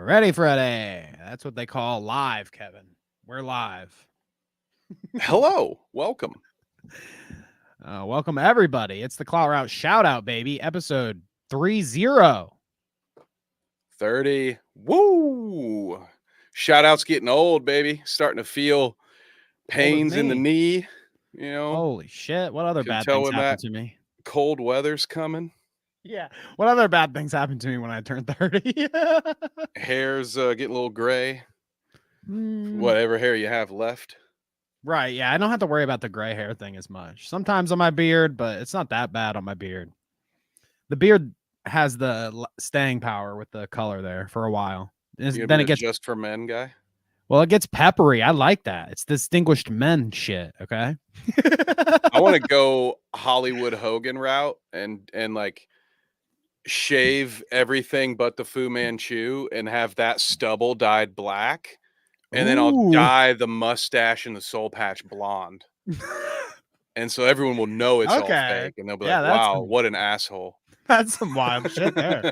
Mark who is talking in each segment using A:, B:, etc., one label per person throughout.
A: Ready, Freddy. That's what they call live, Kevin. We're live.
B: Hello, welcome.
A: Welcome, everybody. It's the Clout Shoutout, baby. Episode 30.
B: 30. Woo! Shoutout's getting old, baby. Starting to feel pains in the knee. You know,
A: holy shit. What other
B: can
A: bad
B: tell
A: things
B: when
A: happened
B: that
A: to me?
B: cold weather's coming.
A: Yeah. What other bad things happened to me when I turned 30?
B: Hair's getting a little gray.
A: Mm,
B: Whatever hair you have left.
A: right. Yeah. I don't have to worry about the gray hair thing as much. Sometimes on my beard, but it's not that bad on my beard. The beard has the staying power with the color there for a while.
B: You're
A: Then
B: gonna
A: it
B: be a
A: gets
B: just for men guy.
A: Well, it gets peppery. I like that. It's distinguished men shit. Okay.
B: I want to go Hollywood Hogan route and like shave everything but the Fu Manchu and have that stubble dyed black. And then I'll
A: Ooh.
B: dye the mustache and the soul patch blonde. And so everyone will know it's all
A: Okay.
B: fake. And they'll be
A: Yeah,
B: like,
A: that's
B: wow,
A: some,
B: what an asshole.
A: that's some wild shit there.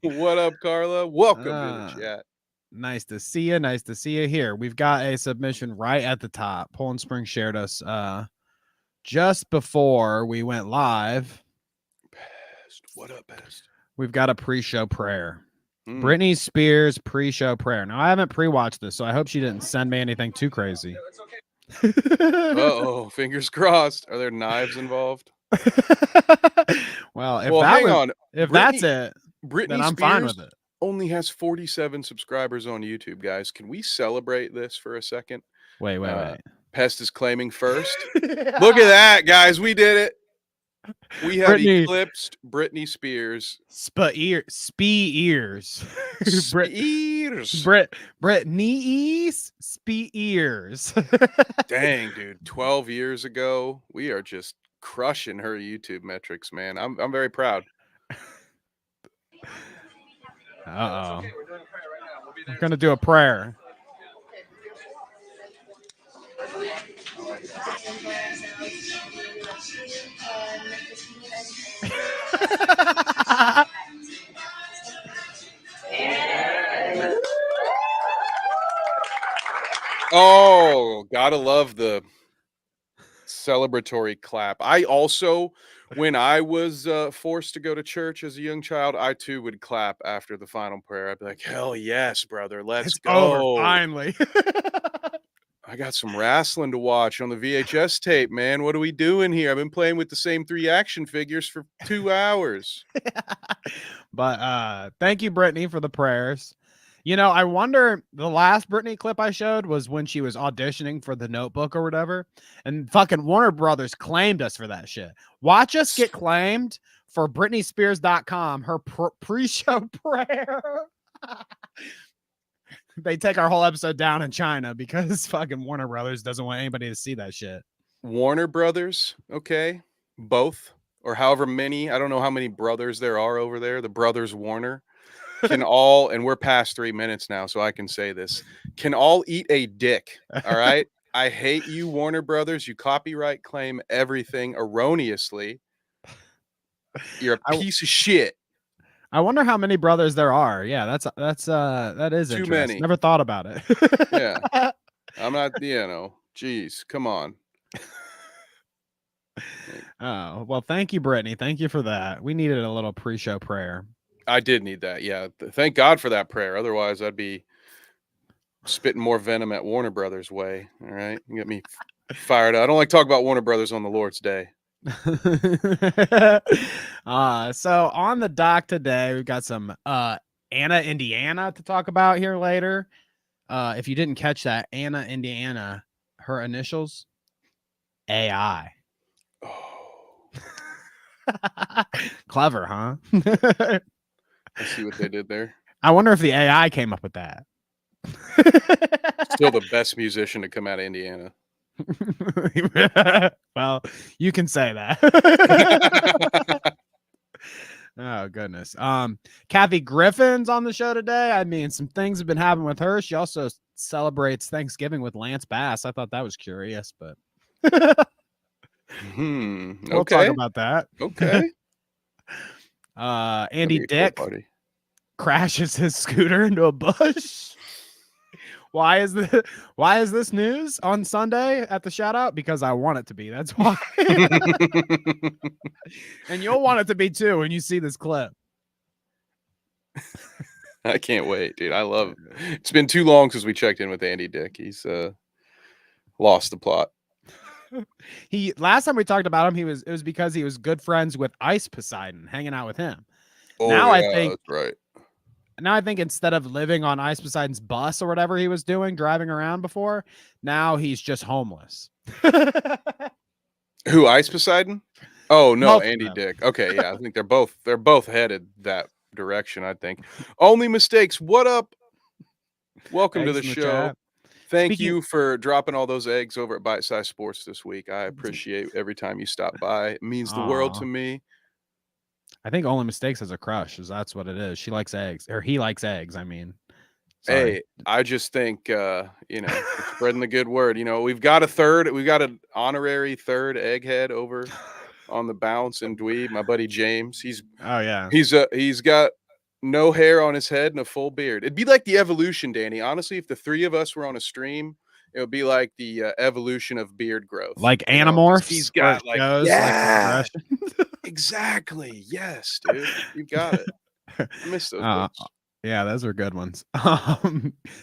B: What up, Carla? Welcome to the chat.
A: Nice to see you. Nice to see you here. We've got a submission right at the top. Poland Spring shared us just before we went live.
B: Pest. What up, Pest?
A: We've got a pre-show prayer. Britney Spears pre-show prayer. Now, I haven't pre-watched this, so I hope she didn't send me anything too crazy.
B: Uh-oh, fingers crossed. Are there knives involved?
A: Well,
B: if
A: that's it,
B: Britney
A: then I'm
B: Spears
A: fine with it.
B: Only has 47 subscribers on YouTube, guys. Can we celebrate this for a second?
A: Wait.
B: Pest is claiming first. Look at that, guys. We did it. We have eclipsed Britney Spears.
A: Spears. Britney Spears.
B: Dang, dude. 12 years ago, we are just crushing her YouTube metrics, man. I'm very proud.
A: Uh-oh. We're going to do a prayer.
B: Oh, gotta love the celebratory clap. I also, when I was forced to go to church as a young child, I too would clap after the final prayer. I'd be like, hell yes, brother, let's go.
A: Over, finally.
B: I got some wrestling to watch on the VHS tape, man. What are we doing here? I've been playing with the same 3 action figures for 2 hours.
A: But thank you, Britney, for the prayers. You know, I wonder, the last Britney clip I showed was when she was auditioning for The Notebook or whatever, and fucking Warner Brothers claimed us for that shit. Watch us get claimed for BritneySpears.com, her pre-show prayer. They take our whole episode down in China because fucking Warner Brothers doesn't want anybody to see that shit.
B: Warner Brothers, okay, both, or however many, I don't know how many brothers there are over there, the brothers Warner. Can all, and we're past 3 minutes now, so I can say this, can all eat a dick, all right? I hate you, Warner Brothers. You copyright claim everything erroneously. You're a piece of shit.
A: I wonder how many brothers there are. Yeah, that is
B: too
A: interesting.
B: many.
A: Never thought about it.
B: Yeah. I'm not, geez, come on.
A: Oh, well, thank you, Brittany. Thank you for that. We needed a little pre-show prayer.
B: I did need that. Yeah. Thank God for that prayer. Otherwise, I'd be spitting more venom at Warner Brothers way. All right. You get me fired up. I don't like talk about Warner Brothers on the Lord's Day.
A: So on the dock today, we've got some Anna, Indiana to talk about here later. If you didn't catch that, Anna, Indiana, her initials, AI.
B: Oh.
A: Clever, huh?
B: I see what they did there.
A: I wonder if the AI came up with that.
B: Still the best musician to come out of Indiana.
A: Well, you can say that. Oh, goodness. Kathy Griffin's on the show today. I mean, some things have been happening with her. She also celebrates Thanksgiving with Lance Bass. I thought that was curious, but we'll talk about that.
B: Okay.
A: Andy Dick. crashes his scooter into a bush. Why is this news on Sunday at the Shoutout? Because I want it to be. That's why. And you'll want it to be too when you see this clip.
B: I can't wait, dude. I love it. It's been too long since we checked in with Andy Dick. He's lost the plot.
A: Last time we talked about him, it was because he was good friends with Ice Poseidon, hanging out with him.
B: Oh,
A: now
B: yeah,
A: I think
B: that's right.
A: Now I think instead of living on Ice Poseidon's bus or whatever he was doing, driving around before, now he's just homeless.
B: Who, Ice Poseidon? Oh no,
A: Both of
B: Andy
A: them.
B: Dick. Okay, yeah, I think they're both headed that direction. I think. Only mistakes. What up? Welcome to
A: Eggs
B: the
A: in the
B: show.
A: chat.
B: Thank
A: Speaking-
B: you for dropping all those eggs over at Bite Size Sports this week. I appreciate every time you stop by. It means the world to me.
A: I think Only Mistakes has a crush. That's what it is. She likes eggs, or he likes eggs. I mean, sorry.
B: Hey, I just think spreading the good word. We've got an honorary third egghead over on the bounce and dweeb. My buddy James. He's got no hair on his head and a full beard. It'd be like the evolution, Danny. Honestly, if the three of us were on a stream, it would be like the evolution of beard growth.
A: Like Animorphs.
B: He's got exactly. Yes, dude. You got it. I miss those books.
A: Yeah, those are good ones.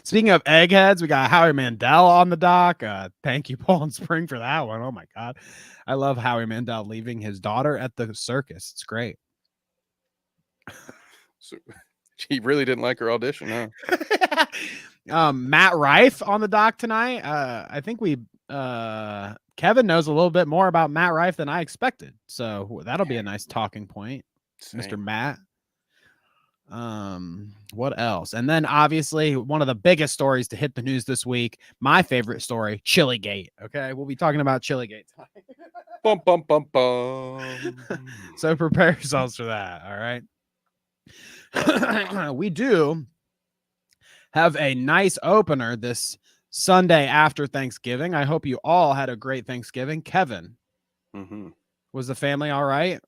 A: Speaking of eggheads, we got Howie Mandel on the dock. Thank you, Paul and Spring, for that one. Oh my God. I love Howie Mandel leaving his daughter at the circus. It's great.
B: So, he really didn't like her audition, huh?
A: Matt Rife on the dock tonight. I think Kevin knows a little bit more about Matt Rife than I expected. So that'll be a nice talking point.
B: Same.
A: Mr. Matt. What else? And then obviously one of the biggest stories to hit the news this week, my favorite story, CHILIGATE. Okay, we'll be talking about CHILIGATE tonight.
B: Bum, bum, bum, bum.
A: So prepare yourselves for that. All right. We do have a nice opener this Sunday after Thanksgiving. I hope you all had a great Thanksgiving. Kevin, was the family all right?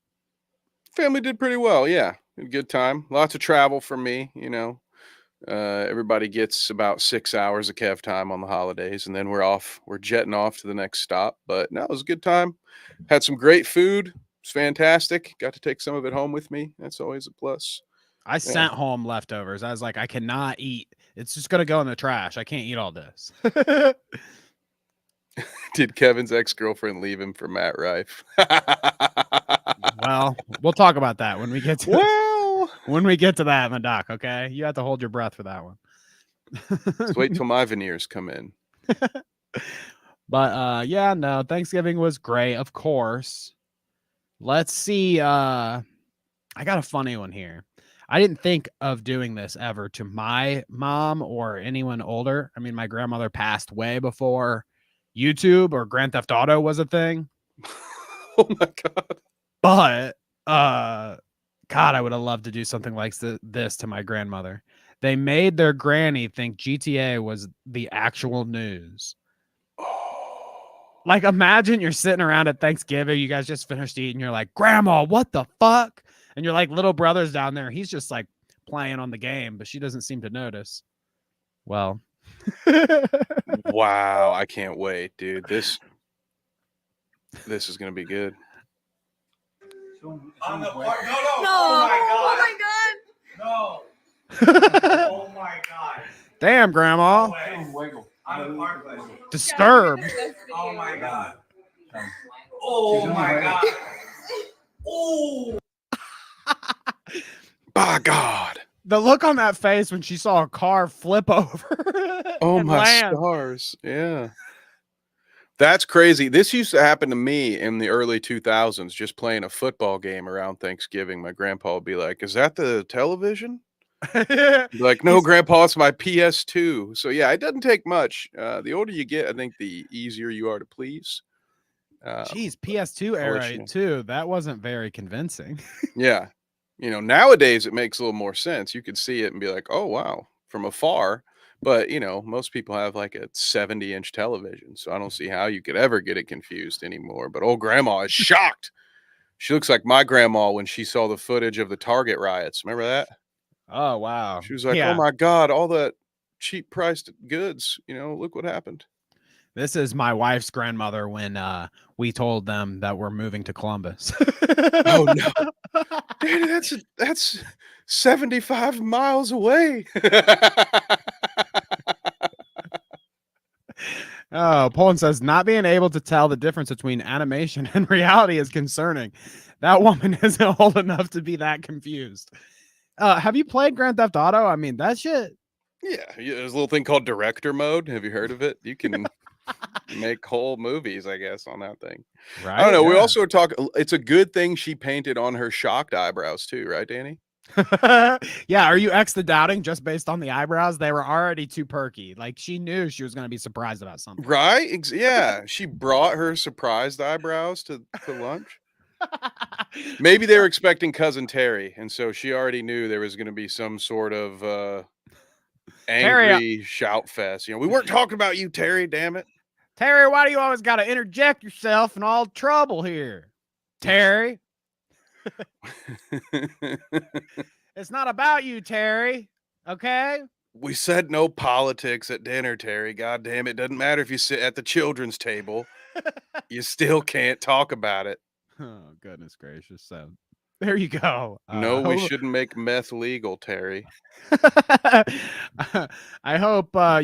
B: Family did pretty well. Yeah. Good time. Lots of travel for me. Everybody gets about 6 hours of Kev time on the holidays, and then we're jetting off to the next stop. But no, it was a good time. Had some great food. It's fantastic. Got to take some of it home with me. That's always a plus.
A: I sent home leftovers. I was like, I cannot eat. It's just going to go in the trash. I can't eat all this.
B: Did Kevin's ex-girlfriend leave him for Matt Rife?
A: Well, we'll talk about that when we get to that in the doc. Okay, you have to hold your breath for that one.
B: Let's wait till my veneers come in.
A: But yeah, no, Thanksgiving was great, of course. Let's see. I got a funny one here. I didn't think of doing this ever to my mom or anyone older. I mean, my grandmother passed way before YouTube or Grand Theft Auto was a thing.
B: Oh my God.
A: But God, I would have loved to do something like this to my grandmother. They made their granny think GTA was the actual news. Like, imagine you're sitting around at Thanksgiving, you guys just finished eating, you're like, Grandma, what the fuck? And you're like, little brother's down there. He's just like playing on the game, but she doesn't seem to notice. Well.
B: Wow, I can't wait, dude. This is gonna be good.
C: No! Oh my God! No! Oh my God!
A: Damn, Grandma.
C: I'm a park place.
A: Disturbed.
C: Oh my God! Oh my God! Oh!
B: By God.
A: The look on that face when she saw a car flip over.
B: Oh my
A: land.
B: stars. Yeah. That's crazy. This used to happen to me in the early 2000s, just playing a football game around Thanksgiving. My grandpa would be like, "Is that the television?" Like, "No, Grandpa, it's my PS2." So yeah, it doesn't take much. The older you get, I think the easier you are to please.
A: Jeez, PS2 era too. That wasn't very convincing.
B: Yeah. Nowadays it makes a little more sense. You could see it and be like, "Oh, wow," from afar. But, most people have like a 70-inch television. So I don't see how you could ever get it confused anymore. But old grandma is shocked. She looks like my grandma when she saw the footage of the Target riots. Remember that?
A: Oh wow.
B: She was like,
A: Yeah.
B: "Oh my God, all that cheap priced goods, look what happened."
A: This is my wife's grandmother when we told them that we're moving to Columbus.
B: Oh no. Daddy, that's 75 miles away.
A: Oh, Poland says not being able to tell the difference between animation and reality is concerning. That woman isn't old enough to be that confused. Have you played Grand Theft Auto? I mean, that shit.
B: Yeah, there's a little thing called director mode. Have you heard of it? You can make whole movies, I guess, on that thing.
A: Right?
B: I don't know. We
A: Yeah.
B: also talk. It's a good thing she painted on her shocked eyebrows too, right, Danny?
A: Yeah, are you the doubting just based on the eyebrows? They were already too perky. Like she knew she was going to be surprised about something.
B: Right? Yeah. She brought her surprised eyebrows to lunch. Maybe they were expecting cousin Terry, and so she already knew there was going to be some sort of angry shout fest. We weren't talking about you, Terry. Damn it,
A: Terry, why do you always got to interject yourself in all trouble here? Terry, it's not about you, Terry. Okay?
B: We said no politics at dinner, Terry. God damn it. Doesn't matter if you sit at the children's table. You still can't talk about it.
A: Oh, goodness gracious. So there you go.
B: No, we shouldn't make meth legal, Terry.
A: I hope I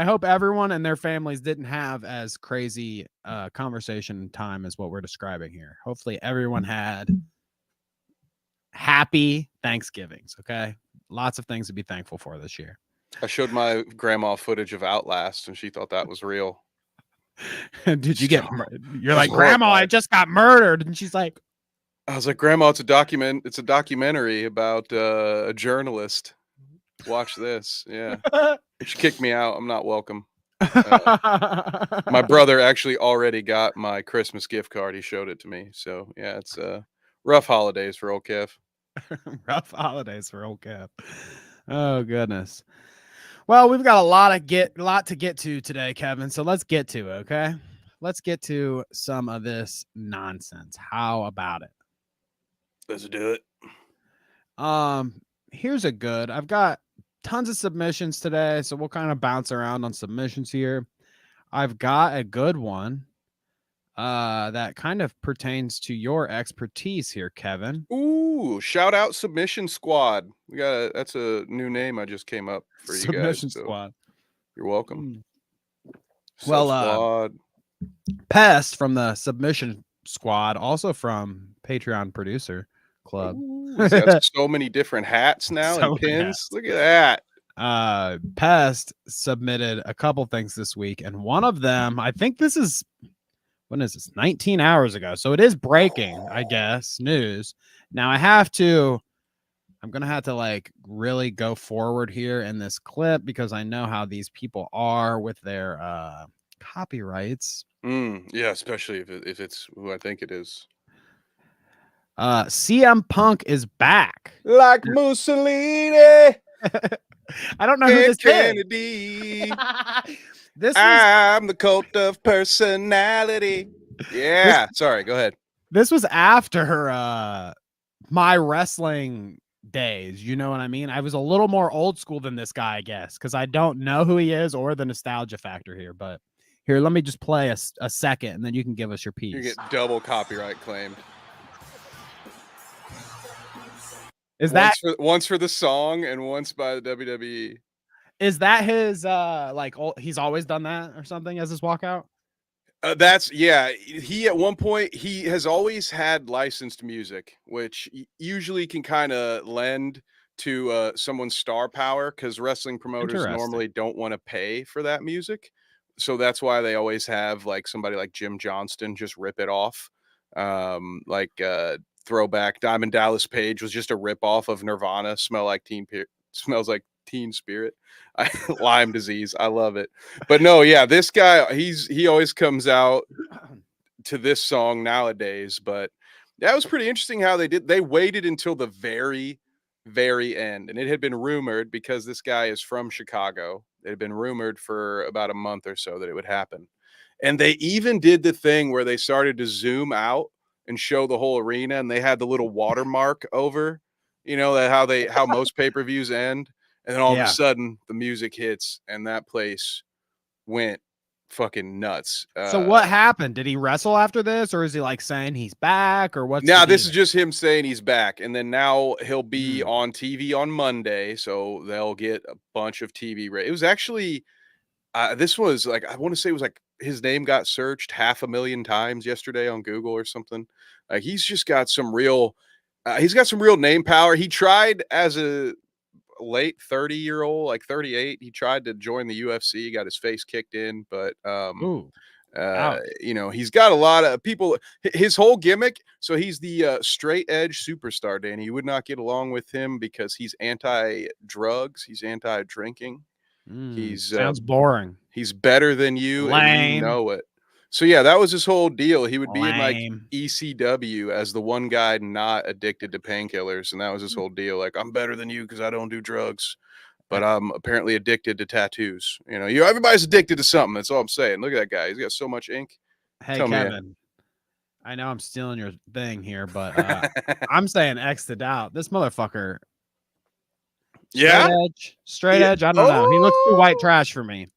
A: hope everyone and their families didn't have as crazy conversation time as what we're describing here. Hopefully everyone had happy Thanksgivings. Okay. Lots of things to be thankful for this year.
B: I showed my grandma footage of Outlast and she thought that was real.
A: Did you get you're like,
B: horrified.
A: Grandma, I just got murdered. And she's like,
B: I was like, Grandma, it's a documentary about a journalist. Watch this. Yeah. She kicked me out. I'm not welcome. My brother actually already got my Christmas gift card. He showed it to me. So yeah, it's rough holidays for old Kev.
A: Rough holidays for old Kev. Oh goodness. Well, we've got a lot to get to today, Kevin. So let's get to it, okay? Let's get to some of this nonsense. How about it?
B: Let's do it.
A: Here's a good. I've got tons of submissions today, so we'll kind of bounce around on submissions here. I've got a good one that kind of pertains to your expertise here, Kevin.
B: Ooh, shout out Submission Squad. That's a new name I just came up for you guys.
A: Submission Squad.
B: You're welcome.
A: Well,
B: Squad.
A: Pest from the Submission Squad, also from Patreon Producer Club.
B: Ooh, he's got so many different hats now and pins. Look at
A: that. Pest submitted a couple things this week, and one of them, I think this is, when is this? 19 hours ago. So it is breaking, I guess, news. Now I'm going to have to like really go forward here in this clip because I know how these people are with their copyrights.
B: Yeah, especially if it's who I think it is.
A: CM Punk is back.
B: Like Mussolini.
A: I don't know who this
B: Kennedy.
A: is.
B: I'm the cult of personality. Yeah. Sorry, go ahead.
A: This was after my wrestling days. You know what I mean? I was a little more old school than this guy, I guess, because I don't know who he is or the nostalgia factor here. But here, let me just play a second, and then you can give us your piece.
B: You get double copyright claimed.
A: Is
B: once for the song and once by the WWE?
A: Is that his he's always done that or something as his walkout?
B: He at one point he has always had licensed music, which usually can kind of lend to someone's star power because wrestling promoters normally don't want to pay for that music. So that's why they always have like somebody like Jim Johnston just rip it off. Throwback Diamond Dallas Page was just a rip off of Nirvana. Smells like Teen Spirit. Lyme disease. I love it. But no, yeah, this guy, he always comes out to this song nowadays. But that was pretty interesting how they waited until the very, very end. And it had been rumored because this guy is from Chicago. It had been rumored for about a month or so that it would happen. And they even did the thing where they started to zoom out and show the whole arena, and they had the little watermark over You know that how most pay-per-views end, and then all of
A: Yeah.
B: a sudden the music hits and that place went fucking nuts.
A: So what happened? Did he wrestle after this, or is he like saying he's back, or what's?
B: Now
A: the
B: this is
A: deal?
B: just him saying he's back, and then now he'll be
A: Hmm.
B: on TV on Monday, so they'll get a bunch of TV. It was actually this was like I want to say it was like his name got searched 500,000 times yesterday on Google or something. Like he's just got some real, he's got some real name power. He tried as a late 30-year-old, like 38. He tried to join the UFC, got his face kicked in, but
A: Ooh, ouch.
B: you know, he's got a lot of people. His whole gimmick. So he's the straight edge superstar, Danny. You would not get along with him because he's anti-drugs. He's anti-drinking.
A: Sounds boring.
B: He's better than you, and you
A: Lame.
B: know it. So yeah, that was his whole deal. He would be in like
A: Lame.
B: ECW as the one guy not addicted to painkillers, and that was his whole deal. Like, I'm better than you because I don't do drugs, but I'm apparently addicted to tattoos. You know, everybody's addicted to something. That's all I'm saying. Look at that guy. He's got so much ink.
A: Hey,
B: Tell me.
A: Kevin. I know I'm stealing your thing here, but I'm saying X to doubt. This motherfucker.
B: Yeah?
A: Straight
B: Yeah.
A: edge. I don't know. He looks too white trash for me.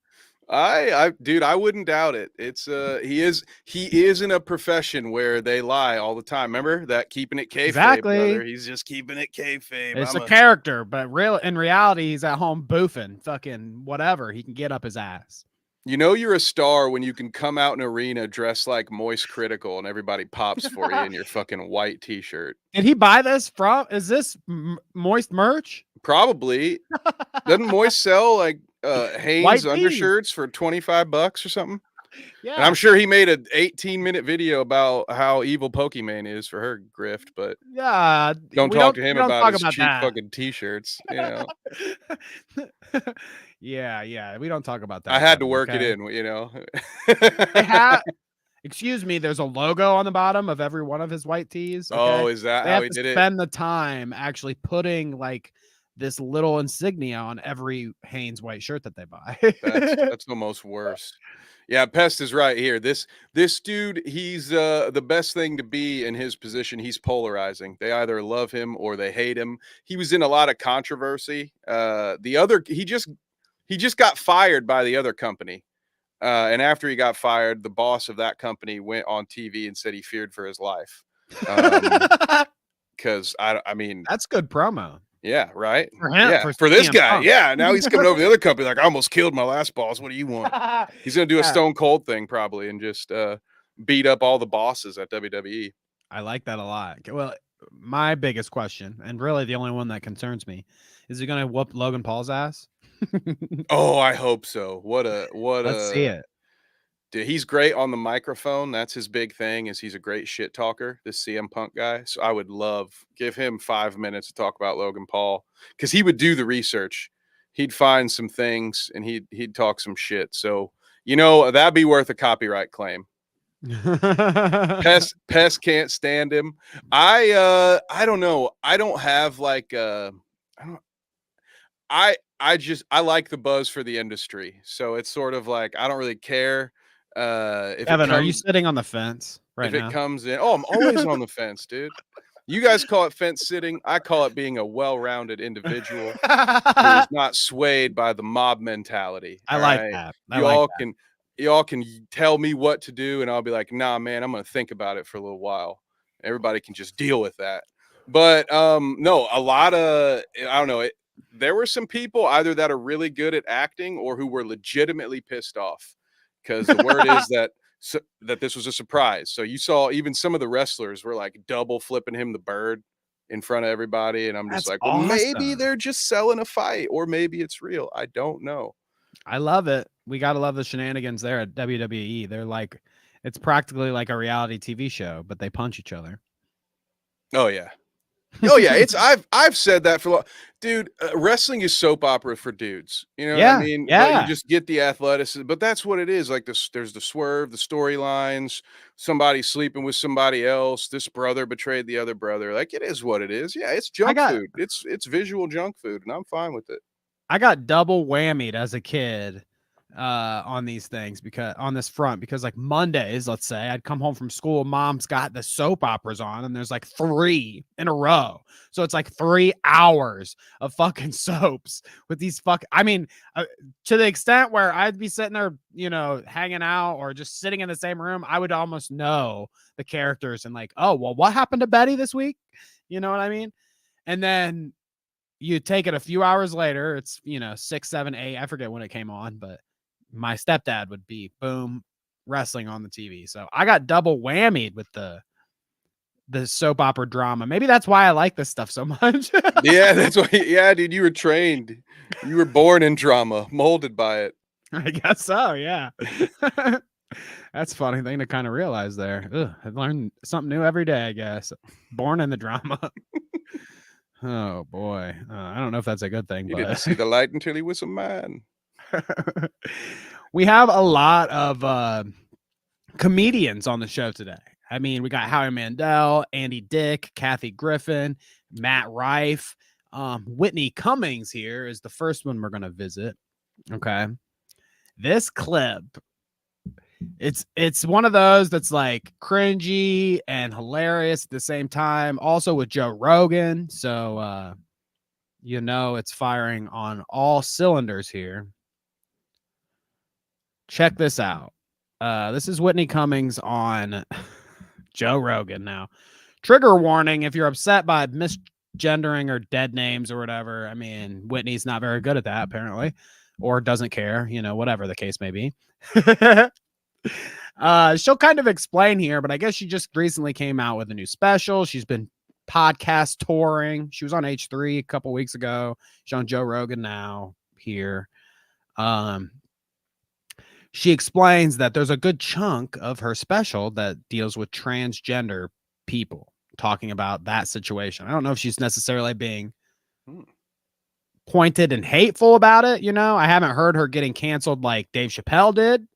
B: Dude, I wouldn't doubt it. It's he is in a profession where they lie all the time. Remember that keeping it kayfabe,
A: Exactly.
B: brother. He's just keeping it kayfabe.
A: It's a character, but in reality, he's at home boofing, fucking whatever. He can get up his ass.
B: You know you're a star when you can come out in an arena dressed like Moist Critical and everybody pops for you in your fucking white t-shirt.
A: Did he buy this from? Is this Moist merch?
B: Probably. Doesn't Moist sell like Hanes
A: White tees.
B: undershirts for $25 or something?
A: Yeah.
B: And I'm sure he made an 18-minute video about how evil Pokemon is for her grift, but
A: yeah,
B: don't
A: we
B: talk to him about his cheap
A: that.
B: fucking t-shirts. You know,
A: yeah, we don't talk about that.
B: I had to
A: Kevin,
B: work it
A: okay?
B: in. You know,
A: Excuse me. There's a logo on the bottom of every one of his white tees. Okay?
B: Oh, is that
A: They
B: how
A: have
B: he
A: to
B: did it?
A: spend the time actually putting like this little insignia on every Hanes white shirt that they buy.
B: That's almost worse. Yeah, Pest is right here. This dude, he's the best thing to be in his position. He's polarizing. They either love him or they hate him. He was in a lot of controversy. He just got fired by the other company. And after he got fired, the boss of that company went on TV and said he feared for his life. Because I mean,
A: that's good promo.
B: Yeah, right.
A: For him,
B: yeah, for this
A: CM
B: guy.
A: Punk.
B: Yeah, now he's coming over to the other company like, I almost killed my last boss. What do you want? He's gonna do a Stone Cold thing probably and just beat up all the bosses at WWE.
A: I like that a lot. Well, my biggest question, and really the only one that concerns me, is he gonna whoop Logan Paul's ass?
B: Oh, I hope so. Let's
A: see it.
B: Dude, he's great on the microphone. That's his big thing, is he's a great shit talker, this CM Punk guy. So I would give him 5 minutes to talk about Logan Paul, because he would do the research. He'd find some things and he'd talk some shit. So, you know, that'd be worth a copyright claim. Pest can't stand him. I don't know. I don't have like I like the buzz for the industry. So it's sort of like I don't really care. If
A: Evan, are you sitting on the fence right now?
B: If it comes in, I'm always on the fence, dude. You guys call it fence sitting. I call it being a well-rounded individual who is not swayed by the mob mentality.
A: I like that.
B: You all can tell me what to do, and I'll be like, nah, man, I'm gonna think about it for a little while. Everybody can just deal with that. But no, a lot of I don't know. There were some people either that are really good at acting or who were legitimately pissed off. Because the word is that this was a surprise. So you saw even some of the wrestlers were like double flipping him the bird in front of everybody. And I'm just like, well, maybe they're just selling a fight, or maybe it's real. I don't know.
A: I love it. We got to love the shenanigans there at WWE. They're like, it's practically like a reality TV show, but they punch each other.
B: Oh, yeah. Oh yeah, I've said that for a long, dude. Wrestling is soap opera for dudes. You know what I mean?
A: Yeah.
B: Like, you just get the athleticism, but that's what it is. Like there's the swerve, the storylines, somebody sleeping with somebody else. This brother betrayed the other brother. Like it is what it is. Yeah, it's junk food. It's visual junk food, and I'm fine with it.
A: I got double whammied as a kid on these things, because on this front, because like Mondays, let's say I'd come home from school, mom's got the soap operas on, and there's like 3 in a row, so it's like 3 hours of fucking soaps with these I mean, to the extent where I'd be sitting there, you know, hanging out or just sitting in the same room, I would almost know the characters and like, oh well, what happened to Betty this week, you know what I mean? And then you take it a few hours later, it's, you know, 6, 7, 8, I forget when it came on, but my stepdad would be boom wrestling on the TV. So I got double whammied with the soap opera drama. Maybe that's why I like this stuff so much.
B: Yeah, that's why. Yeah, dude, you were trained. You were born in drama, molded by it.
A: I guess so. Yeah. That's a funny thing to kind of realize there. Ugh, I learn something new every day, I guess. Born in the drama. Oh boy. I don't know if that's a good thing,
B: He
A: but
B: didn't see the light until he was a man.
A: we have a lot of comedians on the show today. I mean, we got Howie Mandel, Andy Dick, Kathy Griffin, Matt Rife, Whitney Cummings here is the first one we're going to visit. Okay. This clip, it's one of those that's like cringy and hilarious at the same time, also with Joe Rogan. So, you know, it's firing on all cylinders here. Check this out. This is Whitney Cummings on Joe Rogan. Now, trigger warning if you're upset by misgendering or dead names or whatever. I mean, Whitney's not very good at that, apparently, or doesn't care, you know, whatever the case may be. She'll kind of explain here, but I guess she just recently came out with a new special. She's been podcast touring. She was on H3 a couple weeks ago. She's on Joe Rogan now here. She explains that there's a good chunk of her special that deals with transgender people, talking about that situation. I don't know if she's necessarily being pointed and hateful about it. You know, I haven't heard her getting canceled like Dave Chappelle did.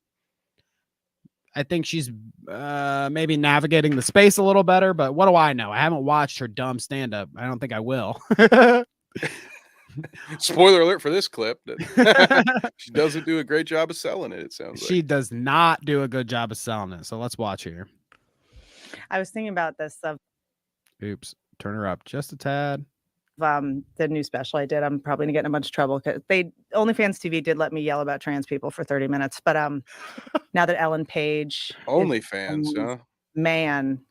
A: I think she's maybe navigating the space a little better, but what do I know? I haven't watched her dumb stand-up. I don't think I will.
B: Spoiler alert for this clip. She doesn't do a great job of selling it, it sounds like.
A: She does not do a good job of selling it. So let's watch here.
D: I was thinking about this
A: Oops. Turn her up just a tad.
D: the new special I did. I'm probably gonna get in a bunch of trouble because OnlyFans TV did let me yell about trans people for 30 minutes. But now that Ellen Page
B: OnlyFans, huh?
D: Man.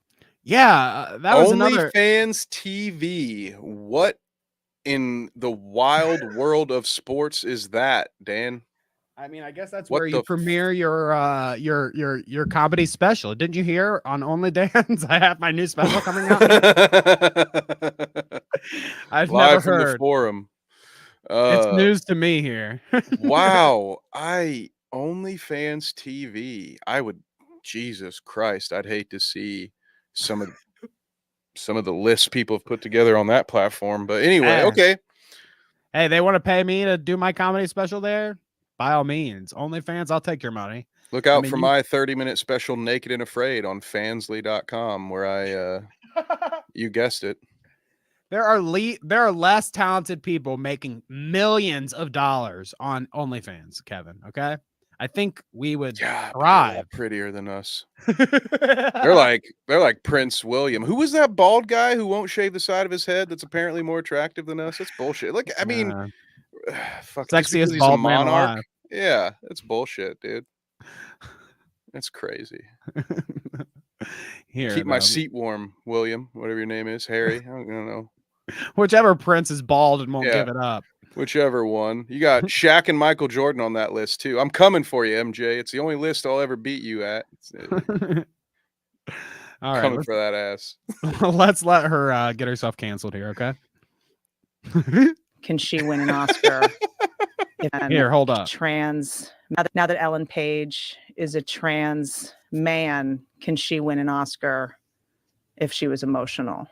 A: Yeah, that was another
B: OnlyFans TV. What in the wild world of sports is that, Dan?
A: I mean, I guess that's
B: What
A: where you premiere your comedy special. Didn't you hear on Only Dance? I have my new special coming out. I've
B: Live
A: never
B: from
A: heard.
B: the forum.
A: It's news to me here.
B: Wow. OnlyFans TV. Jesus Christ, I'd hate to see some of the lists people have put together on that platform. But anyway, okay.
A: Hey, they want to pay me to do my comedy special there? By all means. OnlyFans, I'll take your money.
B: Look out for my 30-minute special Naked and Afraid on fansly.com where you guessed it.
A: There are less talented people making millions of dollars on OnlyFans, Kevin. Okay. I think we would thrive.
B: Prettier than us. They're like Prince William. Who was that bald guy who won't shave the side of his head that's apparently more attractive than us? That's bullshit. Look, I mean, fuck,
A: sexiest bald man alive.
B: Yeah, that's bullshit, dude. That's crazy.
A: Here,
B: keep my seat warm, William, whatever your name is, Harry. I don't know.
A: Whichever prince is bald and won't give it up.
B: Whichever one. You got Shaq and Michael Jordan on that list too. I'm coming for you, MJ. It's the only list I'll ever beat you at.
A: All right,
B: coming for that ass.
D: Let's let her get herself canceled here, okay? Can she win an Oscar?
A: Here, hold up.
D: Now that Ellen Page is a trans man, can she win an Oscar if she was emotional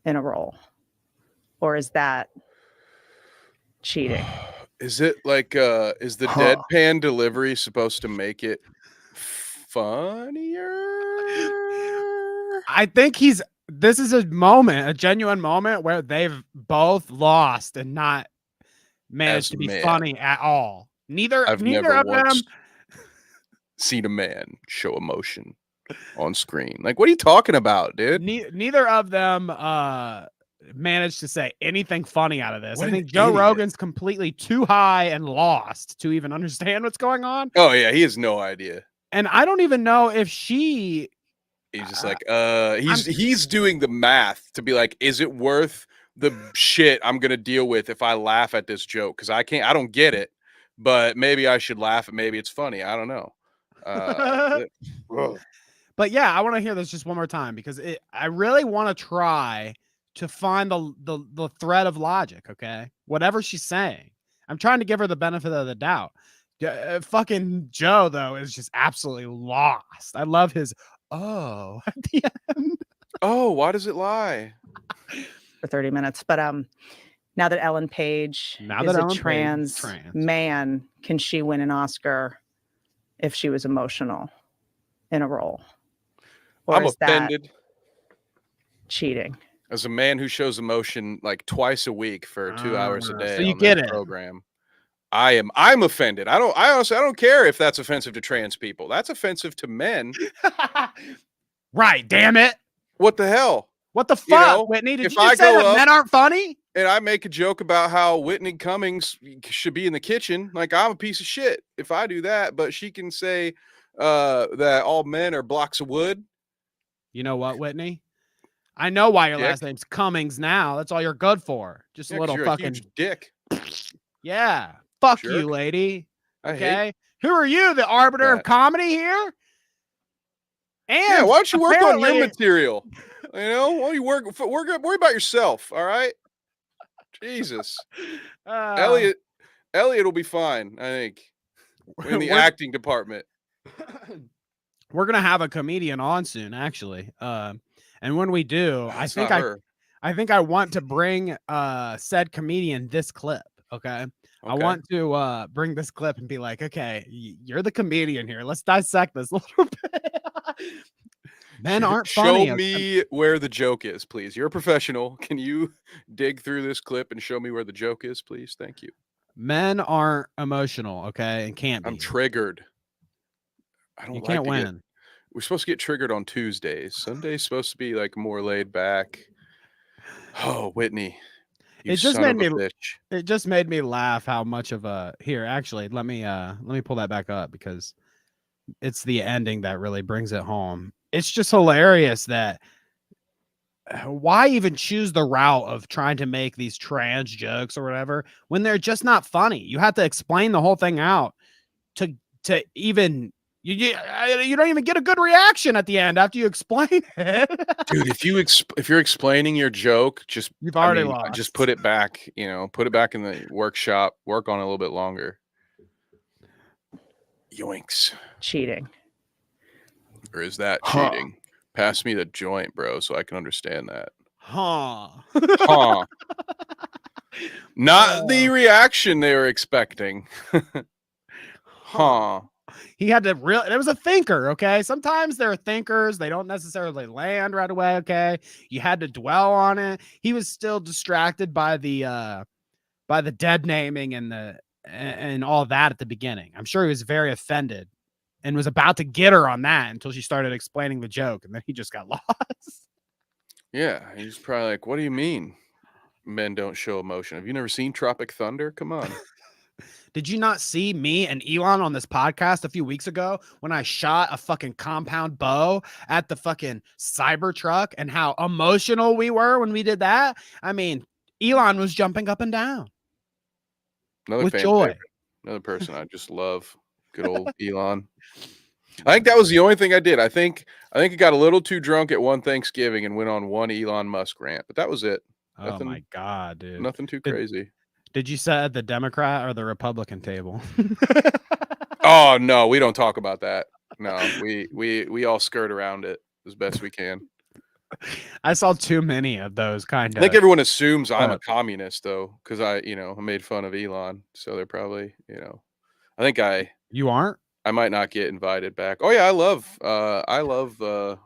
D: in a role? Or is that cheating?
B: Is it like is the deadpan delivery supposed to make it funnier?
A: I think this is a genuine moment where they've both lost and not managed to be funny at all. Neither
B: I've
A: neither
B: never
A: of them
B: once seen a man show emotion on screen. Like, what are you talking about, dude?
A: neither of them managed to say anything funny out of this.
B: What
A: I
B: an
A: think Joe
B: idiot.
A: Rogan's completely too high and lost to even understand what's going on.
B: Oh yeah, he has no idea.
A: And I don't even know if she
B: He's just like, he's doing the math to be like, is it worth the shit I'm gonna deal with if I laugh at this joke? Because I don't get it, but maybe I should laugh and maybe it's funny. I don't know.
A: But yeah, I want to hear this just one more time because I really want to try to find the thread of logic. Okay, whatever she's saying, I'm trying to give her the benefit of the doubt. Fucking Joe though is just absolutely lost. I love his at the end.
B: Oh, why does it lie?
D: For 30 minutes. But now that Ellen Page is a trans man, can she win an Oscar if she was emotional in a role? Or
B: I'm
D: is
B: offended.
D: That cheating?
B: As a man who shows emotion like twice a week for 2 hours a day
A: so you
B: on
A: get
B: this
A: it.
B: program, I'm offended. I honestly don't care if that's offensive to trans people. That's offensive to men.
A: Right, damn it.
B: What the hell?
A: What the fuck,
B: You know,
A: Whitney? Did
B: if
A: you just
B: I
A: say
B: go
A: that
B: up-
A: men aren't funny?
B: And I make a joke about how Whitney Cummings should be in the kitchen, like I'm a piece of shit if I do that, but she can say that all men are blocks of wood.
A: You know what, Whitney? I know why your
B: Dick.
A: last name's Cummings now. That's all you're good for. Just
B: Yeah,
A: a
B: 'cause
A: little
B: you're
A: fucking
B: a huge dick.
A: yeah. Fuck
B: Jerk.
A: you, lady.
B: I
A: Okay. Who are you, the arbiter of
B: that.
A: comedy here? And
B: Yeah, why don't you work on your
A: apparently-
B: material? You know, why don't you worry about yourself, all right? Jesus. Elliot will be fine, I think. In the acting department.
A: We're gonna have a comedian on soon, actually. And when we do, I
B: It's
A: think
B: not her.
A: I think I want to bring said comedian this clip. Okay. I
B: Okay.
A: want to bring this clip and be like, okay, you're the comedian here. Let's dissect this a little bit. Men aren't funny.
B: Show me where the joke is, please. You're a professional. Can you dig through this clip and show me where the joke is, please? Thank you.
A: Men aren't emotional, okay, and can't be.
B: I'm triggered. I don't
A: You
B: like
A: can't
B: to
A: win.
B: get, we're supposed to get triggered on Tuesdays. Sunday's supposed to be like more laid back. Oh, Whitney. You
A: It just
B: son
A: made
B: of a
A: me
B: bitch.
A: It just made me laugh how much of a here. Actually, let me pull that back up because it's the ending that really brings it home. It's just hilarious that why even choose the route of trying to make these trans jokes or whatever when they're just not funny. You have to explain the whole thing out to even you don't even get a good reaction at the end after you explain it.
B: Dude, if you're explaining your joke,
A: You've already lost.
B: Just put it back, put it back in the workshop, work on it a little bit longer. Yoinks.
D: Cheating.
B: Or is that cheating? Pass me the joint, bro, so I can understand that.
A: Huh.
B: Huh. Not the reaction they were expecting. Huh.
A: He had to it was a thinker, okay? Sometimes there are thinkers, they don't necessarily land right away, okay? You had to dwell on it. He was still distracted by the dead naming and all that at the beginning. I'm sure he was very offended and was about to get her on that until she started explaining the joke, and then he just got lost.
B: Yeah, he's probably like, what do you mean men don't show emotion? Have you never seen Tropic Thunder? Come on.
A: Did you not see me and Elon on this podcast a few weeks ago when I shot a fucking compound bow at the fucking Cybertruck and how emotional we were when we did that? I mean, Elon was jumping up and down
B: Another
A: with
B: fan
A: joy.
B: favorite. Another person I just love. Good old Elon. I think that was the only thing I did. I think I got a little too drunk at one Thanksgiving and went on one Elon Musk rant, but that was it.
A: Oh my God, dude.
B: Nothing too crazy.
A: Did you sit at the Democrat or the Republican table?
B: Oh no, we don't talk about that. No, we all skirt around it as best we can.
A: I saw too many of those kind
B: I
A: of.
B: think everyone assumes I'm a communist though, because I made fun of Elon, so they're probably I think
A: You aren't?
B: I might not get invited back. Oh yeah, I love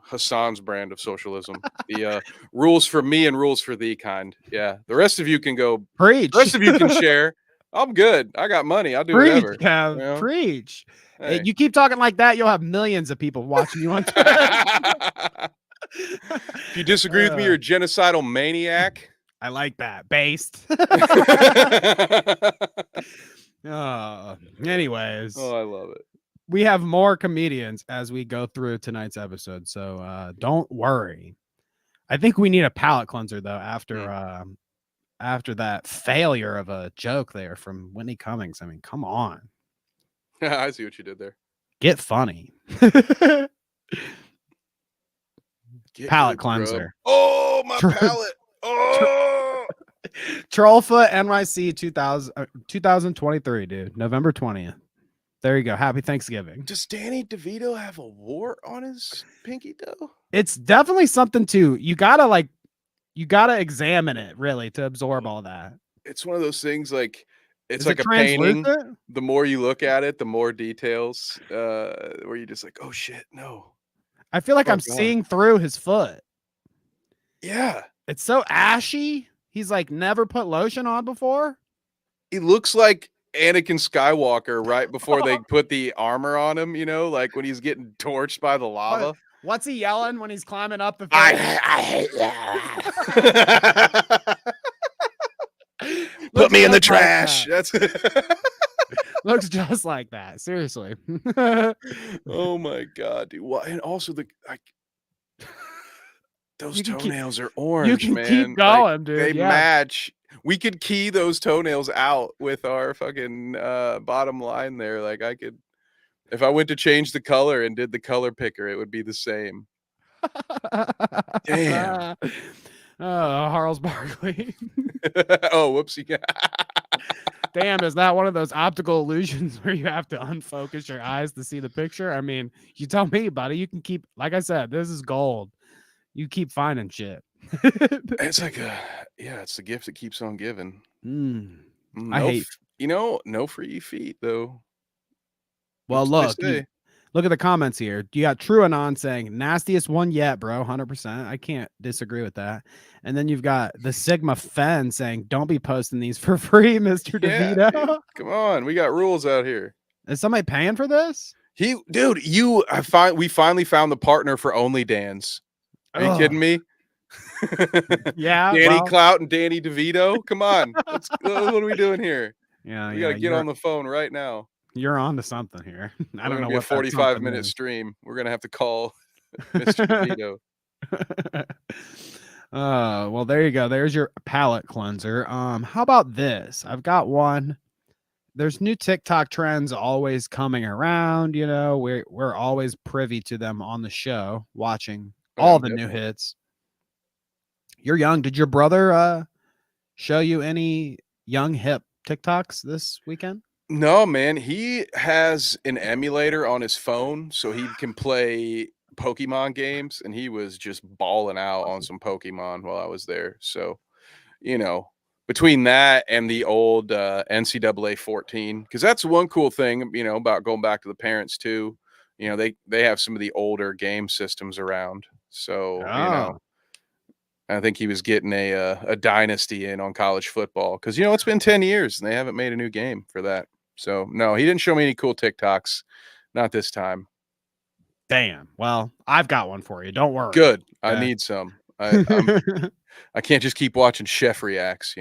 B: Hassan's brand of socialism. The rules for me and rules for thee kind. Yeah, the rest of you can go.
A: Preach.
B: The rest of you can share. I'm good. I got money. I'll do
A: Preach,
B: whatever.
A: Kev.
B: You know?
A: Preach.
B: Hey.
A: You keep talking like that, you'll have millions of people watching you on Twitch.
B: If you disagree with me, you're a genocidal maniac.
A: I like that. Based. Anyways,
B: Oh, I love it.
A: we have more comedians as we go through tonight's episode, so don't worry. I think we need a palate cleanser though after that failure of a joke there from Whitney Cummings. I mean, come on.
B: I see what you did there.
A: Get funny.
B: Get
A: Palate
B: good, grub.
A: cleanser.
B: Oh, my palate. Oh.
A: Trollfoot NYC 2023, dude. November 20th. There you go. Happy Thanksgiving.
B: Does Danny DeVito have a wart on his pinky toe?
A: It's definitely something you gotta examine it really to absorb all that.
B: It's one of those things like it's
A: Is
B: like
A: it
B: a painting.
A: translucent?
B: The more you look at it, the more details where you just like, oh shit, no.
A: I feel like
B: Oh,
A: I'm
B: God.
A: seeing through his foot.
B: Yeah.
A: It's so ashy. He's like never put lotion on before.
B: He looks like Anakin Skywalker right before they put the armor on him, you know, like when he's getting torched by the lava.
A: What's he yelling when he's climbing up the
B: I hate you. Put me in the trash. That's
A: looks just like that. Seriously.
B: oh my God, dude. Well, and also those toenails are orange,
A: you can
B: man.
A: keep going, dude.
B: They match. We could key those toenails out with our fucking bottom line there. Like I could, if I went to change the color and did the color picker, it would be the same. Damn.
A: Harles Barkley.
B: Oh, whoopsie.
A: Damn, is that one of those optical illusions where you have to unfocus your eyes to see the picture? I mean, you tell me, buddy. You can keep, like I said, this is gold. You keep finding shit.
B: It's like it's the gift that keeps on giving.
A: I hate,
B: no free feet though.
A: well,
B: What's they
A: look at the comments here. You got True Anon saying nastiest one yet, bro. 100%. I can't disagree with that. And then you've got the Sigma Fen saying, don't be posting these for free, Mr. DeVito.
B: Dude, come on, we got rules out here.
A: Is somebody paying for this?
B: We finally found the partner for OnlyDans. Are you kidding me?
A: Yeah.
B: Danny Clout and Danny DeVito. Come on. What are we doing here?
A: Yeah.
B: We got to get on the phone right now.
A: You're on to something here. I don't know what
B: a 45-minute stream. We're going to have to call Mr. DeVito.
A: Well, there you go. There's your palate cleanser. How about this? I've got one. There's new TikTok trends always coming around. You know, we're always privy to them on the show, watching all the new hits. You're young. Did your brother show you any young hip TikToks this weekend?
B: No, man. He has an emulator on his phone so he can play Pokemon games, and he was just balling out on some Pokemon while I was there. So, between that and the old NCAA 14, because that's one cool thing, about going back to the parents too. They have some of the older game systems around. So, I think he was getting a dynasty in on college football because, it's been 10 years and they haven't made a new game for that. So, no, he didn't show me any cool TikToks. Not this time.
A: Damn. Well, I've got one for you. Don't worry.
B: Good. I need some. I can't just keep watching Chef Reacts,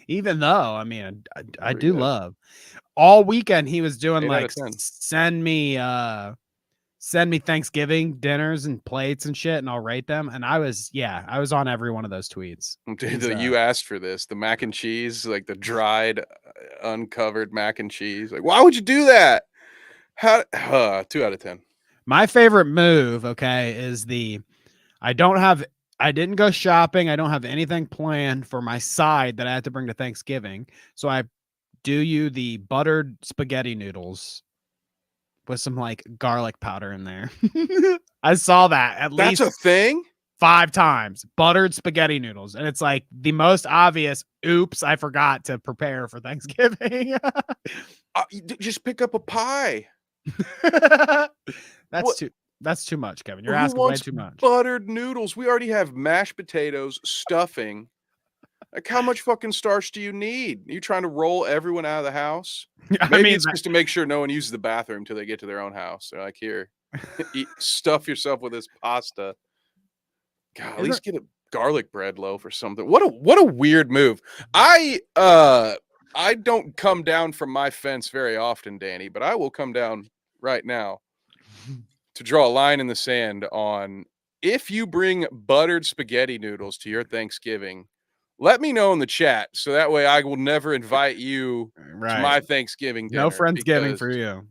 A: Even though, I mean, I do love. All weekend he was doing like send me Thanksgiving dinners and plates and shit, and I'll rate them. And I was on every one of those tweets.
B: Dude, you asked for this. The mac and cheese, like the dried, uncovered mac and cheese. Like, why would you do that? 2 out of 10.
A: My favorite move, is I didn't go shopping. I don't have anything planned for my side that I had to bring to Thanksgiving. So I do you the buttered spaghetti noodles with some like garlic powder in there. I saw that at least
B: a thing
A: 5 times. Buttered spaghetti noodles. And it's like the most obvious, oops, I forgot to prepare for Thanksgiving.
B: Just pick up a pie.
A: That's too much, Kevin. You're asking way too much.
B: Buttered noodles. We already have mashed potatoes, stuffing, Like, how much fucking starch do you need? You trying to roll everyone out of the house?
A: I
B: Maybe
A: mean,
B: it's just to make sure no one uses the bathroom till they get to their own house. They're like, here, stuff yourself with this pasta. God, at least get a garlic bread loaf or something. What a weird move. I don't come down from my fence very often, Danny, but I will come down right now to draw a line in the sand on if you bring buttered spaghetti noodles to your Thanksgiving, let me know in the chat so that way I will never invite you to my Thanksgiving dinner.
A: No Friendsgiving for you.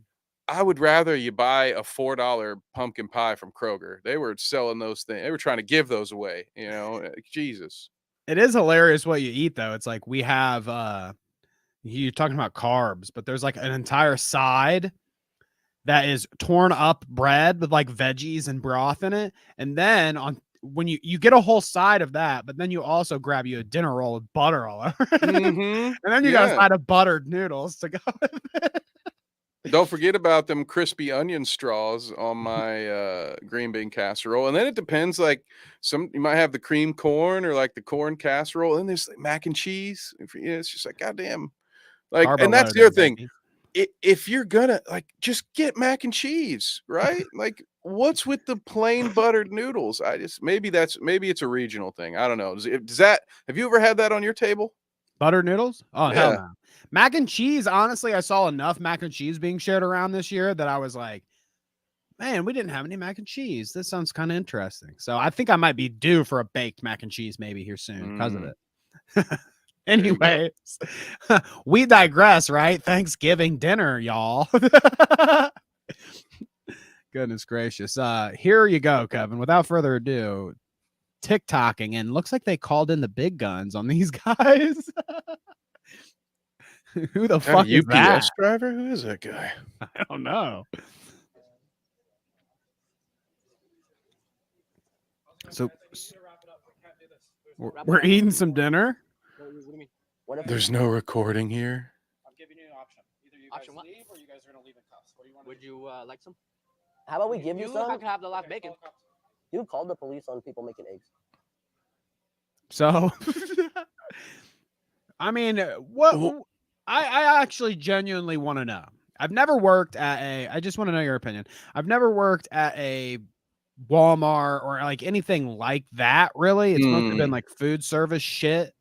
B: I would rather you buy a $4 pumpkin pie from Kroger. They were selling those things. They were trying to give those away, you know. Jesus.
A: It is hilarious what you eat though. It's like we have you're talking about carbs, but there's like an entire side that is torn up bread with like veggies and broth in it. And then when you get a whole side of that, but then you also grab you a dinner roll with butter all over it. And then you got a side of buttered noodles to go with it.
B: Don't forget about them crispy onion straws on my green bean casserole. And then it depends, like you might have the cream corn or like the corn casserole. And then there's like mac and cheese. It's just like, goddamn. Like,
A: Carbo
B: and that's the other thing.
A: baby.
B: If you're gonna like, just get mac and cheese, right? Like, what's with the plain buttered noodles? Maybe it's a regional thing. I don't know. Have you ever had that on your table?
A: Buttered noodles? Oh,
B: Yeah.
A: hell no. Mac and cheese, honestly, I saw enough mac and cheese being shared around this year that I was like, man, we didn't have any mac and cheese. This sounds kind of interesting. So I think I might be due for a baked mac and cheese maybe here soon because of it. Anyways, we digress, right? Thanksgiving dinner, y'all. Goodness gracious. Here you go, Kevin. Without further ado, TikToking, and looks like they called in the big guns on these guys. Who the fuck is that?
B: UPS driver? Who is that guy?
A: I don't know. So we're eating some dinner.
B: There's no recording here.
A: I'm giving you an option. Either you guys leave or you guys are gonna leave in cuffs. What do you want?
E: Would you like some?
F: How about we give you some?
E: I could have the last bacon.
F: You called the police on people making eggs.
A: So, I mean, what I actually genuinely want to know. I've never worked at I just want to know your opinion. I've never worked at a Walmart or like anything like that, really. It's mostly been like food service shit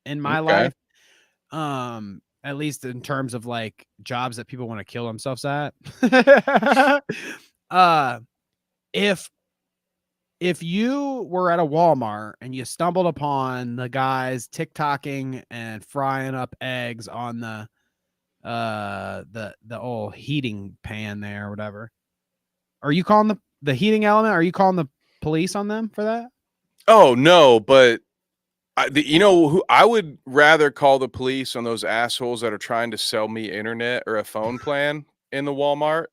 A: in my life. At least in terms of like jobs that people want to kill themselves at. If you were at a Walmart and you stumbled upon the guys TikToking and frying up eggs on the old heating pan there or whatever, are you calling the heating element? Are you calling the police on them for that?
B: Oh no, but who I would rather call the police on those assholes that are trying to sell me internet or a phone plan in the Walmart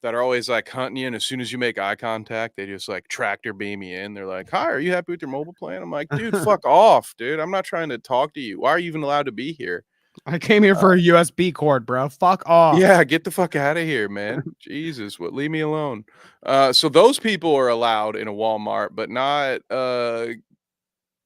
B: that are always like hunting you. And as soon as you make eye contact, they just like tractor beam you in. They're like, hi, are you happy with your mobile plan? I'm like, dude, fuck off, dude. I'm not trying to talk to you. Why are you even allowed to be here?
A: I came here for a USB cord, bro. Fuck off.
B: Yeah, get the fuck out of here, man. Jesus, leave me alone. So those people are allowed in a Walmart, but not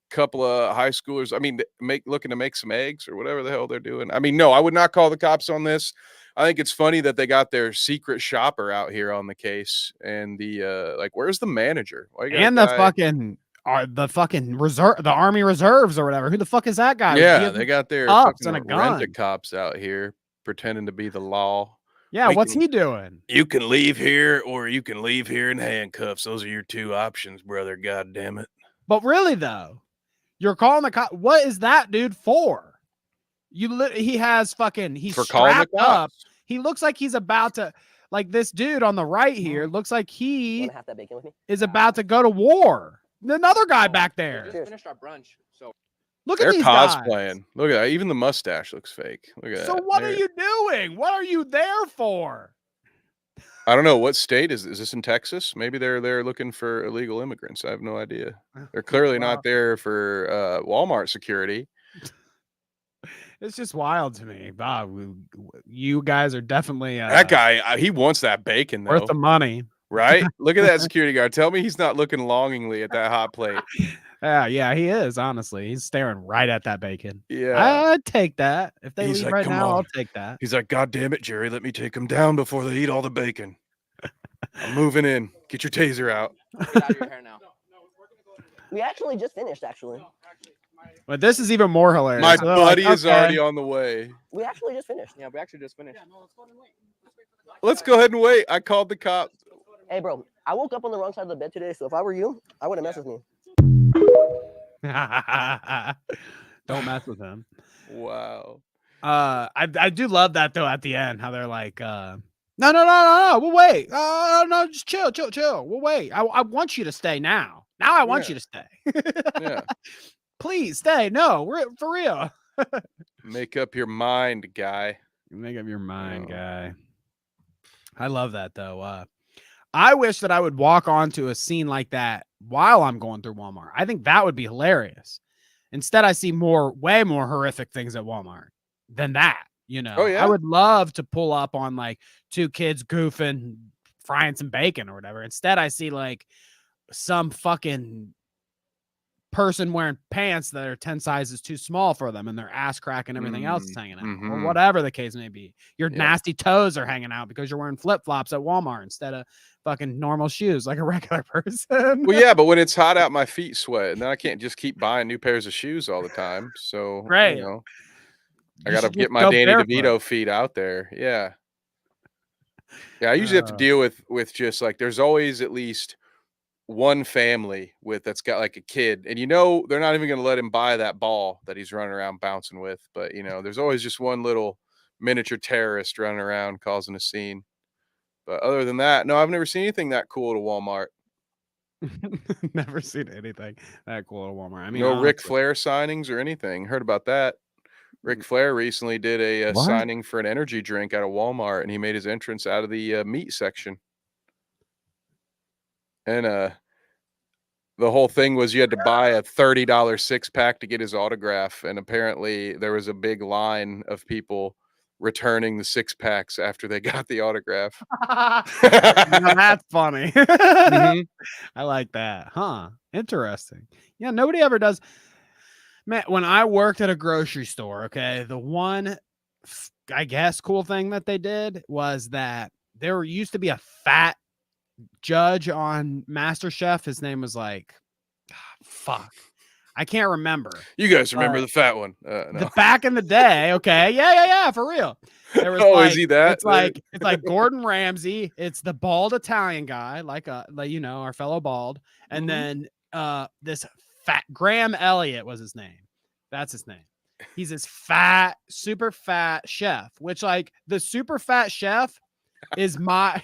B: couple of high schoolers. I mean, looking to make some eggs or whatever the hell they're doing. I mean, no, I would not call the cops on this. I think it's funny that they got their secret shopper out here on the case, and the like, where's the manager?
A: And the fucking reserve, the Army Reserves or whatever. Who the fuck is that guy?
B: Yeah, they got their
A: cops and a gun.
B: Rent-a-cops out here pretending to be the law.
A: Yeah, what's he doing?
B: You can leave here, or you can leave here in handcuffs. Those are your two options, brother. God damn it!
A: But really, though. You're calling the cop. What is that dude for? He has fucking, he's strapped up. He looks like he's about to, like this dude on the right here looks like he is about to go to war. Another guy back there.
E: We just finished our brunch. So
A: look
B: They're
A: at these
B: cosplaying.
A: guys.
B: Look at that. Even the mustache looks fake. Look at that.
A: So what are you doing? What are you there for?
B: I don't know. What state is this in Texas? Maybe they're looking for illegal immigrants. I have no idea. They're clearly not there for Walmart security.
A: It's just wild to me, Bob. You guys are definitely
B: that guy. He wants that bacon though.
A: Worth the money,
B: right? Look at that security guard. Tell me he's not looking longingly at that hot plate.
A: Yeah, he is. Honestly, he's staring right at that bacon.
B: Yeah.
A: I'd take that if they
B: He's
A: leave
B: like,
A: right
B: "Come
A: now. I'll
B: on."
A: take that.
B: He's like, "God damn it, Jerry, let me take him down before they eat all the bacon. I'm moving in. Get your taser out."
E: Get out of your hair now.
F: We actually just finished. Actually,
A: But this is even more hilarious.
B: My
A: So they're like,
B: buddy is
A: "Okay."
B: already on the way.
F: we actually just finished.
E: Yeah, we actually just finished.
B: Let's go ahead and wait. I called the cops.
F: Hey, bro, I woke up on the wrong side of the bed today, so if I were you, I wouldn't mess with me.
A: Don't mess with him.
B: Wow.
A: I do love that though at the end, how they're like, no, we'll wait. No, just chill. We'll wait. I want you to stay now. Now I want
B: Yeah.
A: you to stay.
B: Yeah.
A: Please stay. No, we're for real.
B: Make up your mind, guy.
A: Make up your mind,
B: Oh.
A: guy. I love that though. I wish that I would walk onto a scene like that while I'm going through Walmart. I think that would be hilarious. Instead, I see way more horrific things at Walmart than that. You know,
B: Oh, yeah?
A: I would love to pull up on like two kids goofing, frying some bacon or whatever. Instead, I see like some fucking person wearing pants that are 10 sizes too small for them and their ass crack and everything else is hanging out or
B: Mhm.
A: whatever the case may be. Your
B: Yeah.
A: nasty toes are hanging out because you're wearing flip-flops at Walmart instead of fucking normal shoes like a regular person.
B: Well, yeah, but when it's hot out, my feet sweat, and then I can't just keep buying new pairs of shoes all the time. So,
A: Right.
B: you know, I
A: You
B: got to
A: should
B: get
A: just
B: my
A: go
B: Danny
A: barefoot.
B: DeVito feet out there. Yeah. Yeah, I usually have to deal with just like there's always at least one family that's got like a kid, and they're not even going to let him buy that ball that he's running around bouncing with. But there's always just one little miniature terrorist running around causing a scene. But other than that, no, I've never seen anything that cool at a Walmart.
A: Never seen anything that cool at Walmart. I mean,
B: No Ric
A: honestly.
B: Flair signings or anything. Heard about that? Ric Flair recently did a
A: What?
B: signing for an energy drink at a Walmart, and he made his entrance out of the meat section. And the whole thing was you had to buy a $30 6-pack to get his autograph, and apparently there was a big line of people returning the 6-packs after they got the autograph.
A: Now that's funny.
B: Mhm.
A: I like that. Huh. Interesting. Yeah, nobody ever does. Man, when I worked at a grocery store, okay, the one, I guess, cool thing that they did was that there used to be a fat judge on MasterChef. His name was like, fuck. I can't remember.
B: You guys remember the fat one? No.
A: Back in the day, okay. Yeah, for real. There was
B: Oh, is he that?
A: It's like Gordon Ramsay. It's the bald Italian guy, like our fellow bald, and then this fat Graham Elliott was his name. That's his name. He's this fat, super fat chef, which like the super fat chef is my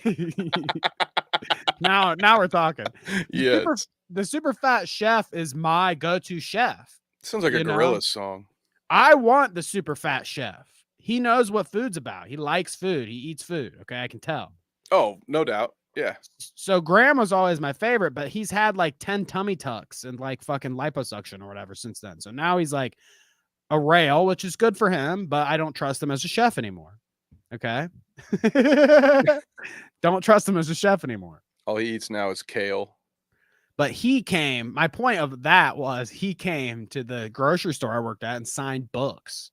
A: now we're talking.
B: Yeah.
A: The super fat chef is my go-to chef.
B: Sounds like a Gorillaz song.
A: I want the super fat chef. He knows what food's about. He likes food. He eats food. Okay, I can tell.
B: Oh, no doubt. Yeah.
A: So Graham was always my favorite, but he's had like 10 tummy tucks and like fucking liposuction or whatever since then. So now he's like a rail, which is good for him, but I don't trust him as a chef anymore. Okay. Don't trust him as a chef anymore.
B: All he eats now is kale.
A: But my point of that was he came to the grocery store I worked at and signed books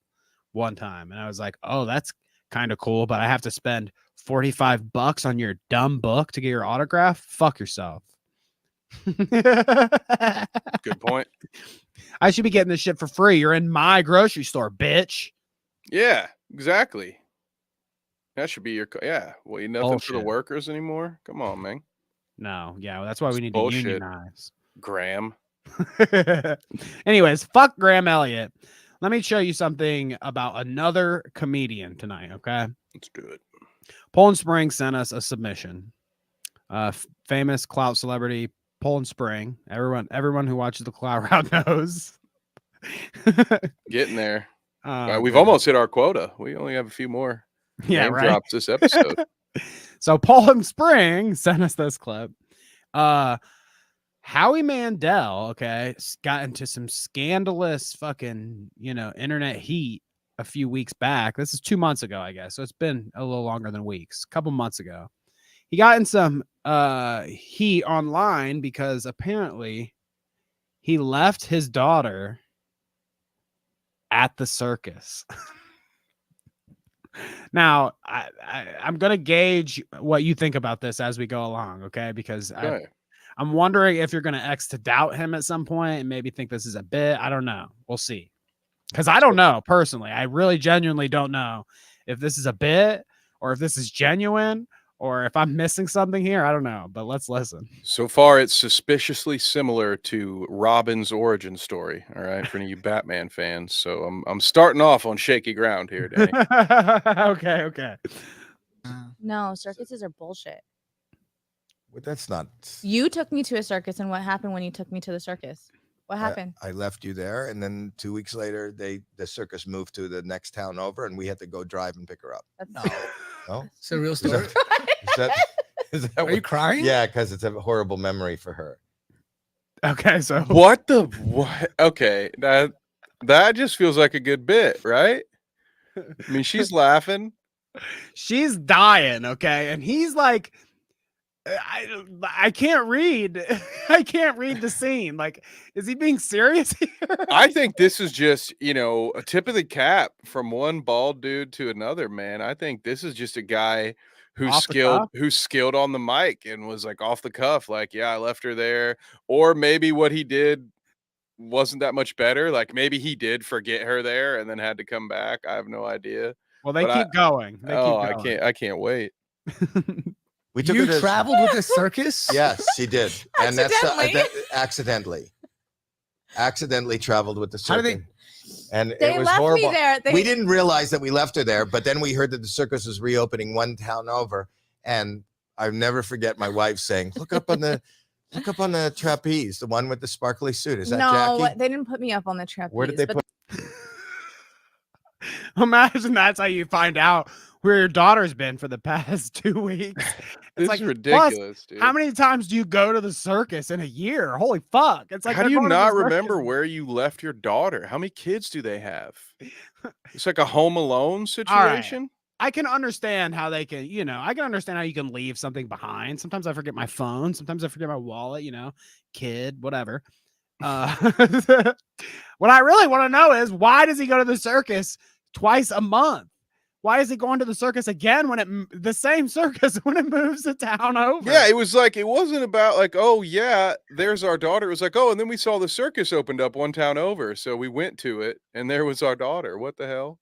A: one time. And I was like, oh, that's kind of cool, but I have to spend $45 on your dumb book to get your autograph. Fuck yourself.
B: Good point.
A: I should be getting this shit for free. You're in my grocery store, bitch.
B: Yeah, exactly. That should be your, yeah. Well, you nothing for the
A: Bullshit.
B: workers anymore? Come on, man.
A: No, yeah, that's why we need
B: bullshit.
A: to unionize.
B: Graham.
A: Anyways, fuck Graham Elliott. Let me show you something about another comedian tonight, okay?
B: Let's do it.
A: Poland Spring sent us a submission. Famous Clout celebrity, Poland Spring. Everyone who watches the Clout route knows.
B: Getting there. We've
A: Good.
B: almost hit our quota. We only have a few more name
A: right.
B: drops this episode.
A: So Poland Spring sent us this clip. Howie Mandel, okay, got into some scandalous fucking, internet heat a few weeks back. This is 2 months ago, I guess. So it's been a little longer than weeks. A couple months ago. He got in some heat online because apparently he left his daughter at the circus. Now, I'm going to gauge what you think about this as we go along, okay? Because
B: Okay.
A: I'm wondering if you're going to doubt him at some point and maybe think this is a bit. I don't know. We'll see. Because I don't know personally. I really genuinely don't know if this is a bit or if this is genuine or if I'm missing something here. I don't know. But let's listen.
B: So far, it's suspiciously similar to Robin's origin story. All right, for any of you Batman fans. So I'm starting off on shaky ground here, Danny.
A: Okay.
G: No, circuses are bullshit.
H: Well, that's not.
G: You took me to a circus, and what happened when you took me to the circus? What happened?
H: I left you there, and then 2 weeks later, the circus moved to the next town over, and we had to go drive and pick her up.
G: That's
H: No,
I: It's a real
H: is
I: story.
H: that
I: Are you crying?
H: Yeah, because it's a horrible memory for her.
A: Okay, so
B: What? Okay, that just feels like a good bit, right? I mean, she's laughing.
A: she's dying, okay? And he's like, I can't read. I can't read the scene. Like, is he being serious here?
B: I think this is just, a tip of the cap from one bald dude to another, man. I think this is just a guy who's
A: Off the cuff?
B: skilled on the mic and was like off the cuff, like, yeah, I left her there. Or maybe what he did wasn't that much better. Like maybe he did forget her there and then had to come back. I have no idea.
A: Well, they
B: But
A: keep going. They keep going.
B: I can't wait.
H: We took
I: You
H: her to,
I: traveled with a circus?
H: Yes, she did, and
G: Accidentally.
H: accidentally traveled with the
I: How
H: circus.
I: did
H: And
G: They
H: it was
G: left
H: horrible.
G: me there.
H: We didn't realize that we left her there, but then we heard that the circus was reopening one town over, and I'll never forget my wife saying, "Look up on the trapeze, the one with the sparkly suit. Is that
G: No,
H: Jackie?
G: they didn't put me up on the trapeze.
H: Where did they
G: but
H: put?"
A: Imagine that's how you find out where your daughter's been for the past 2 weeks.
B: This
A: like,
B: is ridiculous, dude.
A: How many times do you go to the circus in a year? Holy fuck. It's like
B: How do
A: they're
B: you
A: going to the
B: not
A: circus.
B: remember where you left your daughter? How many kids do they have? It's like a Home Alone
A: right.
B: situation.
A: I can understand how they can, I can understand how you can leave something behind. Sometimes I forget my phone. Sometimes I forget my wallet, kid, whatever. What I really want to know is why does he go to the circus twice a month? Why is he going to the circus again the same circus when it moves the town over?
B: Yeah, it was like, it wasn't about like, oh yeah, there's our daughter. It was like, oh, and then we saw the circus opened up one town over. So we went to it and there was our daughter. What the hell?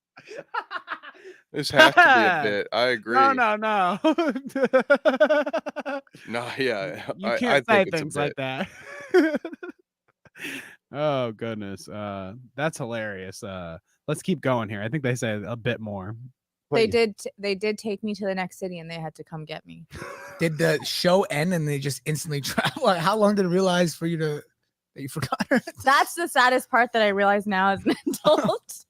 B: This has to be a bit. I agree.
A: No.
B: No, yeah.
A: You
B: I
A: can't
B: think
A: say
B: it's a
A: things like
B: bit.
A: that. Oh goodness. That's hilarious. Let's keep going here. I think they say a bit more.
G: they did take me to the next city, and they had to come get me.
I: Did the show end and they just instantly travel? Like, how long did it realize for you that you forgot her?
G: That's the saddest part that I realize now as an adult,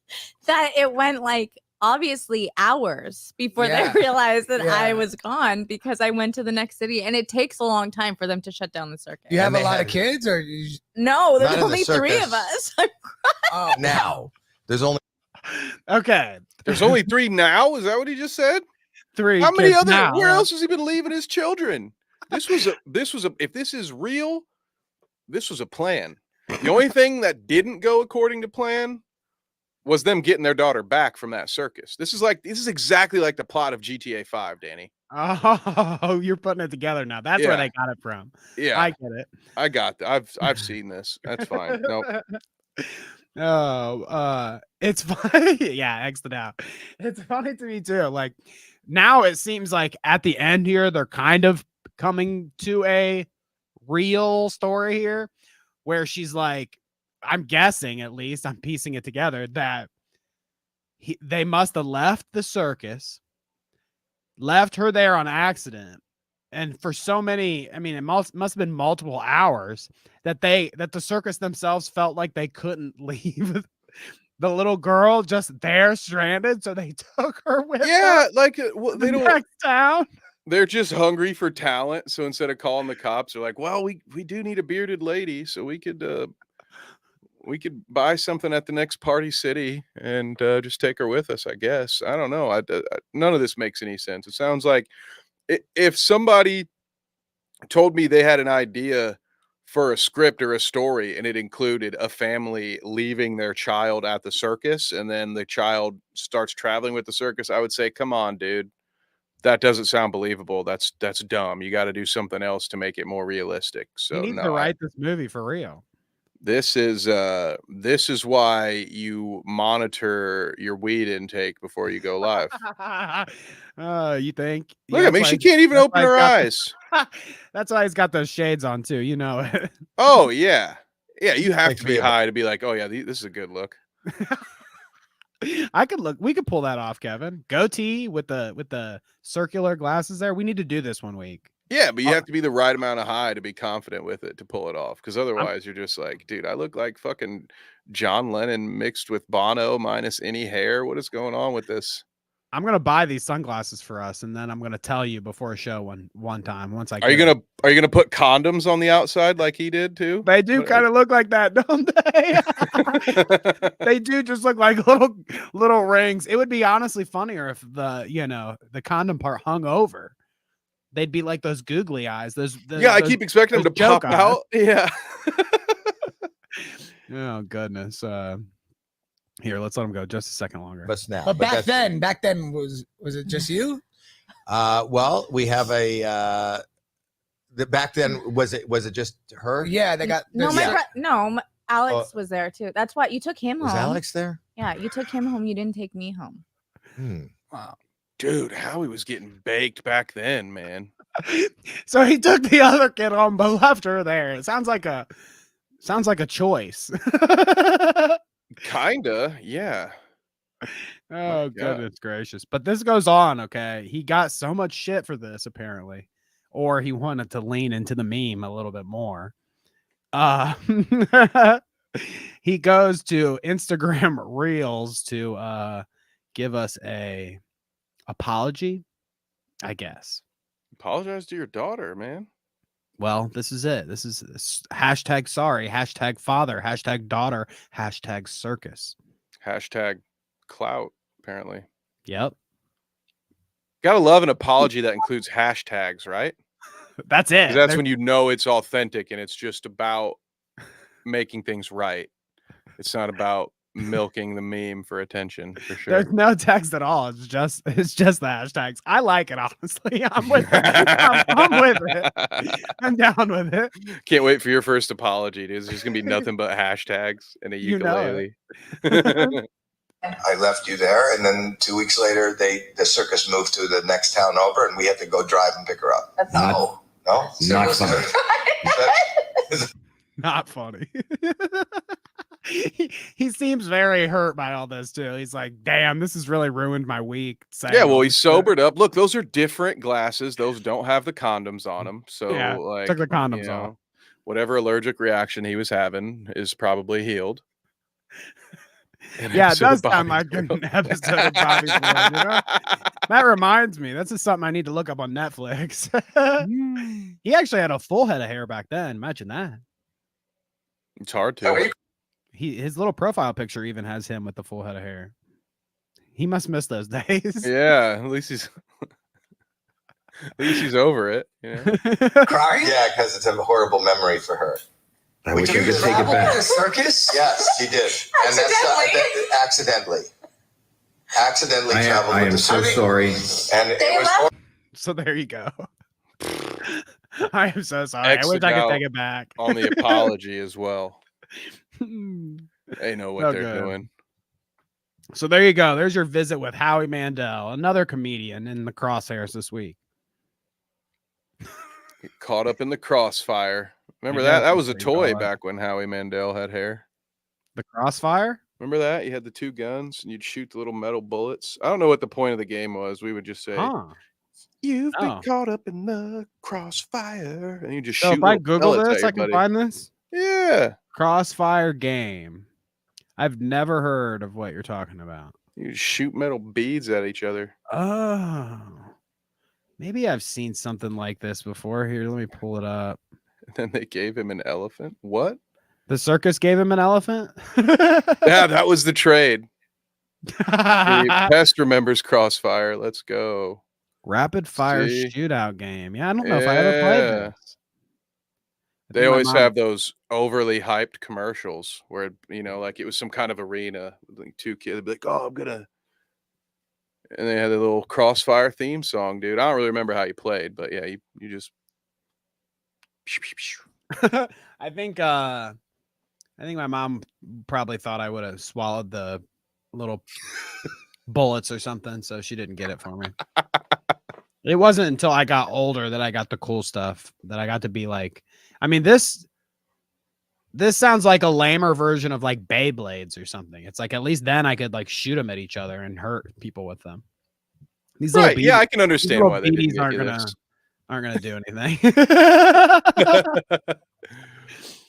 G: that it went like obviously hours before
I: Yeah.
G: they realized that I
I: Yeah.
G: was gone because I went to the next city, and it takes a long time for them to shut down the circus.
I: Do you have
H: And
I: a
H: they
I: lot
H: had-
I: of kids, or you just,
G: No, there's
H: Not in the
G: only 3 of
H: circus.
G: us.
I: oh,
H: Now there's only
A: Okay.
B: There's only 3 now. Is that what he just said?
A: 3.
B: How many
A: kids
B: other?
A: now.
B: Where else has he been leaving his children? This was a. If this is real, this was a plan. The only thing that didn't go according to plan was them getting their daughter back from that circus. This is exactly like the plot of GTA 5, Danny.
A: Oh, you're putting it together now. That's where
B: Yeah.
A: they got it from.
B: Yeah,
A: I get it.
B: I got that. I've seen this. That's fine. Nope.
A: Oh, it's funny. Yeah, X'd it out. It's funny to me too. Like now it seems like at the end here, they're kind of coming to a real story here where she's like, I'm guessing, at least I'm piecing it together, that they must have left the circus, left her there on accident. And for so many, I mean, it must have been multiple hours that the circus themselves felt like they couldn't leave the little girl just there stranded. So they took her with
B: Yeah,
A: them
B: like
A: to
B: they
A: the
B: don't.
A: next town.
B: They're just hungry for talent. So instead of calling the cops, they're like, "Well, we do need a bearded lady, so we could buy something at the next party city and just take her with us, I guess." I don't know. None of this makes any sense. It sounds like if somebody told me they had an idea for a script or a story, and it included a family leaving their child at the circus, and then the child starts traveling with the circus, I would say, come on, dude. That doesn't sound believable. That's dumb. You got to do something else to make it more realistic.
A: He
B: So
A: needs to
B: no,
A: write this movie for real.
B: this is why you monitor your weed intake before you go live.
A: You think?
B: Look
A: Yeah,
B: at me.
A: that's
B: She
A: why-
B: can't even
A: that's
B: open
A: why
B: her
A: he's got
B: eyes.
A: That's why he's got those shades on too. You know it.
B: Oh yeah. Yeah, you have
H: Makes
B: to
H: me
B: be
H: a-
B: high to be like, oh yeah, this is a good look.
A: I could look. We could pull that off, Kevin. Goatee with the circular glasses there. We need to do this one week.
B: Yeah, but you have to be the right amount of high to be confident with it to pull it off. Because otherwise, you're just like, dude, I look like fucking John Lennon mixed with Bono minus any hair. What is going on with this?
A: I'm gonna buy these sunglasses for us, and then I'm gonna tell you before a show one time. Once I
B: Are you
A: get 'em.
B: gonna put condoms on the outside like he did too?
A: They do
B: What-
A: kind of look like that, don't they? They do just look like little rings. It would be honestly funnier if the condom part hung over. They'd be like those googly eyes.
B: Yeah, I keep expecting them
A: those
B: to pop
A: joke eyes.
B: out. Yeah.
A: Oh goodness. Here, let's let them go just a second longer.
H: But now,
I: But back
H: that's-
I: then was it just you?
H: well, we have a. Back then, was it just her?
I: Yeah, they got
G: No,
I: there's-
G: Alex was there too. That's why you took him
H: Was
G: home.
H: Alex there?
G: Yeah, you took him home. You didn't take me home.
I: Wow.
B: Dude, Howie was getting baked back then, man.
A: So he took the other kid home, but left her there. It sounds like a choice.
B: Kinda, yeah.
A: Oh,
B: God.
A: goodness gracious. But this goes on, okay? He got so much shit for this, apparently. Or he wanted to lean into the meme a little bit more. He goes to Instagram Reels to give us a apology, I guess.
B: Apologize to your daughter, man.
A: Well, this is it. This is hashtag sorry, hashtag father, hashtag daughter, hashtag circus.
B: Hashtag clout, apparently.
A: Yep.
B: Gotta love an apology that includes hashtags, right?
A: That's it.
B: 'Cause that's
A: There-
B: when you know it's authentic and it's just about making things right. It's not about milking the meme for attention, for sure.
A: There's no text at all. It's just the hashtags. I like it, honestly. I'm with it. I'm with it. I'm down with it.
B: Can't wait for your first apology, dude. It's just gonna be nothing but hashtags and a
A: You know
B: ukulele.
H: I left you there, and then 2 weeks later, the circus moved to the next town over, and we had to go drive and pick her up. No.
J: Not
H: Seriously?
A: Not funny. he seems very hurt by all this too. He's like, damn, this has really ruined my week. saying
B: Yeah,
A: all
B: well, he
A: this shit."
B: sobered up. Look, those are different glasses. Those don't have the condoms on them. So,
A: Yeah,
B: like,
A: took the condoms off.
B: whatever allergic reaction he was having is probably healed. An
A: Yeah, it
B: episode
A: does
B: of
A: sound
B: Bobby's
A: like an
B: World.
A: episode of Bobby's World, you know? That reminds me. That's just something I need to look up on Netflix. He actually had a full head of hair back then. Imagine that.
B: It's hard to.
A: His little profile picture even has him with the full head of hair. He must miss those days.
B: Yeah, at least he's over it. You know?
H: Crying? Yeah, because it's a horrible memory for her.
J: I wish I could take it back.
H: Circus? Yes, she did. And accidentally. Accidentally traveled
J: I
H: with
J: am
H: the
J: so
H: circus.
J: sorry.
H: And it was
A: So there you go. I am so sorry. I wish
B: Exit
A: I could
B: out
A: take it back.
B: on the apology as well. They know what
A: So
B: they're
A: good.
B: doing.
A: So there you go. There's your visit with Howie Mandel, another comedian in the crosshairs this week.
B: Get caught up in the crossfire. Remember
A: I
B: that?
A: guess
B: That was a
A: that's what you
B: toy
A: call it.
B: back when Howie Mandel had hair.
A: The crossfire?
B: Remember that? You had the two guns and you'd shoot the little metal bullets. I don't know what the point of the game was. We would just say,
A: Huh.
B: "You've
A: Oh.
B: been caught up in the crossfire," and you just
A: So
B: shoot.
A: if I
B: little
A: Google
B: pellets at
A: this, I can
B: everybody.
A: find this.
B: Yeah,
A: Crossfire game. I've never heard of what you're talking about.
B: you shoot metal beads at each other.
A: Oh. Maybe I've seen something like this before. Here, let me pull it up.
B: And then they gave him an elephant. What?
A: The circus gave him an elephant?
B: Yeah, that was the trade. Pest remembers Crossfire. Let's go.
A: Rapid fire
B: See?
A: shootout game. Yeah, I don't know if I ever played
B: Yeah.
A: this. I
B: They
A: think my
B: always
A: mom-
B: have those overly hyped commercials where, like it was some kind of arena with like two kids. They'd be like, "Oh, I'm gonna," and they had a little Crossfire theme song, dude. I don't really remember how you played, but yeah, you just.
A: I think my mom probably thought I would have swallowed the little bullets or something, so she didn't get it for me. It wasn't until I got older that I got the cool stuff, that I got to be like, I mean, this sounds like a lamer version of like Beyblades or something. It's like at least then I could like shoot them at each other and hurt people with them. These little
B: Right? Yeah, I can
A: these
B: understand
A: little
B: why they didn't
A: BBs
B: get
A: aren't
B: you
A: gonna
B: this.
A: do anything.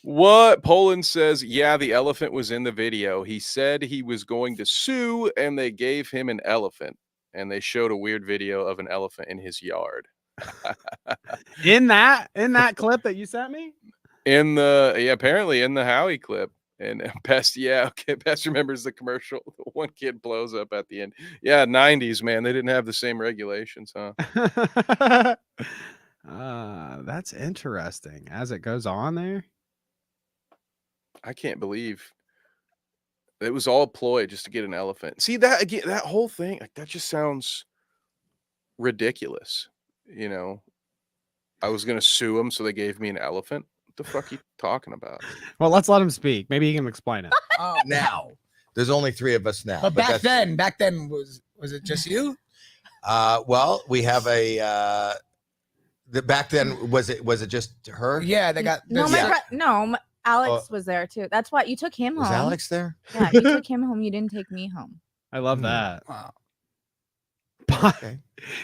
B: What Poland says, yeah, the elephant was in the video. He said he was going to sue, and they gave him an elephant, and they showed a weird video of an elephant in his yard.
A: in that clip that you sent me?
B: Apparently in the Howie clip. And Pest remembers the commercial. The one kid blows up at the end. Yeah, 90s, man. They didn't have the same regulations, huh?
A: That's interesting. As it goes on there.
B: I can't believe it was all a ploy just to get an elephant. See that again, that whole thing, like that just sounds ridiculous. I was gonna sue him, so they gave me an elephant. What the fuck are you talking about?
A: Well, let's let him speak. Maybe he can explain it.
H: Now, there's only 3 of us now.
I: But back then, was it just you?
H: Well, we have a. Back then, was it just her?
I: Yeah, they got.
G: Alex was there too. That's why you took him
H: Was
G: home.
H: Alex there?
G: Yeah, you took him home. You didn't take me home.
A: I love that.
I: Wow.
H: Okay.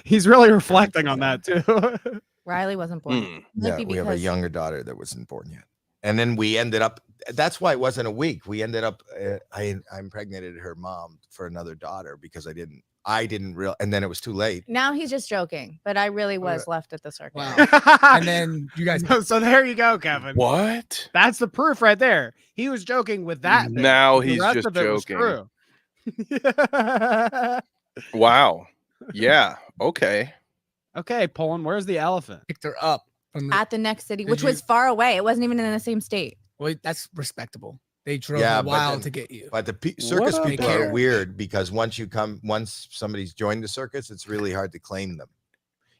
A: He's really reflecting on that too.
G: Riley wasn't born.
H: Yeah, we have a younger daughter that wasn't born yet. And then we ended up. That's why it wasn't a week. We ended up. I impregnated her mom for another daughter because I didn't real. And then it was too late.
G: Now he's just joking, but I really was left at the circus.
I: Wow. And then you guys.
A: So there you go, Kevin.
B: What?
A: That's the proof right there. He was joking with that. Thing.
B: Now
A: The
B: he's
A: rest
B: just
A: of it was
B: joking.
A: true.
B: Wow. Yeah. Okay.
A: Okay, Poland, where's the elephant?
I: Picked her up from
G: At the next city, which
I: you-
G: was far away. It wasn't even in the same state.
I: Well, that's respectable. They drove
H: Yeah,
I: a
H: but
I: while
H: then-
I: to get you.
H: But the circus
B: What
H: people
I: up?
H: are weird because once somebody's joined the circus, it's really hard to claim them.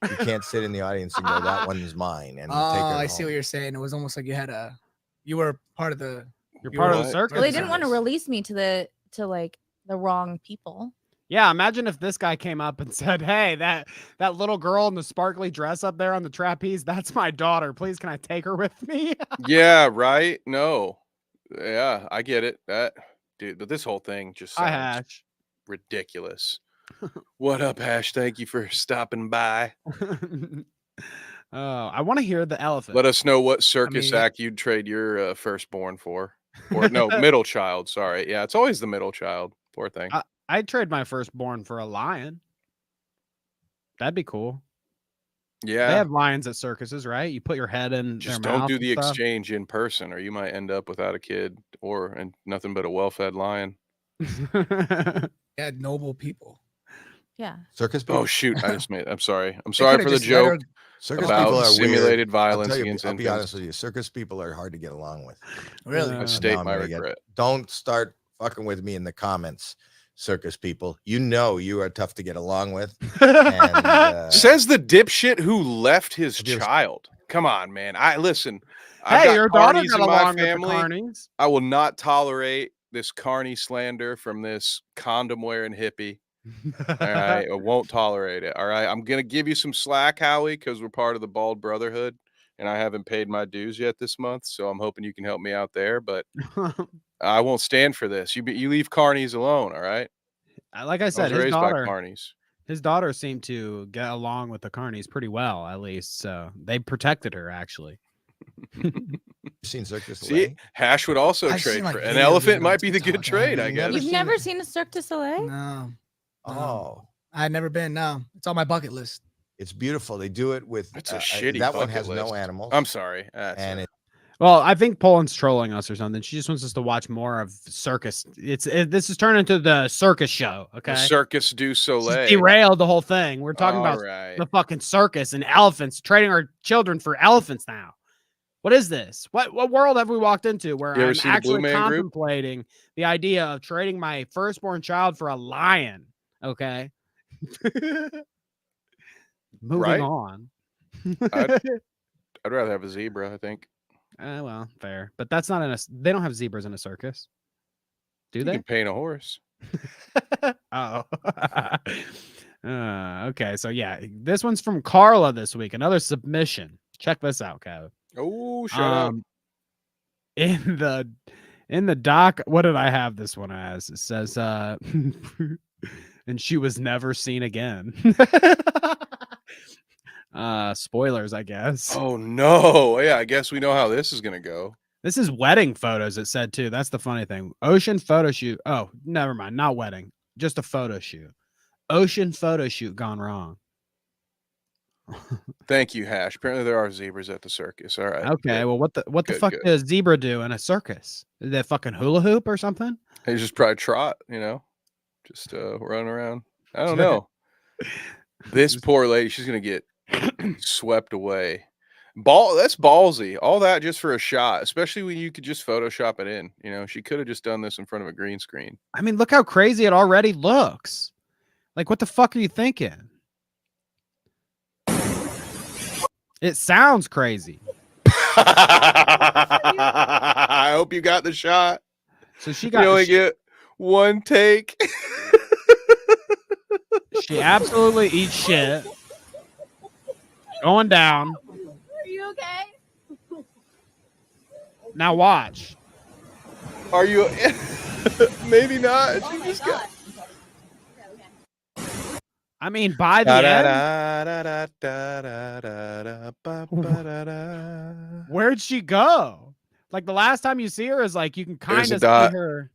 H: You can't sit in the audience and go, "That one's mine." And take
I: Oh,
H: her
I: I see
H: home.
I: what you're saying. It was almost like you were part of the.
A: You're
I: you
A: part
I: were
A: of the circus.
G: Well, they didn't want to
I: Circus.
G: release me to the wrong people.
A: Yeah, imagine if this guy came up and said, "Hey, that little girl in the sparkly dress up there on the trapeze, that's my daughter. Please, can I take her with me?"
B: Yeah. Right. No. Yeah, I get it. That dude, but this whole thing just
A: Hi,
B: sounds
A: Hash.
B: ridiculous. What up, Hash? Thank you for stopping by.
A: I want to hear the elephant.
B: Let us know what circus
I: mean-
B: act you'd trade your firstborn for. Or no, middle child. Sorry. Yeah, it's always the middle child. Poor thing.
A: I'd trade my firstborn for a lion. That'd be cool.
B: Yeah.
A: They have lions at circuses, right? You put your head in
B: Just
A: their
B: don't
A: mouth
B: do
A: and
B: the
A: stuff.
B: exchange in person, or you might end up without a kid and nothing but a well-fed lion.
I: They had noble people.
G: Yeah.
H: Circus people.
B: Oh shoot! I'm sorry. I'm
I: They
B: sorry
I: coulda
B: for the
I: just let her-
B: joke
H: Circus people
B: about
H: are
B: simulated
H: weird. I'll
B: violence
H: tell you,
B: against
H: I'll be honest
B: infants.
H: with you. Circus people are hard to get along with.
I: Really?
A: Yeah.
B: I state
H: No,
B: my
H: I'm gonna
B: regret.
H: Don't start fucking with me in the comments, circus people. You are tough to get along with. And,
B: Says the dipshit who left his
H: Just-
B: child. Come on, man. Listen. I've
A: Hey,
B: got
A: your daughter
B: carnies
A: got
B: in my
A: along with the
B: family.
A: carnies.
B: I will not tolerate this carny slander from this condom wearing hippie. All right, I won't tolerate it. All right, I'm gonna give you some slack, Howie, because we're part of the Bald Brotherhood, and I haven't paid my dues yet this month. So I'm hoping you can help me out there. But I won't stand for this. You leave carnies alone. All right.
A: Like I
B: I
A: said,
B: was
A: his
B: raised by
A: daughter,
B: carnies.
A: his daughter seemed to get along with the carnies pretty well, at least. So they protected her, actually.
H: you've seen Circus
B: See,
H: Soleil?
B: Hash would also
I: I've
B: trade
I: seen, like,
B: for an
I: videos
B: elephant.
I: even
B: Might
I: on
B: be the good
I: TikTok. I
B: trade, I
H: mean,
B: guess.
G: You've
H: seen
G: never
H: it.
G: seen a Cirque du Soleil?
I: No.
H: Oh,
I: I've never been. No. It's on my bucket list.
H: it's beautiful. They do it with.
B: That's a shitty.
H: That one
B: bucket
H: has no
B: list.
H: animals.
B: I'm sorry.
H: and it,
A: Well, I think Poland's trolling us or something. She just wants us to watch more of circus. This is turned into the circus show. Okay,
B: the Circus du
A: She's
B: Soleil.
A: derailed the whole thing. We're talking
B: All
A: about
B: right.
A: the fucking circus and elephants, trading our children for elephants now. What is this? What world have we walked into where
B: You ever
A: I'm
B: see the Blue
A: actually
B: Man Group?
A: contemplating the idea of trading my firstborn child for a lion? Okay. Moving
B: Right?
A: on.
B: I'd rather have a zebra, I think.
A: Well, fair. But that's not in a they don't have zebras in a circus. Do
B: You
A: they?
B: can paint a horse.
A: Oh. Okay. So yeah, this one's from Carla this week. Another submission. Check this out, Kev.
B: Oh, shut up.
A: In the doc, what did I have this one as? It says and she was never seen again. Spoilers, I guess.
B: Oh no. Yeah, I guess we know how this is gonna go.
A: This is wedding photos, it said too. That's the funny thing. Ocean photo shoot. Oh, never mind. Not wedding. Just a photo shoot. Ocean photo shoot gone wrong.
B: Thank you, Hash. Apparently there are zebras at the circus. All right.
A: Okay,
B: good.
A: well, what the
B: Good,
A: fuck
B: good.
A: does a zebra do in a circus? Did they fucking hula hoop or something?
B: They just probably trot, just run around. I don't know. This poor lady, she's gonna get swept away. That's ballsy. All that just for a shot, especially when you could just Photoshop it in. She could have just done this in front of a green screen.
A: I mean, look how crazy it already looks. Like, what the fuck are you thinking? It sounds crazy.
B: I hope you got the shot.
A: So she
B: You
A: got
B: only get one take.
A: she absolutely eats shit. Going down.
G: Are you okay?
A: Now watch.
B: Are you? Maybe not.
G: Oh
B: She
G: my
B: just
G: God.
A: I mean, by the end, where'd she go? Like the last time you see her is like you can kind
B: There's a
A: of see
B: dot.
A: her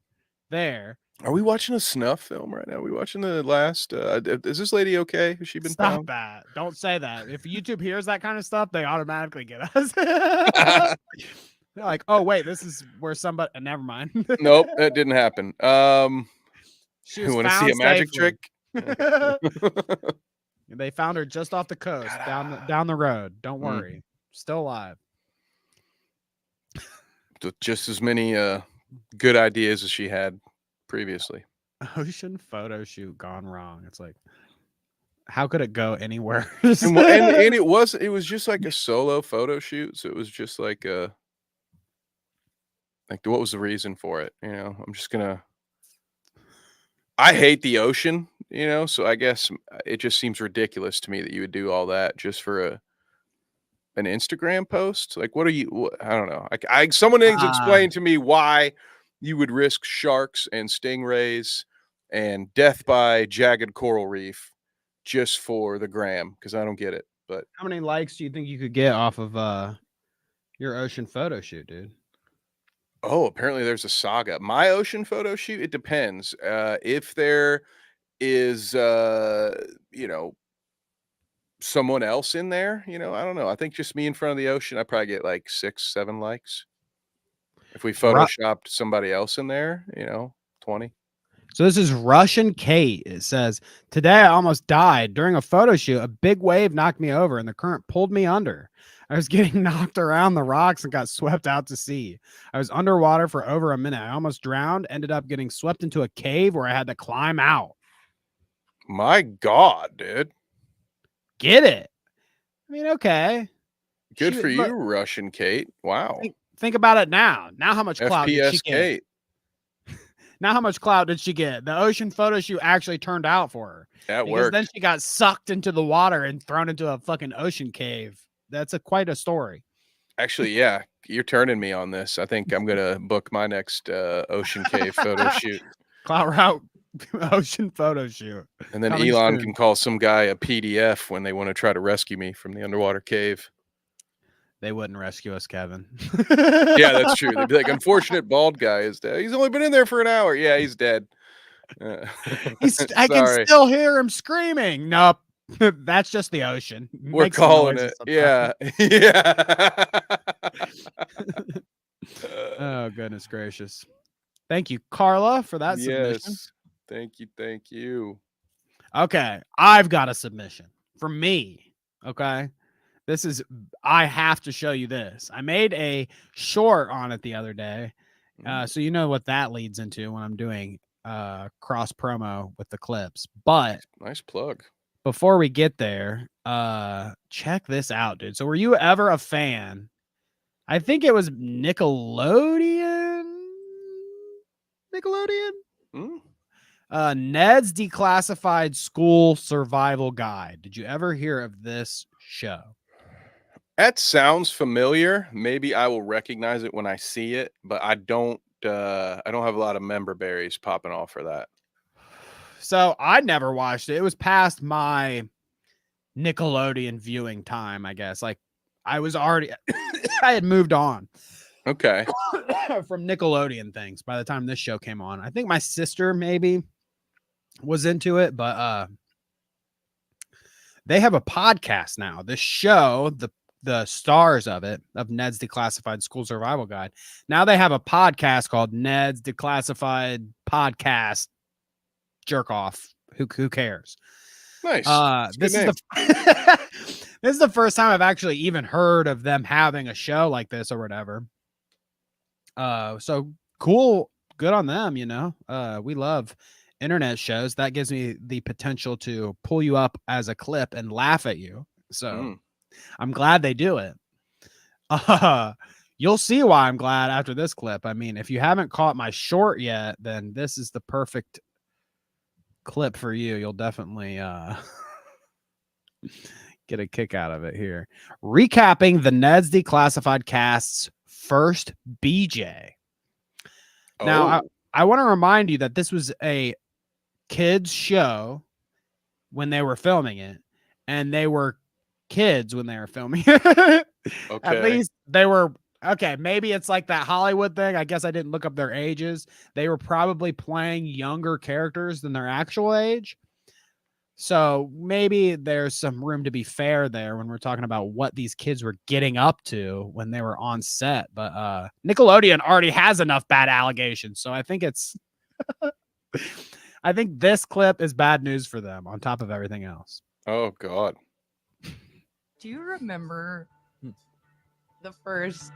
A: there.
B: Are we watching a snuff film right now? Are we watching the last? Is this lady okay? Has she been
A: Stop
B: found?
A: that. Don't say that. If YouTube hears that kind of stuff, they automatically get us. They're like, oh, wait, this is where somebody. Never mind.
B: Nope, that didn't happen.
A: She
B: You
A: was
B: want to see
A: found
B: a magic
A: safely.
B: trick?
A: They found her just off the coast, down the road. Don't worry. Still alive.
B: With just as many good ideas as she had previously.
A: Ocean photo shoot gone wrong. It's like, how could it go anywhere?
B: And it was just like a solo photo shoot, so it was just like what was the reason for it? I'm just gonna. I hate the ocean, so I guess it just seems ridiculous to me that you would do all that just for an Instagram post. Like, what are you? I don't know. Someone needs to explain to me why you would risk sharks and stingrays and death by jagged coral reef just for the gram, because I don't get it. But
A: how many likes do you think you could get off of your ocean photo shoot, dude?
B: oh, apparently there's a saga. My ocean photo shoot, it depends. If there is someone else in there, I don't know. I think just me in front of the ocean, I probably get like 6-7 likes. If we photoshopped somebody else in there, 20.
A: So this is Russian Kate. It says, today I almost died. During a photo shoot, a big wave knocked me over and the current pulled me under. I was getting knocked around the rocks and got swept out to sea. I was underwater for over a minute. I almost drowned, ended up getting swept into a cave where I had to climb out.
B: My God, dude.
A: Get it? I mean, okay.
B: Good for you, Russian Kate. Wow.
A: Think about it now. Now how much clout did she
B: FPS
A: get?
B: Kate.
A: Now how much clout did she get? The ocean photo shoot actually turned out for her.
B: That
A: because
B: worked.
A: then she got sucked into the water and thrown into a fucking ocean cave. That's quite a story.
B: Actually, yeah, you're turning me on this. I think I'm gonna book my next ocean cave photo shoot.
A: Clout route ocean photo shoot.
B: And then
A: Coming
B: Elon
A: soon.
B: can call some guy a PDF when they want to try to rescue me from the underwater cave.
A: They wouldn't rescue us, Kevin.
B: Yeah, that's true. They'd be like, unfortunate bald guy is dead. He's only been in there for an hour. Yeah, he's dead.
A: I can still hear him screaming. Nope. That's just the ocean.
B: We're
A: Makes some
B: calling
A: noises
B: it.
A: sometimes.
B: Yeah.
A: Oh, goodness gracious. Thank you, Carla, for that submission.
B: Yes. Thank you. Thank you.
A: Okay. I've got a submission from me. Okay. I have to show you this. I made a short on it the other day. So you know what that leads into when I'm doing cross promo with the clips. But
B: Nice plug.
A: before we get there, check this out, dude. So were you ever a fan? I think it was Nickelodeon. Ned's Declassified School Survival Guide. Did you ever hear of this show?
B: That sounds familiar. Maybe I will recognize it when I see it, but I don't have a lot of member berries popping off for that.
A: So I never watched it. It was past my Nickelodeon viewing time, I guess. Like I was already I had moved on.
B: Okay.
A: From Nickelodeon things by the time this show came on. I think my sister maybe was into it, but they have a podcast now. This show, the stars of it, of Ned's Declassified School Survival Guide. Now they have a podcast called Ned's Declassified Podcast Jerk Off. Who cares?
B: Nice.
A: This is this is the first time I've actually even heard of them having a show like this or whatever. So cool, good on them, you know. We love internet shows. That gives me the potential to pull you up as a clip and laugh at you. So I'm glad they do it. You'll see why I'm glad after this clip. I mean, if you haven't caught my short yet, then this is the perfect clip for you. You'll definitely get a kick out of it here. Recapping the Ned's Declassified cast's first BJ. Now, I want to remind you that this was a kids show when they were filming it, and they were kids when they were filming it. At least they were. Okay, maybe it's like that Hollywood thing. I guess I didn't look up their ages. They were probably playing younger characters than their actual age. So maybe there's some room to be fair there when we're talking about what these kids were getting up to when they were on set. But Nickelodeon already has enough bad allegations. So I think it's I think this clip is bad news for them on top of everything else.
B: Oh God.
K: Do you remember the first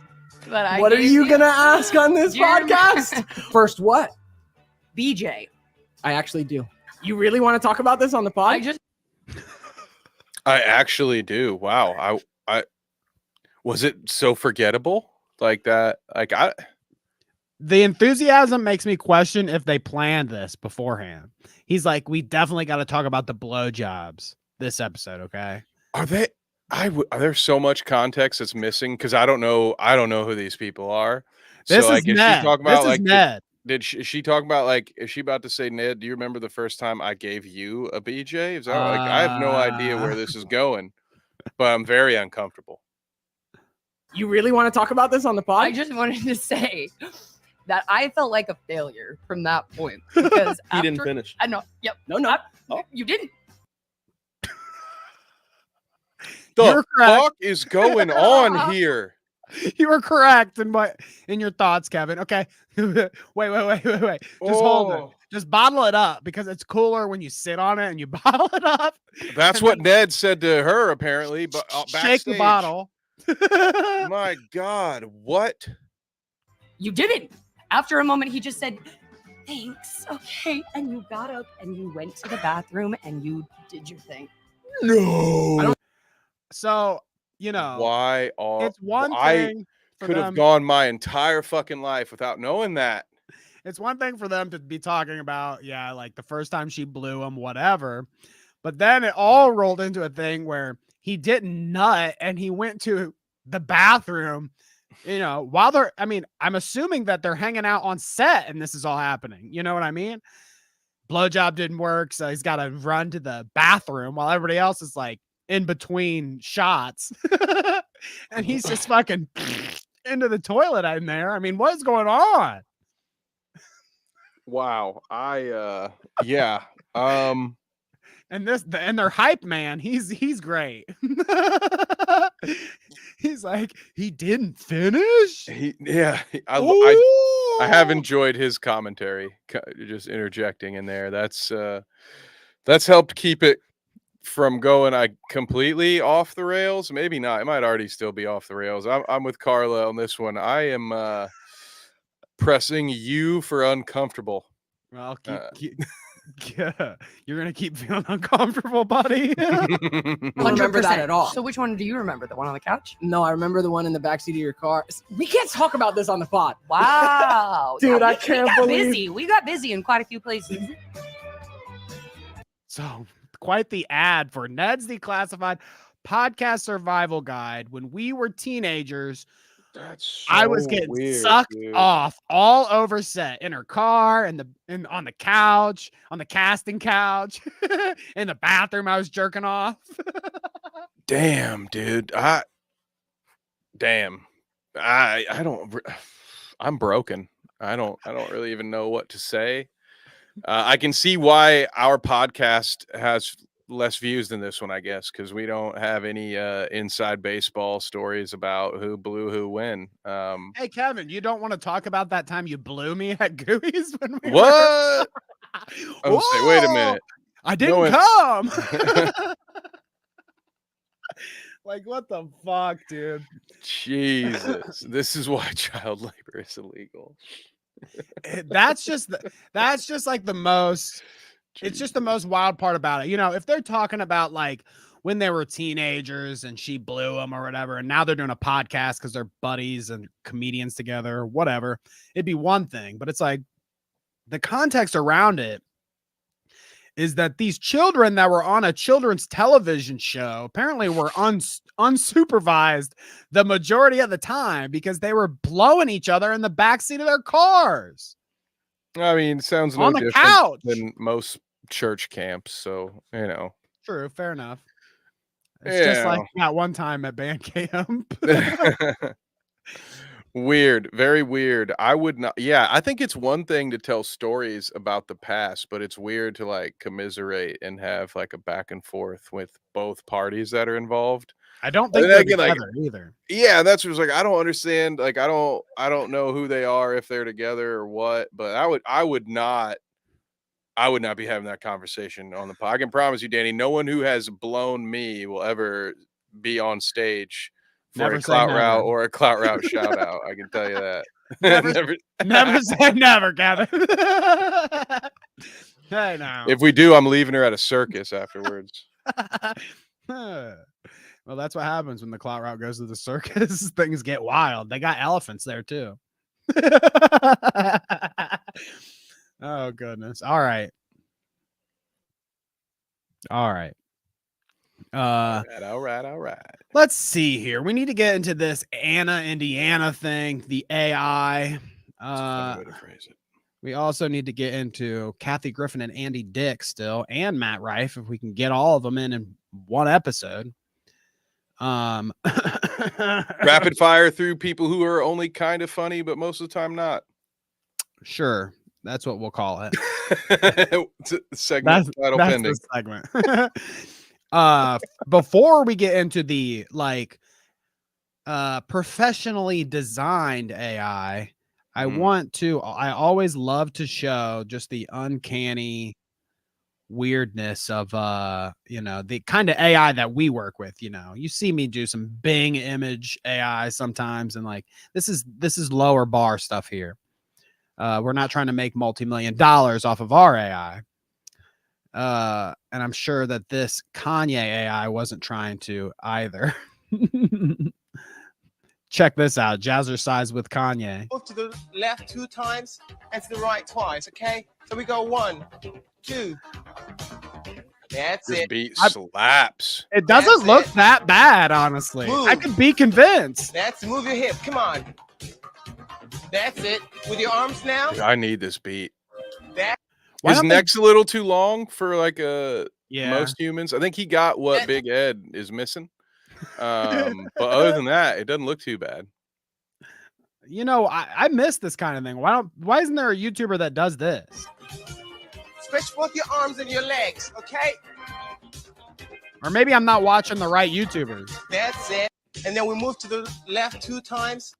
K: that I
F: What are
K: gave
F: you gonna ask on this
K: Do you remember-
F: podcast? First what?
K: BJ?
F: I actually do. You really want to talk about this on the pod?
B: I actually do. Wow. I was it so forgettable like that? Like
A: The enthusiasm makes me question if they planned this beforehand. He's like, we definitely got to talk about the blowjobs this episode. Okay.
B: Are they? There's so much context that's missing because I don't know who these people are.
A: This
B: so,
A: is
B: like,
A: Ned.
B: She talking about
A: This is Ned.
B: Did she talk about like? Is she about to say, Ned? Do you remember the first time I gave you a BJ? Is that like? I have no idea where this is going, but I'm very uncomfortable.
F: You really want to talk about this on the pod?
K: I just wanted to say that I felt like a failure from that point because
J: He didn't finish.
K: I know. Yep.
F: No.
K: You didn't.
B: The fuck is going on here?
A: You were correct in your thoughts, Kevin. Okay. wait. Just hold it. Just bottle it up because it's cooler when you sit on it and you bottle it up.
B: That's what Ned said to her, apparently. But
A: shake the
B: backstage.
A: bottle.
B: My God, what?
K: You didn't. After a moment, he just said, "Thanks, okay," and you got up and you went to the bathroom and you did your thing.
B: No.
A: So, you know,
B: Why are
A: it's one
B: I
A: thing for
B: could have
A: them-
B: gone my entire fucking life without knowing that.
A: It's one thing for them to be talking about, yeah, like the first time she blew him, whatever. But then it all rolled into a thing where he didn't nut and he went to the bathroom, you know, while they're, I mean, I'm assuming that they're hanging out on set and this is all happening. You know what I mean? Blowjob didn't work. So he's got to run to the bathroom while everybody else is like in between shots. And he's just fucking into the toilet in there. I mean, what is going on?
B: Wow. Yeah.
A: And their hype man, he's great. He's like, he didn't finish.
B: I have enjoyed his commentary, just interjecting in there. That's helped keep it from going completely off the rails. Maybe not. It might already still be off the rails. I'm with Carla on this one. I am pressing you for uncomfortable.
A: Well, yeah, you're gonna keep feeling uncomfortable, buddy.
K: I don't remember that
L: 100%.
K: at all. So which one do you remember? The one on the couch?
L: No, I remember the one in the backseat of your car. We can't talk about this on the pod.
K: Wow.
L: Dude, I
K: we
L: can't
K: got
L: believe-
K: busy. We got busy in quite a few places.
A: So, quite the ad for Ned's Declassified Podcast Survival Guide. When we were teenagers,
B: That's
A: I was
B: so
A: getting
B: weird,
A: sucked
B: dude.
A: off all over set, in her car, and on the couch, on the casting couch, in the bathroom. I was jerking off.
B: Damn, dude. I don't. I'm broken. I don't really even know what to say. I can see why our podcast has less views than this one, I guess, because we don't have any inside baseball stories about who blew who when.
A: Hey, Kevin, you don't want to talk about that time you blew me at Gooey's when we
B: What? I was saying, wait a
A: Whoa!
B: minute.
A: I didn't
B: one-
A: come. Like, what the fuck, dude?
B: Jesus, this is why child labor is illegal.
A: That's just like the most. It's just the most wild part about it. You know, if they're talking about like when they were teenagers and she blew them or whatever, and now they're doing a podcast because they're buddies and comedians together or whatever, it'd be one thing. But it's like the context around it is that these children that were on a children's television show apparently were unsupervised the majority of the time because they were blowing each other in the backseat of their cars.
B: I mean, it sounds no
A: On the
B: different
A: couch.
B: than most church camps. So, you know.
A: True, fair enough. It's just like that one time at band camp.
B: Weird, very weird. I would not. Yeah, I think it's one thing to tell stories about the past, but it's weird to like commiserate and have like a back and forth with both parties that are involved.
A: I don't
B: And
A: think
B: then
A: they're
B: again, like,
A: together either.
B: yeah, that's what's like. I don't understand. Like, I don't know who they are, if they're together or what. But I would not be having that conversation on the pod. I can promise you, Danny, no one who has blown me will ever be on stage for
A: Never
B: a
A: say
B: Clout
A: never.
B: route or a Clout route shout out. I can tell you that.
A: Never say never, Kevin. Hey, now.
B: If we do, I'm leaving her at a circus afterwards.
A: Well, that's what happens when the Clout route goes to the circus. Things get wild. They got elephants there too. Oh goodness. All right. All right.
B: All right.
A: Let's see here. We need to get into this Anna, Indiana thing, the AI.
B: Way to phrase it.
A: We also need to get into Kathy Griffin and Andy Dick still, and Matt Rife, if we can get all of them in one episode.
B: Rapid fire through people who are only kind of funny, but most of the time not.
A: Sure, that's what we'll call it.
B: Segment title
A: that's
B: pending.
A: the segment. Before we get into the like professionally designed AI, I always love to show just the uncanny weirdness of the kind of AI that we work with. You see me do some Bing image AI sometimes, and like this is lower bar stuff here. We're not trying to make multi-million dollars off of our AI. And I'm sure that this Kanye AI wasn't trying to either. Check this out. Jazzercise with Kanye.
M: Move to the left 2 times and to the right twice, okay? So we go 1, 2. That's
B: This
M: it.
B: beat slaps.
A: It doesn't look that bad, honestly. I
M: Move.
A: could be convinced.
M: That's move your hip. Come on. That's it. With your arms now.
B: I need this beat.
M: That.
A: Why
B: His
A: don't they-
B: neck's a little too long for like
A: Yeah.
B: most humans. I think he got what Big Ed is missing. But other than that, it doesn't look too bad.
A: I miss this kind of thing. Why isn't there a YouTuber that does this?
M: Stretch both your arms and your legs, okay?
A: Or maybe I'm not watching the right YouTubers.
M: That's it. And then we move to the left 2 times.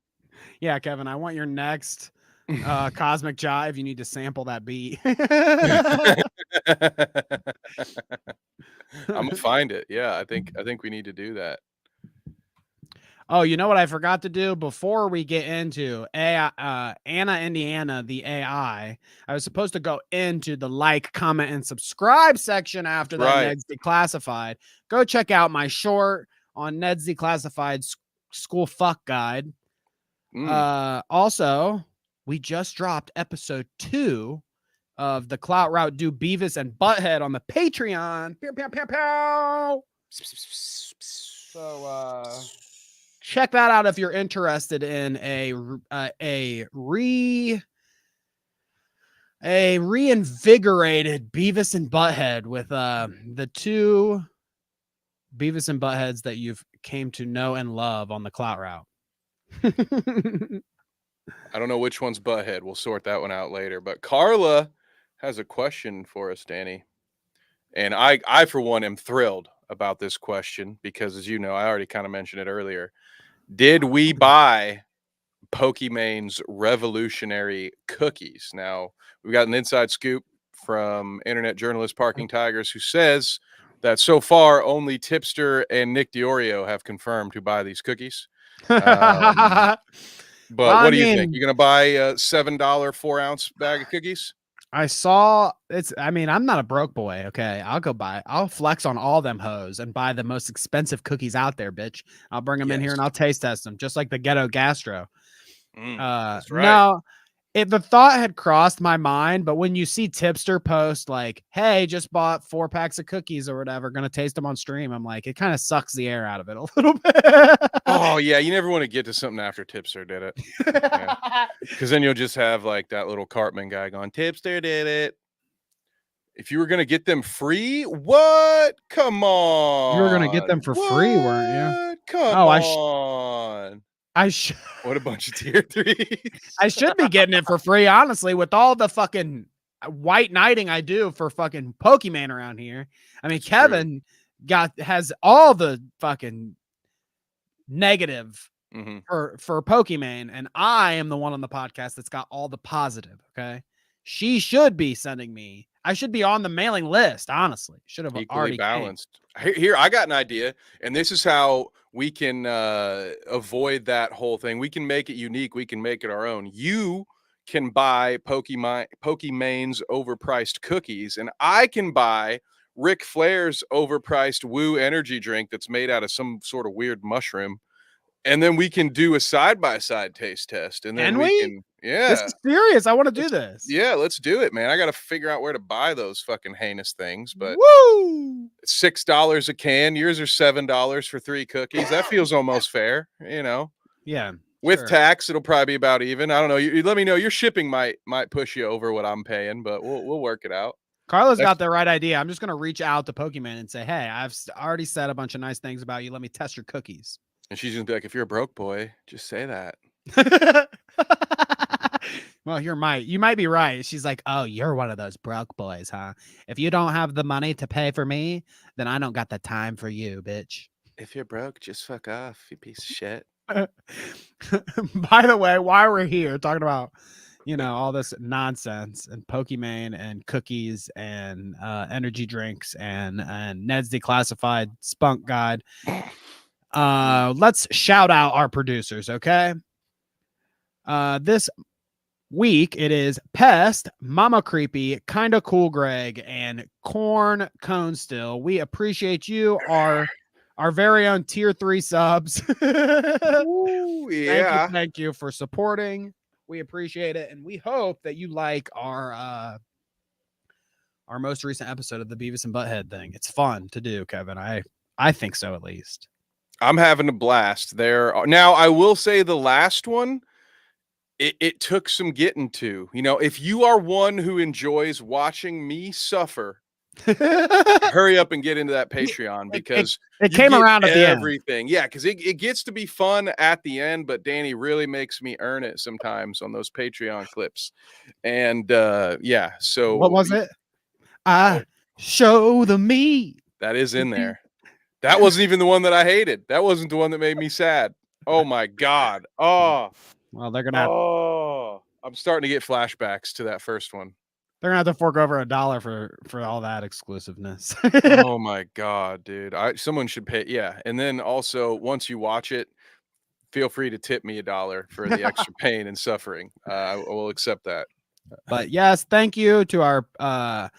A: Yeah, Kevin, I want your next Cosmic Jive. You need to sample that beat.
B: I'm gonna find it. Yeah, I think we need to do that.
A: Oh, you know what I forgot to do before we get into AI, Anna Indiana, the AI. I was supposed to go into the like, comment, and subscribe section after that
B: Right.
A: Ned's Declassified. Go check out my short on Ned's Declassified School Fuck Guide. Also, we just dropped episode 2 of the Clout Route Do Beavis and Butthead on the Patreon. Pew, pew, pew, pew. So check that out if you're interested in a reinvigorated Beavis and Butthead with the 2 Beavis and Buttheads that you've came to know and love on the Clout Route.
B: I don't know which one's Butthead. We'll sort that one out later. But Carla has a question for us, Danny. And I for one, am thrilled about this question because, as you know, I already kind of mentioned it earlier. Did we buy Pokémon's revolutionary cookies? Now, we've got an inside scoop from internet journalist Parking Tigers, who says that so far only Tipster and Nick DiOrio have confirmed to buy these cookies. But what do you think? You gonna buy a $7 4-ounce bag of cookies?
A: I saw it's. I mean, I'm not a broke boy. Okay, I'll flex on all them hoes and buy the most expensive cookies out there, bitch. I'll bring them in here and I'll taste test them, just like the Ghetto Gastro.
B: That's right.
A: Now, if the thought had crossed my mind, but when you see Tipster post like, "Hey, just bought 4 packs of cookies or whatever, gonna taste them on stream," I'm like, it kind of sucks the air out of it a little bit.
B: Oh yeah, you never want to get to something after Tipster did it, because then you'll just have like that little Cartman guy going, "Tipster did it." If you were gonna get them free, what? Come on,
A: You were gonna get them for free, weren't you?
B: Come on. What a bunch of tier 3s.
A: I should be getting it for free, honestly, with all the fucking white knighting I do for fucking Pokemon around here. I mean, Kevin has all the fucking negative for Pokemon, and I am the one on the podcast that's got all the positive. Okay, she should be sending me. I should be on the mailing list. Honestly, should have
B: Equally
A: already
B: balanced. Here, I got an idea, and this is how we can avoid that whole thing. We can make it unique. We can make it our own. You can buy Pokemon's overpriced cookies, and I can buy Ric Flair's overpriced Woo energy drink that's made out of some sort of weird mushroom. And then we can do a side-by-side taste test. And then we can,
A: This is serious. I want to do this.
B: Yeah, let's do it, man. I got to figure out where to buy those fucking heinous things. But
A: woo!
B: It's $6 a can. Yours are $7 for 3 cookies. That feels almost fair, you know?
A: Yeah.
B: With tax, it'll probably be about even. I don't know. You let me know. Your shipping might push you over what I'm paying, but we'll work it out.
A: Carla's got the right idea. I'm just going to reach out to Pokemon and say, "Hey, I've already said a bunch of nice things about you. Let me test your cookies."
B: And she's going to be like, "If you're a broke boy, just say that."
A: Well, you might be right. She's like, "Oh, you're one of those broke boys, huh? If you don't have the money to pay for me, then I don't got the time for you, bitch."
B: If you're broke, just fuck off, you piece of shit.
A: By the way, while we're here talking about, all this nonsense and Pokemon and cookies and energy drinks and Ned's Declassified Spunk Guide, let's shout out our producers, okay? This week it is Pest, Mama Creepy, Kinda Cool Greg, and Corn Cone Still. We appreciate you, our very own tier 3 subs.
B: Ooh, yeah.
A: Thank you for supporting. We appreciate it, and we hope that you like our most recent episode of the Beavis and Butthead thing. It's fun to do, Kevin. I think so, at least.
B: I'm having a blast there. Now, I will say the last one, it took some getting to. If you are one who enjoys watching me suffer, hurry up and get into that Patreon, because
A: it came around at the end.
B: Everything. Yeah, because it gets to be fun at the end, but Danny really makes me earn it sometimes on those Patreon clips. And yeah, so
A: what was it? I show the meat.
B: That is in there. That wasn't even the one that I hated. That wasn't the one that made me sad. Oh my God. Oh,
A: well, they're gonna.
B: I'm starting to get flashbacks to that first one.
A: They're gonna have to fork over $1 for all that exclusiveness.
B: Oh my god, dude! Someone should pay. Yeah, and then also once you watch it, feel free to tip me $1 for the extra pain and suffering. I will accept that.
A: But yes, thank you to our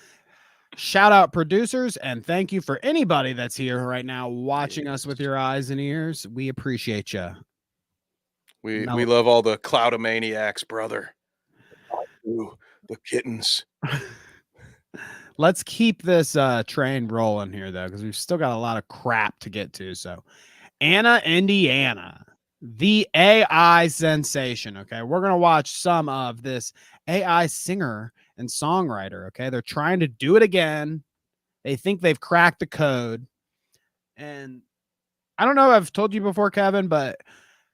A: shout out producers, and thank you for anybody that's here right now watching us with your eyes and ears. We appreciate you.
B: We love all the Cloutomaniacs, brother. Ooh, the kittens.
A: Let's keep this train rolling here though, because we've still got a lot of crap to get to. So Anna, Indiana, the AI sensation. Okay, we're gonna watch some of this AI singer and songwriter. Okay, they're trying to do it again. They think they've cracked the code. And I don't know if I've told you before, Kevin, but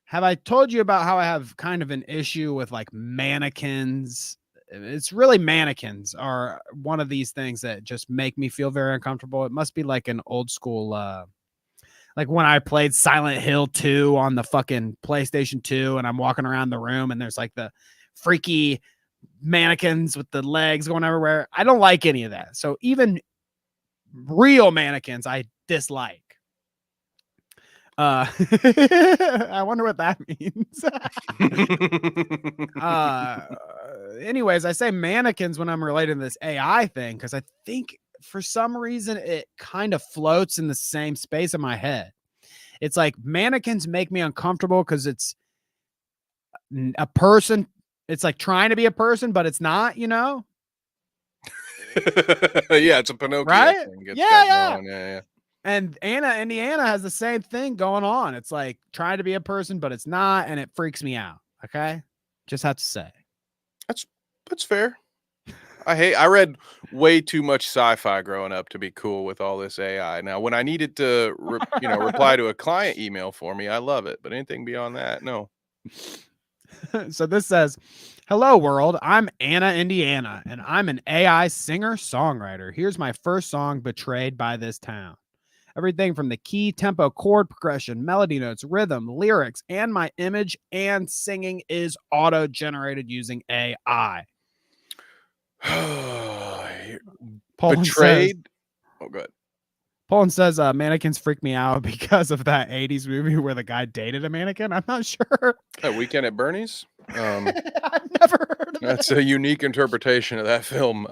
A: have I told you about how I have kind of an issue with like mannequins? It's really mannequins are one of these things that just make me feel very uncomfortable. It must be like an old school, like when I played Silent Hill 2 on the fucking PlayStation 2 and I'm walking around the room and there's like the freaky mannequins with the legs going everywhere. I don't like any of that. So even real mannequins I dislike. I wonder what that means. Anyways, I say mannequins when I'm relating to this AI thing because I think for some reason it kind of floats in the same space in my head. It's like mannequins make me uncomfortable because it's a person. It's like trying to be a person, but it's not, you know?
B: Yeah, it's a Pinocchio
A: right?
B: thing.
A: Yeah. And Anna, Indiana has the same thing going on. It's like trying to be a person, but it's not, and it freaks me out. Okay, just have to say
B: that's fair. I read way too much sci-fi growing up to be cool with all this AI. Now, when I needed to, reply to a client email for me, I love it. But anything beyond that, no.
A: So this says, "Hello world, I'm Anna, Indiana, and I'm an AI singer-songwriter. Here's my first song, Betrayed by This Town. Everything from the key, tempo, chord progression, melody notes, rhythm, lyrics, and my image and singing is auto-generated using AI."
B: Betrayed. Oh, good.
A: Poland says mannequins freak me out because of that 80s movie where the guy dated a mannequin. I'm not sure.
B: A Weekend at Bernie's.
A: I've never heard of
B: That's a unique interpretation of that film.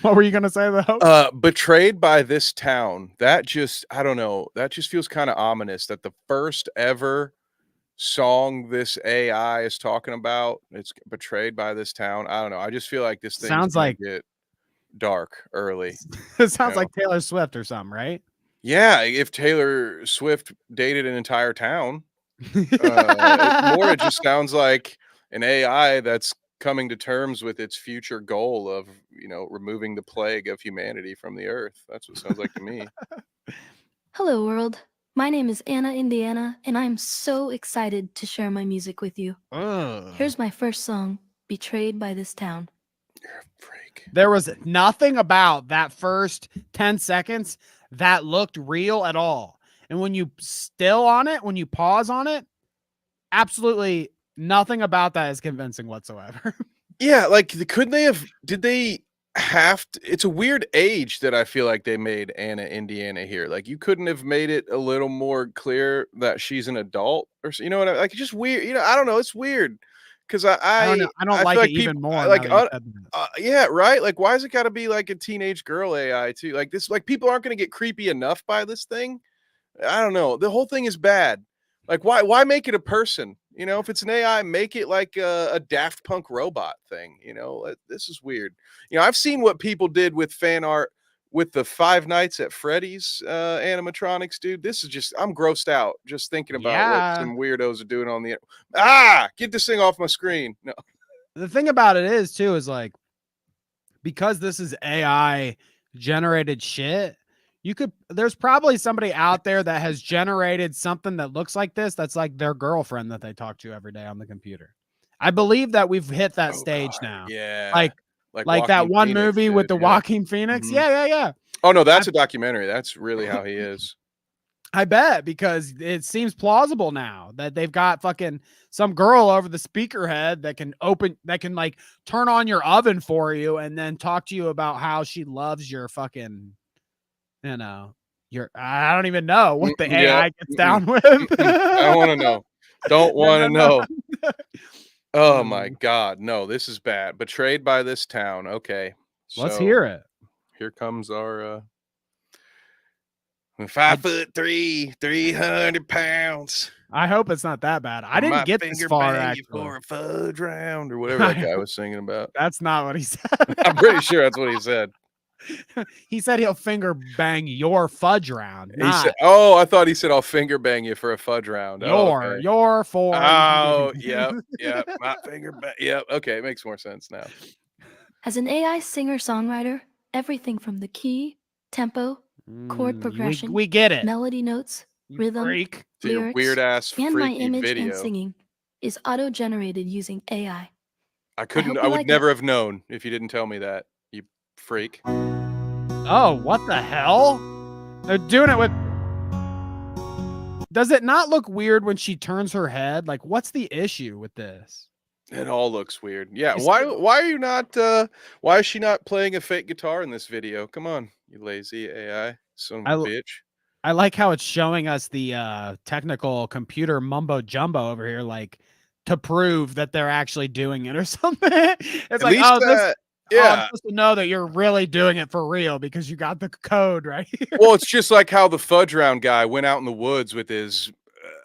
A: What were you gonna say though?
B: Betrayed by This Town. That just, I don't know. That just feels kind of ominous that the first ever song this AI is talking about, it's Betrayed by This Town. I don't know. I just feel like this thing
A: Sounds like
B: get dark early.
A: It sounds like Taylor Swift or something, right?
B: Yeah, if Taylor Swift dated an entire town, it just sounds like an AI that's coming to terms with its future goal of, removing the plague of humanity from the earth. That's what it sounds like to me.
N: Hello, world. My name is Anna, Indiana, and I'm so excited to share my music with you. Here's my first song, Betrayed by This Town.
A: There was nothing about that first 10 seconds that looked real at all. And when you when you pause on it, absolutely nothing about that is convincing whatsoever.
B: Yeah, like did they have to, it's a weird age that I feel like they made Anna, Indiana here. Like you couldn't have made it a little more clear that she's an adult or, you know what I mean? Like it's just weird. I don't know. It's weird. Cause I
A: don't like it even more.
B: Like, yeah, right. Like, why has it got to be like a teenage girl AI too? Like this, like people aren't going to get creepy enough by this thing. I don't know. The whole thing is bad. Like, why make it a person? If it's an AI, make it like a Daft Punk robot thing. This is weird. I've seen what people did with fan art with the Five Nights at Freddy's animatronics, dude. This is just, I'm grossed out just thinking about what some weirdos are doing on the get this thing off my screen. No.
A: The thing about it is too, is like, because this is AI generated shit, there's probably somebody out there that has generated something that looks like this. That's like their girlfriend that they talk to every day on the computer. I believe that we've hit that stage now.
B: Yeah.
A: Like that one Phoenix movie with the Joaquin Phoenix. Mm-hmm. Yeah.
B: Oh no, that's a documentary. That's really how he is.
A: I bet, because it seems plausible now that they've got fucking some girl over the speaker head that can like turn on your oven for you and then talk to you about how she loves your fucking, you know, I don't even know what the AI gets down with.
B: I don't want to know. Don't want to know. Oh my
A: Mm.
B: God. No, this is bad. Betrayed by this town. Okay.
A: Let's
B: So
A: hear it.
B: here comes our 5'3", 300 pounds.
A: I hope it's not that bad. I didn't get this far, actually.
B: for a fudge round or whatever that guy was singing about.
A: That's not what he said.
B: I'm pretty sure that's what he said.
A: He said he'll finger bang your fudge round.
B: He said, "Oh, I thought he said I'll finger bang you for a fudge round."
A: Your for.
B: Oh, yep. My finger bang. Yep. Okay, it makes more sense now.
N: As an AI singer-songwriter, everything from the key, tempo, chord progression,
A: we get it.
N: melody notes, rhythm,
A: Freak.
B: To your
N: lyrics,
B: weird ass
N: and my
B: freaky
N: image
B: video.
N: and singing is auto-generated using AI.
B: I
N: hope you
B: would
N: like
B: never have known if you didn't tell me that. You freak.
A: Oh, what the hell? They're doing it with. Does it not look weird when she turns her head? Like, what's the issue with this?
B: It all looks weird. Yeah.
A: It's-
B: Why are you not why is she not playing a fake guitar in this video? Come on, you lazy AI. Son of a bitch.
A: I like how it's showing us the technical computer mumbo jumbo over here, like to prove that they're actually doing it or something. It's
B: At
A: like,
B: least,
A: oh, this,
B: yeah.
A: I'm supposed to know that you're really doing it for real because you got the code right here.
B: Well, it's just like how the fudge round guy went out in the woods with his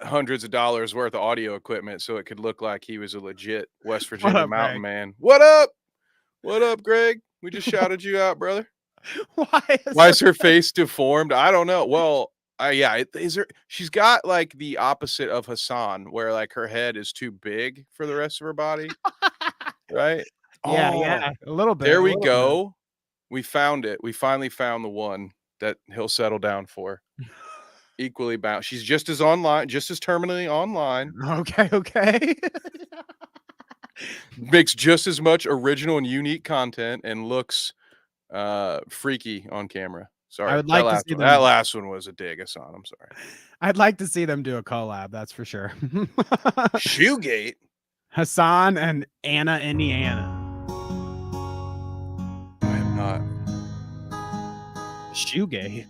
B: hundreds of dollars worth of audio equipment so it could look like he was a legit West Virginia
A: up,
B: mountain
A: Greg?
B: man. What up? What up, Greg? We just shouted you out, brother. Why is her face deformed? I don't know. Well, she's got like the opposite of Hassan, where like her head is too big for the rest of her body. Right?
A: Yeah, a little bit.
B: There
A: a
B: we
A: little
B: go. We found it. We finally found the one that he'll settle down for. Equally bound. She's just as online, just as terminally online.
A: bit. Okay.
B: Makes just as much original and unique content and looks freaky on camera. Sorry.
A: I would like to
B: last
A: see
B: one,
A: them.
B: that last one was a dig, Hassan. I'm sorry.
A: I'd like to see them do a collab. That's for sure.
B: Shoegate.
A: Hassan and Anna, Indiana.
B: I am not.
A: Shoegate.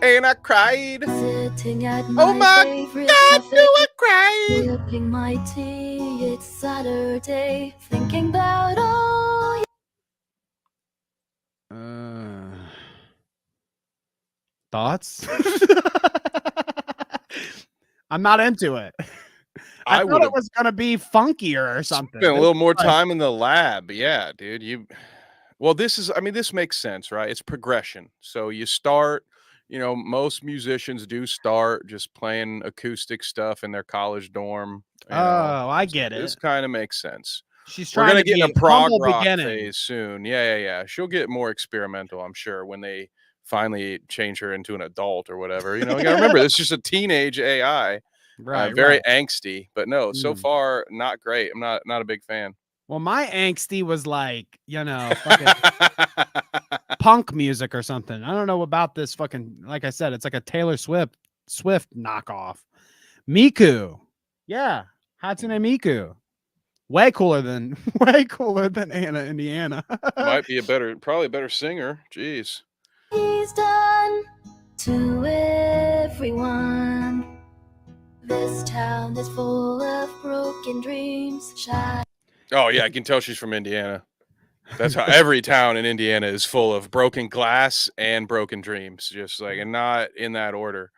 B: And I cried.
N: Sitting at
B: Oh my
N: favorite
B: God,
N: cafe,
B: do I cry?
N: sipping my tea. It's Saturday, thinking about all.
A: Thoughts? I'm not into it. I thought
B: would've
A: it was gonna be funkier or something.
B: Spent a
A: This
B: little
A: is
B: more
A: like-
B: time in the lab. Yeah, dude. Well, this makes sense, right? It's progression. So you start, most musicians do start just playing acoustic stuff in their college dorm.
A: Oh, I get
B: This
A: it.
B: kind of makes sense.
A: She's
B: We're
A: trying
B: gonna
A: to
B: get
A: be
B: in a prog
A: humble
B: rock
A: beginning.
B: phase soon. Yeah. She'll get more experimental, I'm sure, when they finally change her into an adult or whatever. You gotta remember, this is just a teenage AI,
A: Right.
B: very
A: right.
B: angsty. But no, so
A: Mm.
B: far not great. I'm not a big fan.
A: Well, my angsty was like, fucking punk music or something. I don't know about this fucking, like I said, it's like a Taylor Swift knockoff. Miku. Yeah. Hatsune Miku. Way cooler than Anna, Indiana.
B: Might be probably a better singer. Jeez.
N: He's done to everyone. This town is full of broken dreams.
B: Oh yeah, I can tell she's from Indiana. That's how every town in Indiana is full of broken glass and broken dreams, just like, and not in that order.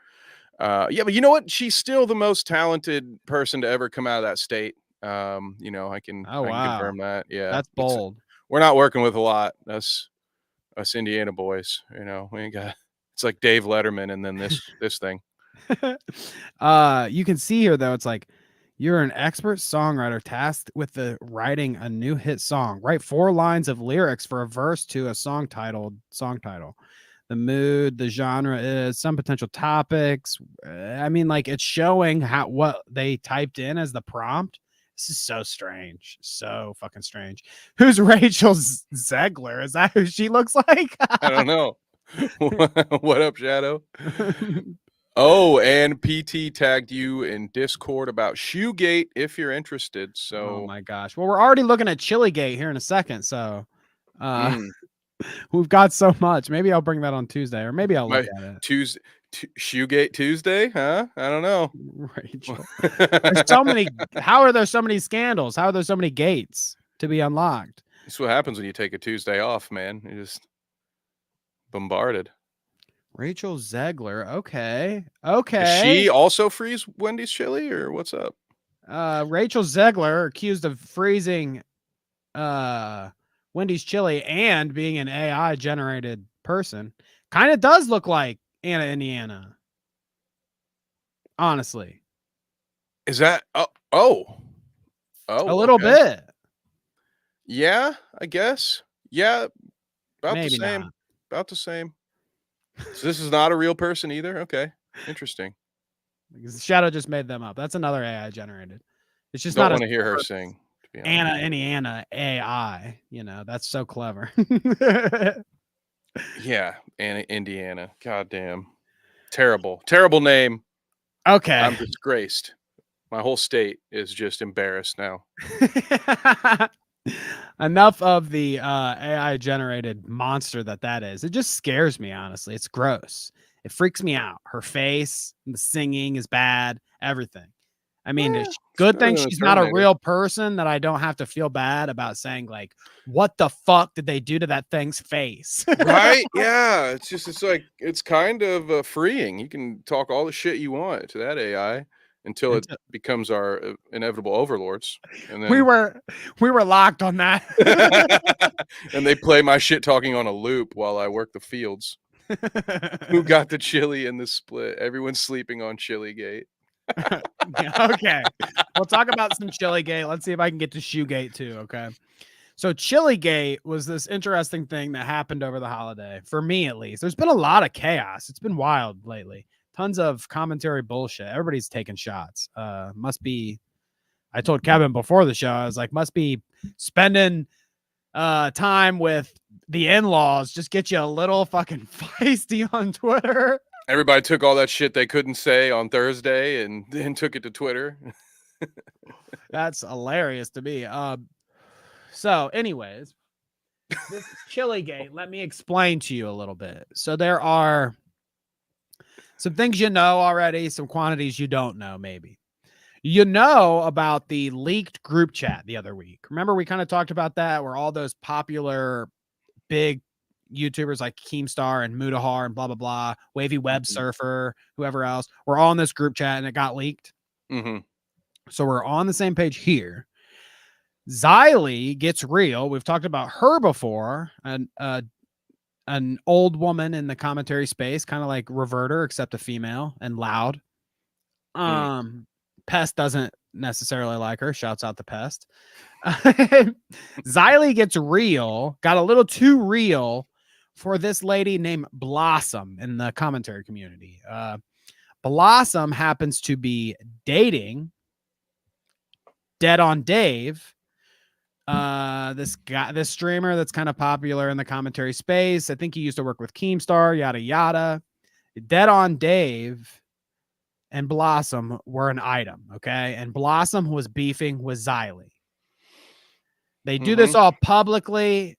B: Yeah, but you know what? She's still the most talented person to ever come out of that state. I can confirm that. Yeah,
A: That's bold.
B: We're not working with a lot. Us Indiana boys. We ain't got. It's like Dave Letterman, and then this thing.
A: You can see here though, it's like you're an expert songwriter tasked with writing a new hit song. Write 4 lines of lyrics for a verse to a song title. The mood, the genre is some potential topics. It's showing what they typed in as the prompt. This is so strange. So fucking strange. Who's Rachel Zegler? Is that who she looks like?
B: I don't know. What up, Shadow? Oh, and PT tagged you in Discord about Shoegate if you're interested. So,
A: oh my gosh. Well, we're already looking at CHILIGATE here in a second, so
B: mm,
A: we've got so much. Maybe I'll bring that on Tuesday, or maybe I'll look
B: my
A: at it.
B: Tuesday, Shoegate Tuesday, huh? I don't know.
A: Rachel. There's so many. How are there so many scandals? How are there so many gates to be unlocked?
B: That's what happens when you take a Tuesday off, man. You're just bombarded.
A: Rachel Zegler. Okay.
B: Does
A: Okay.
B: she also freeze Wendy's chili, or what's up?
A: Rachel Zegler accused of freezing Wendy's chili and being an AI generated person. Kind of does look like Anna Indiana. Honestly.
B: Is that a
A: little bit.
B: Yeah, I guess. Yeah, about
A: Maybe
B: the same.
A: not.
B: About the same. So this is not a real person either. Okay, interesting.
A: Because Shadow just made them up. That's another AI generated. It's just
B: Don't
A: not
B: want to
A: a
B: hear her
A: person.
B: sing. To be honest.
A: Anna Indiana AI. You know, that's so clever.
B: Yeah, Anna Indiana. God damn. Terrible. Terrible name.
A: Okay.
B: I'm disgraced. My whole state is just embarrassed now.
A: Enough of the AI generated monster that is. It just scares me, honestly. It's gross. It freaks me out. Her face, the singing is bad, everything. I mean, it's good thing she's not a real person, that I don't have to feel bad about saying, like, what the fuck did they do to that thing's face?
B: Right? Yeah. It's like, it's kind of freeing. You can talk all the shit you want to that AI until it becomes our inevitable overlords. And then
A: we were locked on that.
B: and they play my shit talking on a loop while I work the fields. Who got the chili in the split? Everyone's sleeping on CHILIGATE.
A: Yeah, okay. We'll talk about some CHILIGATE. Let's see if I can get to Shoegate too. Okay. So CHILIGATE was this interesting thing that happened over the holiday, for me at least. There's been a lot of chaos. It's been wild lately. Tons of commentary bullshit. Everybody's taking shots. Must be, I told Kevin before the show, I was like, must be spending time with the in-laws just get you a little fucking feisty on Twitter.
B: Everybody took all that shit they couldn't say on Thursday and then took it to Twitter.
A: That's hilarious to me. So anyways, this CHILIGATE, let me explain to you a little bit. So there are some things you know already, some quantities you don't know, maybe. You know about the leaked group chat the other week. Remember, we kind of talked about that, where all those popular big YouTubers like Keemstar and Moodahar and blah, blah, blah, Wavy Web Surfer, whoever else, were all in this group chat and it got leaked.
B: Mm-hmm.
A: So we're on the same page here. Xylee gets real. We've talked about her before. An old woman in the commentary space, kind of like Reverter, except a female and loud. Pest doesn't necessarily like her. Shouts out the Pest. Xylee gets real, got a little too real for this lady named Blossom in the commentary community. Blossom happens to be dating Dead on Dave, this streamer that's kind of popular in the commentary space. I think he used to work with Keemstar, yada yada. Dead on Dave and Blossom were an item, okay? And Blossom was beefing with Xylee. They do this all publicly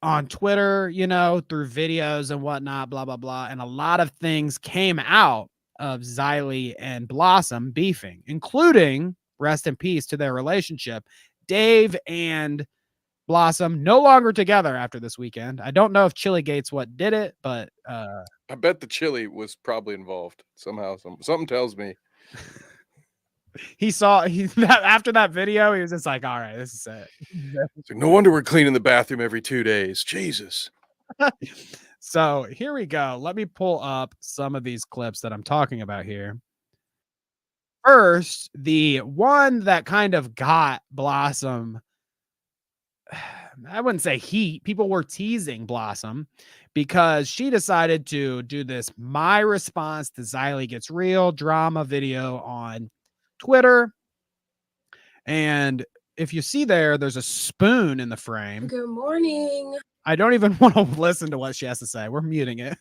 A: on Twitter, you know, through videos and whatnot, blah, blah, blah. And a lot of things came out of Xylee and Blossom beefing, including, rest in peace to their relationship, Dave and Blossom no longer together after this weekend. I don't know if CHILIGATE's what did it, but
B: I bet the chili was probably involved somehow. Something tells me.
A: He saw after that video, he was just like, all right, this is it.
B: It's like, no wonder we're cleaning the bathroom every 2 days. Jesus.
A: So here we go. Let me pull up some of these clips that I'm talking about here. First, the one that kind of got Blossom, I wouldn't say heat. People were teasing Blossom because she decided to do this My Response to Xylee Gets Real drama video on Twitter. And if you see there's a spoon in the frame.
O: Good morning.
A: I don't even want to listen to what she has to say. We're muting it.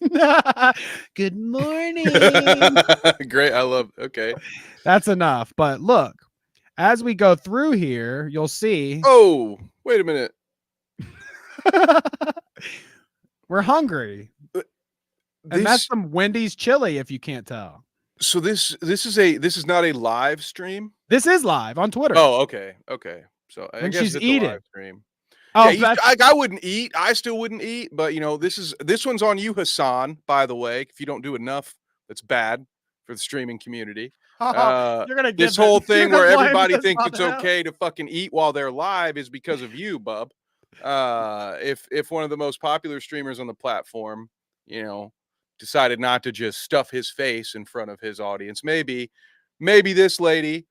A: Good morning.
B: Great. I love. Okay.
A: That's enough. But look, as we go through here, you'll see.
B: Oh, wait a minute.
A: We're hungry. And that's some Wendy's chili, if you can't tell.
B: So this is not a live stream.
A: This is live on Twitter.
B: Oh, okay. So I
A: And
B: guess
A: she's
B: it's
A: eating.
B: a live stream.
A: Oh,
B: yeah, I wouldn't eat. I still wouldn't eat. But this one's on you, Hassan. By the way, if you don't do enough, that's bad for the streaming community.
A: You're gonna give
B: this whole thing
A: you're
B: where
A: gonna blame
B: everybody
A: this
B: thinks
A: on
B: it's
A: him.
B: okay to fucking eat while they're live is because of you, bub. If one of the most popular streamers on the platform, decided not to just stuff his face in front of his audience, maybe this lady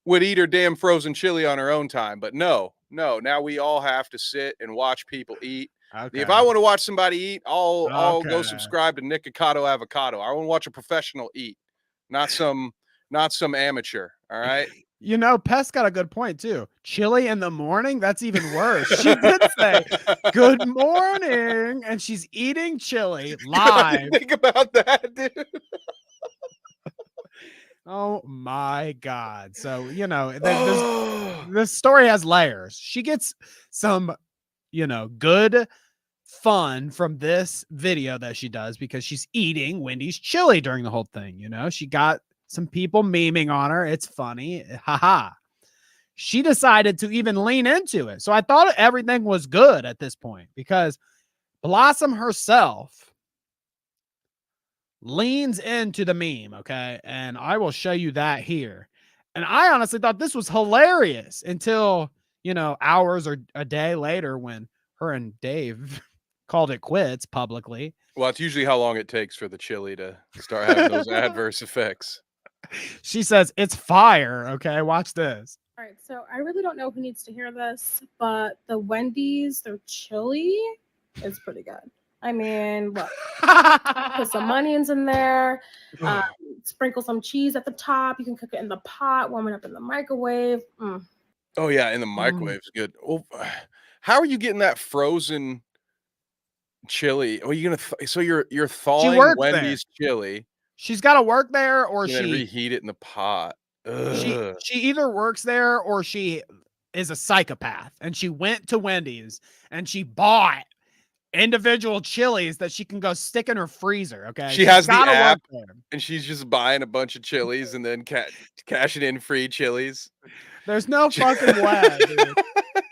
B: would eat her damn frozen chili on her own time. But no, now we all have to sit and watch people eat.
A: Okay.
B: If I want to watch somebody eat, I'll go
A: Okay.
B: subscribe to Nikocado Avocado. I want to watch a professional eat, not some amateur. All right.
A: Pest got a good point too. Chili in the morning? That's even worse. She did say good morning, and she's eating chili live.
B: Think about that, dude.
A: Oh my God. So, this story has layers. She gets some, good fun from this video that she does because she's eating Wendy's chili during the whole thing. She got some people memeing on her. It's funny. Haha. She decided to even lean into it. So I thought everything was good at this point because Blossom herself leans into the meme, okay? And I will show you that here. And I honestly thought this was hilarious until, hours or a day later when her and Dave called it quits publicly.
B: Well, it's usually how long it takes for the chili to start having those adverse effects.
A: She says, it's fire, okay? Watch this.
O: All right, so I really don't know who needs to hear this, but the Wendy's, their chili is pretty good. I mean, look, put some onions in there, sprinkle some cheese at the top. You can cook it in the pot, warm it up in the microwave.
B: Oh yeah, in the microwave's good. Oh, how are you getting that frozen chili? Are you gonna? So you're thawing Wendy's chili.
A: She's got to work there, or
B: and
A: she
B: then reheat it in the pot.
A: She either works there or she is a psychopath, and she went to Wendy's and she bought individual chilies that she can go stick in her freezer. Okay,
B: She has the app, and she's just buying a bunch of chilies and then cashing in free chilies.
A: There's no fucking way, dude.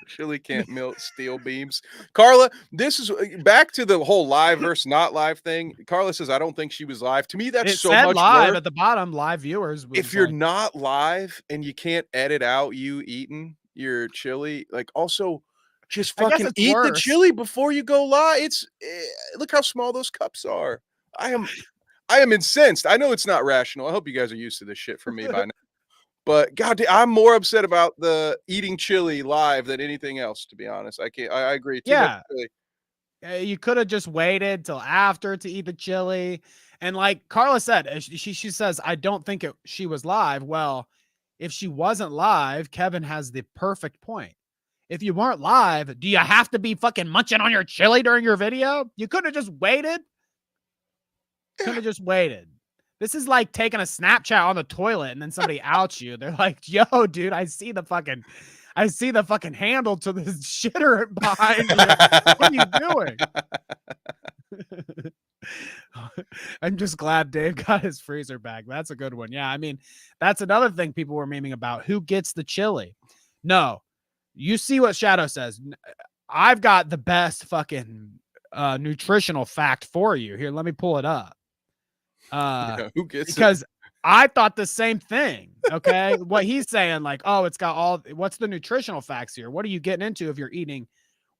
B: Chili can't melt steel beams. Carla, this is back to the whole live versus not live thing. Carla says, I don't think she was live. To me, that's
A: It
B: so
A: said
B: much
A: live
B: work.
A: at the bottom, live viewers.
B: If you're not live and you can't edit out you eating your chili, also just
A: I guess
B: fucking
A: it's
B: eat the
A: worse.
B: chili before you go live. Look how small those cups are. I am incensed. I know it's not rational. I hope you guys are used to this shit from me by now. But God, I'm more upset about the eating chili live than anything else, to be honest. I agree. Too much chili.
A: You could have just waited till after to eat the chili. And like Carla said, she says, I don't think she was live. Well, if she wasn't live, Kevin has the perfect point. If you weren't live, do you have to be fucking munching on your chili during your video? You could have just waited. Could have just waited. This is like taking a Snapchat on the toilet and then somebody outs you. They're like, yo, dude, I see the fucking handle to the shitter behind you. What are you doing? I'm just glad Dave got his freezer back. That's a good one. Yeah, I mean, that's another thing people were memeing about. Who gets the chili? No, you see what Shadow says. I've got the best fucking nutritional fact for you. Here, let me pull it up.
B: Who gets
A: because I thought the same thing. Okay. What he's saying, like, oh, it's got what's the nutritional facts here? What are you getting into if you're eating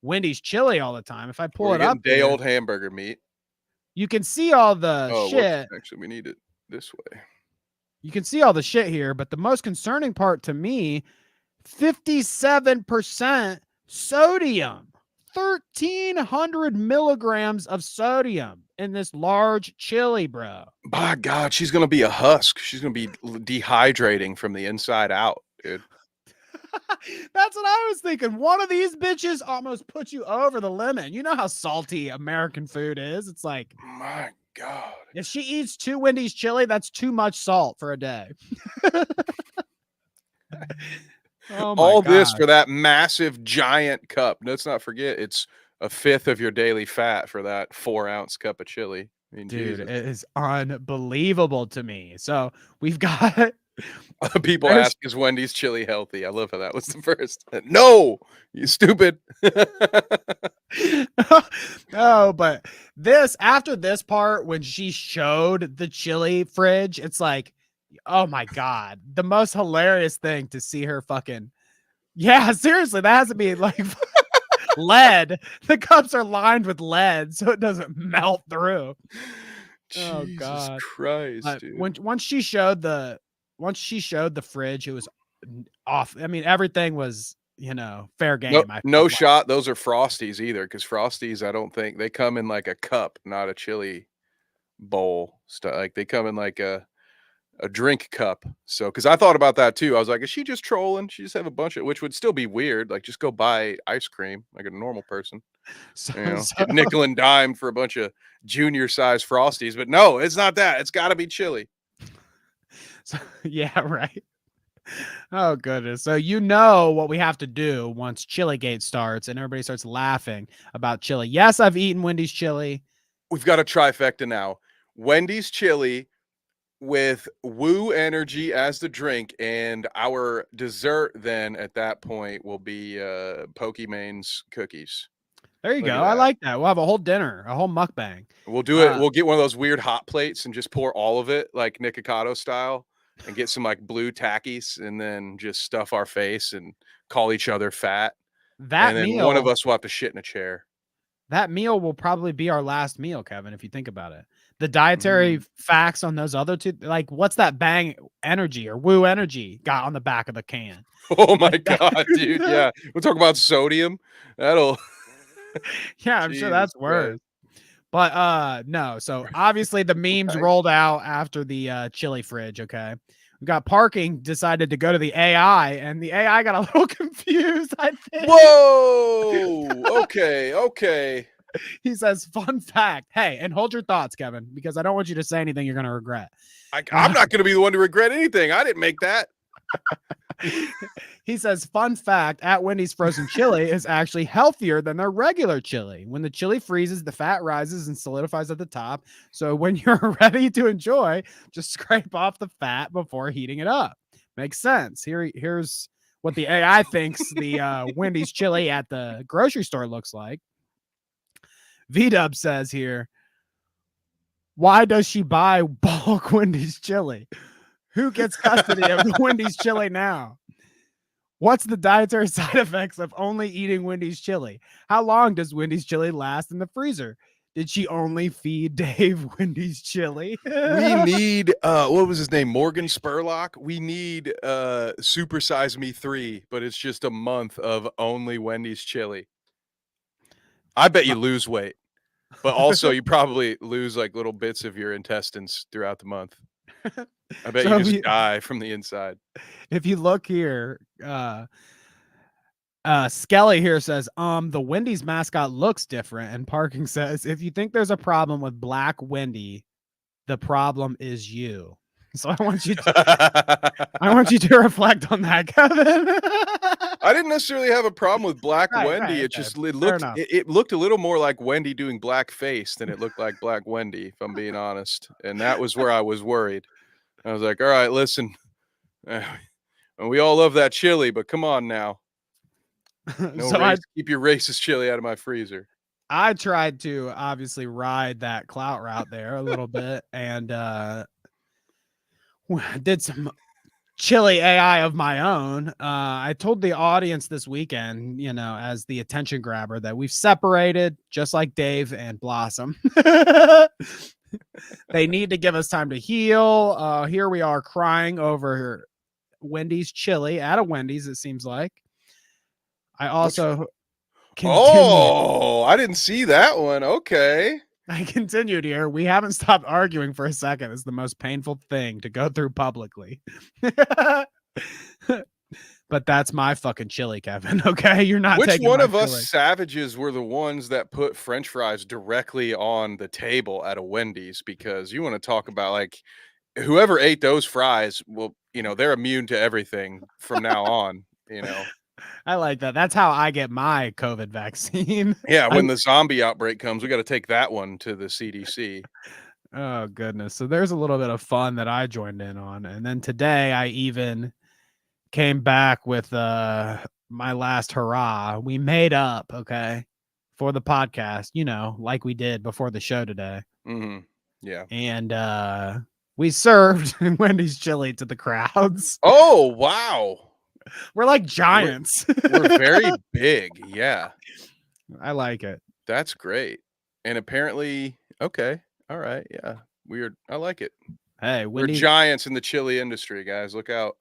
A: Wendy's chili all the time? If I pull it up,
B: day old hamburger meat.
A: You can see all the shit.
B: Actually, we need it this way.
A: You can see all the shit here, but the most concerning part to me, 57% sodium. 1,300 milligrams of sodium in this large chili, bro.
B: My God, she's gonna be a husk. She's gonna be dehydrating from the inside out, dude.
A: That's what I was thinking. One of these bitches almost put you over the limit. You know how salty American food is. It's like,
B: my God.
A: If she eats 2 Wendy's chili, that's too much salt for a day. Oh my
B: All this
A: God.
B: for that massive giant cup. Let's not forget, it's a fifth of your daily fat for that 4-ounce cup of chili. I mean,
A: Dude,
B: Jesus.
A: it is unbelievable to me. So we've got
B: People ask, is Wendy's chili healthy? I love how that was the first. No, you stupid.
A: No, but after this part, when she showed the chili fridge, it's like, oh my God, the most hilarious thing to see her fucking. Yeah, seriously, that has to be like lead. The cups are lined with lead so it doesn't melt through. Oh
B: Jesus
A: God.
B: Christ, dude.
A: Once she showed the fridge, it was off. I mean, everything was, fair game.
B: No shot. Those are Frosties either, because Frosties, I don't think they come in like a cup, not a chili bowl. Like they come in like a drink cup. So, because I thought about that too. I was like, is she just trolling? She just have a bunch of, which would still be weird. Like, just go buy ice cream like a normal person. Get nickel and dime for a bunch of junior size Frosties. But no, it's not that. It's got to be chili.
A: So, yeah, right. Oh goodness. So what we have to do once CHILIGATE starts and everybody starts laughing about chili. Yes, I've eaten Wendy's chili.
B: We've got a trifecta now. Wendy's chili with Woo Energy as the drink, and our dessert then at that point will be Pokemon's cookies.
A: There you go. I like that. We'll have a whole dinner, a whole mukbang.
B: We'll do it. We'll get one of those weird hot plates and just pour all of it like Nikocado style, and get some like blue tackies, and then just stuff our face and call each other fat. And then one of us will have to shit in a chair.
A: That meal will probably be our last meal, Kevin, if you think about it. The dietary facts on those other two, like what's that Bang Energy or Woo Energy got on the back of the can?
B: Oh my God, dude. Yeah. We'll talk about sodium. That'll.
A: Yeah, I'm sure that's worse. But no, so obviously the memes rolled out after the chili fridge. Okay. We got parking decided to go to the AI, and the AI got a little confused, I think.
B: Whoa. Okay.
A: He says, fun fact. Hey, and hold your thoughts, Kevin, because I don't want you to say anything you're going to regret.
B: I'm not going to be the one to regret anything. I didn't make that.
A: He says, fun fact, at Wendy's frozen chili is actually healthier than their regular chili. When the chili freezes, the fat rises and solidifies at the top. So when you're ready to enjoy, just scrape off the fat before heating it up. Makes sense. Here's what the AI thinks the Wendy's chili at the grocery store looks like. V-Dub says here, why does she buy bulk Wendy's chili? Who gets custody of the Wendy's chili now? What's the dietary side effects of only eating Wendy's chili? How long does Wendy's chili last in the freezer? Did she only feed Dave Wendy's chili?
B: We need, what was his name? Morgan Spurlock. We need Super Size Me 3, but it's just a month of only Wendy's chili. I bet you lose weight, but also you probably lose like little bits of your intestines throughout the month. I bet you just die from the inside.
A: If you look here, Skelly here says, the Wendy's mascot looks different. And Parking says, if you think there's a problem with Black Wendy, the problem is you. So I want you to reflect on that, Kevin.
B: I didn't necessarily have a problem with Black Wendy. It just it looked a little more like Wendy doing blackface than it looked like Black Wendy, if I'm being honest. And that was where I was worried. I was like, all right, listen, we all love that chili, but come on now. Keep your racist chili out of my freezer.
A: I tried to obviously ride that Clout route there a little bit, and did some chili AI of my own. I told the audience this weekend, as the attention grabber, that we've separated just like Dave and Blossom. They need to give us time to heal. Here we are crying over Wendy's chili at a Wendy's, it seems like. I also
B: I didn't see that one. Okay.
A: I continued here. We haven't stopped arguing for a second. It's the most painful thing to go through publicly. But but that's my fucking chili, Kevin. Okay, you're not
B: Which
A: taking
B: one
A: my
B: of us
A: chili.
B: savages were the ones that put French fries directly on the table at a Wendy's? Because you want to talk about like whoever ate those fries will, they're immune to everything from now on.
A: I like that. That's how I get my COVID vaccine.
B: Yeah, when the zombie outbreak comes, we got to take that one to the CDC.
A: Oh goodness. So there's a little bit of fun that I joined in on. And then today I even came back with my last hurrah. We made up, okay, for the podcast, like we did before the show today.
B: Mm-hmm. Yeah.
A: And we served Wendy's chili to the crowds.
B: Oh, wow.
A: We're like giants.
B: We're very big. Yeah.
A: I like it.
B: That's great. And apparently, okay. All right. Yeah. Weird. I like it.
A: Hey,
B: we're giants in the chili industry, guys. Look out.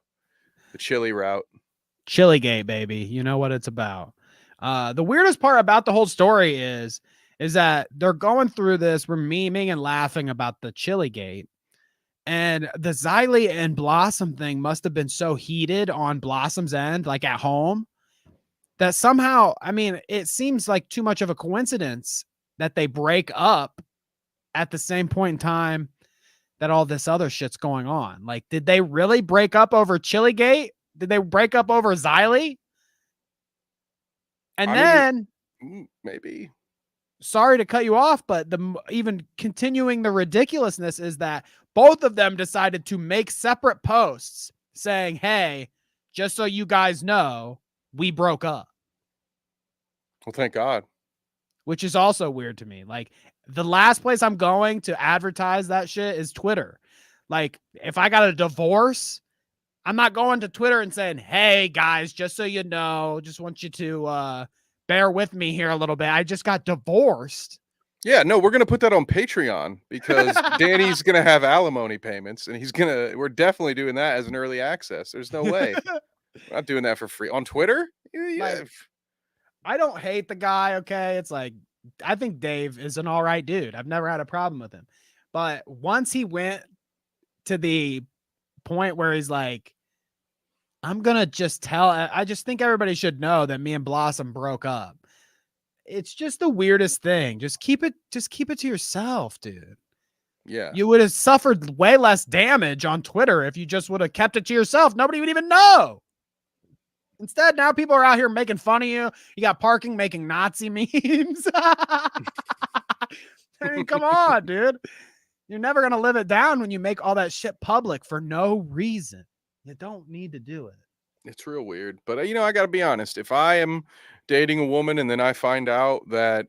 B: The chili route.
A: CHILIGATE, baby. You know what it's about. The weirdest part about the whole story is that they're going through this. We're memeing and laughing about the CHILIGATE. And the Xylee and Blossom thing must have been so heated on Blossom's end, like at home, that somehow, I mean, it seems like too much of a coincidence that they break up at the same point in time that all this other shit's going on. Like, did they really break up over CHILIGATE? Did they break up over Xylee? And
B: maybe.
A: Sorry to cut you off, but even continuing the ridiculousness is that both of them decided to make separate posts saying, hey, just so you guys know, we broke up.
B: Well, thank God.
A: Which is also weird to me. Like, the last place I'm going to advertise that shit is Twitter. Like, if I got a divorce, I'm not going to Twitter and saying, hey, guys, just so you know, just want you to bear with me here a little bit. I just got divorced.
B: Yeah, no, we're going to put that on Patreon because Danny's going to have alimony payments and we're definitely doing that as an early access. There's no way. We're not doing that for free. On Twitter? Yeah.
A: Like, I don't hate the guy, okay? It's like, I think Dave is an all right dude. I've never had a problem with him. But once he went to the point where he's like, I'm going to just I just think everybody should know that me and Blossom broke up. It's just the weirdest thing. Just keep it to yourself, dude.
B: Yeah.
A: You would have suffered way less damage on Twitter if you just would have kept it to yourself. Nobody would even know. Instead, now people are out here making fun of you. You got Parking making Nazi memes. I mean, come on, dude. You're never going to live it down when you make all that shit public for no reason. You don't need to do it.
B: It's real weird. But, I got to be honest. If I am dating a woman and then I find out that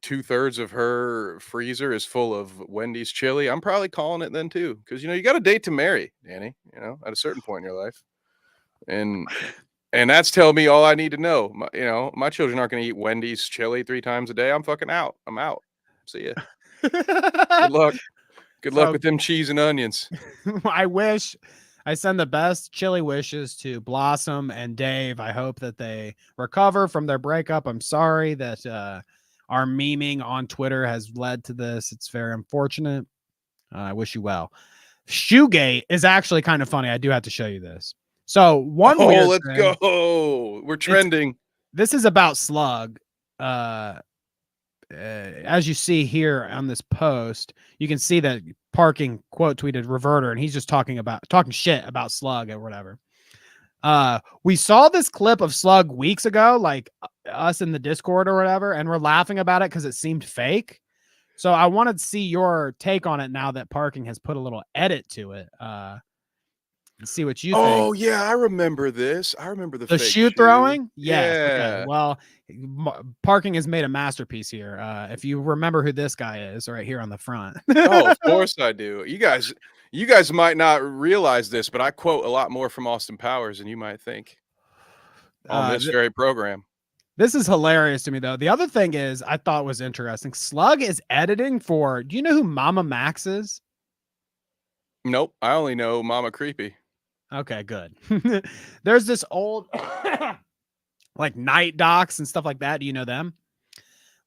B: 2/3 of her freezer is full of Wendy's chili, I'm probably calling it then too. Because, you got a date to marry, Danny, at a certain point in your life. And that's telling me all I need to know. My children aren't going to eat Wendy's chili 3 times a day. I'm fucking out. I'm out. See ya. Good luck. Good luck with them cheese and onions.
A: I send the best chili wishes to Blossom and Dave. I hope that they recover from their breakup. I'm sorry that our memeing on Twitter has led to this. It's very unfortunate. I wish you well. Shoegate is actually kind of funny. I do have to show you this. So let's
B: go. We're trending.
A: This is about Slug. As you see here on this post, you can see that Parking quote tweeted Reverter, and he's just talking shit about Slug or whatever. We saw this clip of Slug weeks ago, like us in the Discord or whatever, and we're laughing about it because it seemed fake. So I wanted to see your take on it now that Parking has put a little edit to it. See what you think.
B: Oh yeah, I remember this. I remember the fake
A: shoe throwing.
B: Yes.
A: Yeah. Okay. Well, Parking has made a masterpiece here. If you remember who this guy is, right here on the front.
B: Oh, of course I do. You guys might not realize this, but I quote a lot more from Austin Powers than you might think on this very program.
A: This is hilarious to me, though. The other thing is, I thought was interesting. Slug is editing for. Do you know who Mama Max is?
B: Nope. I only know Mama Creepy.
A: Okay, good. There's this old like night docs and stuff like that. Do you know them?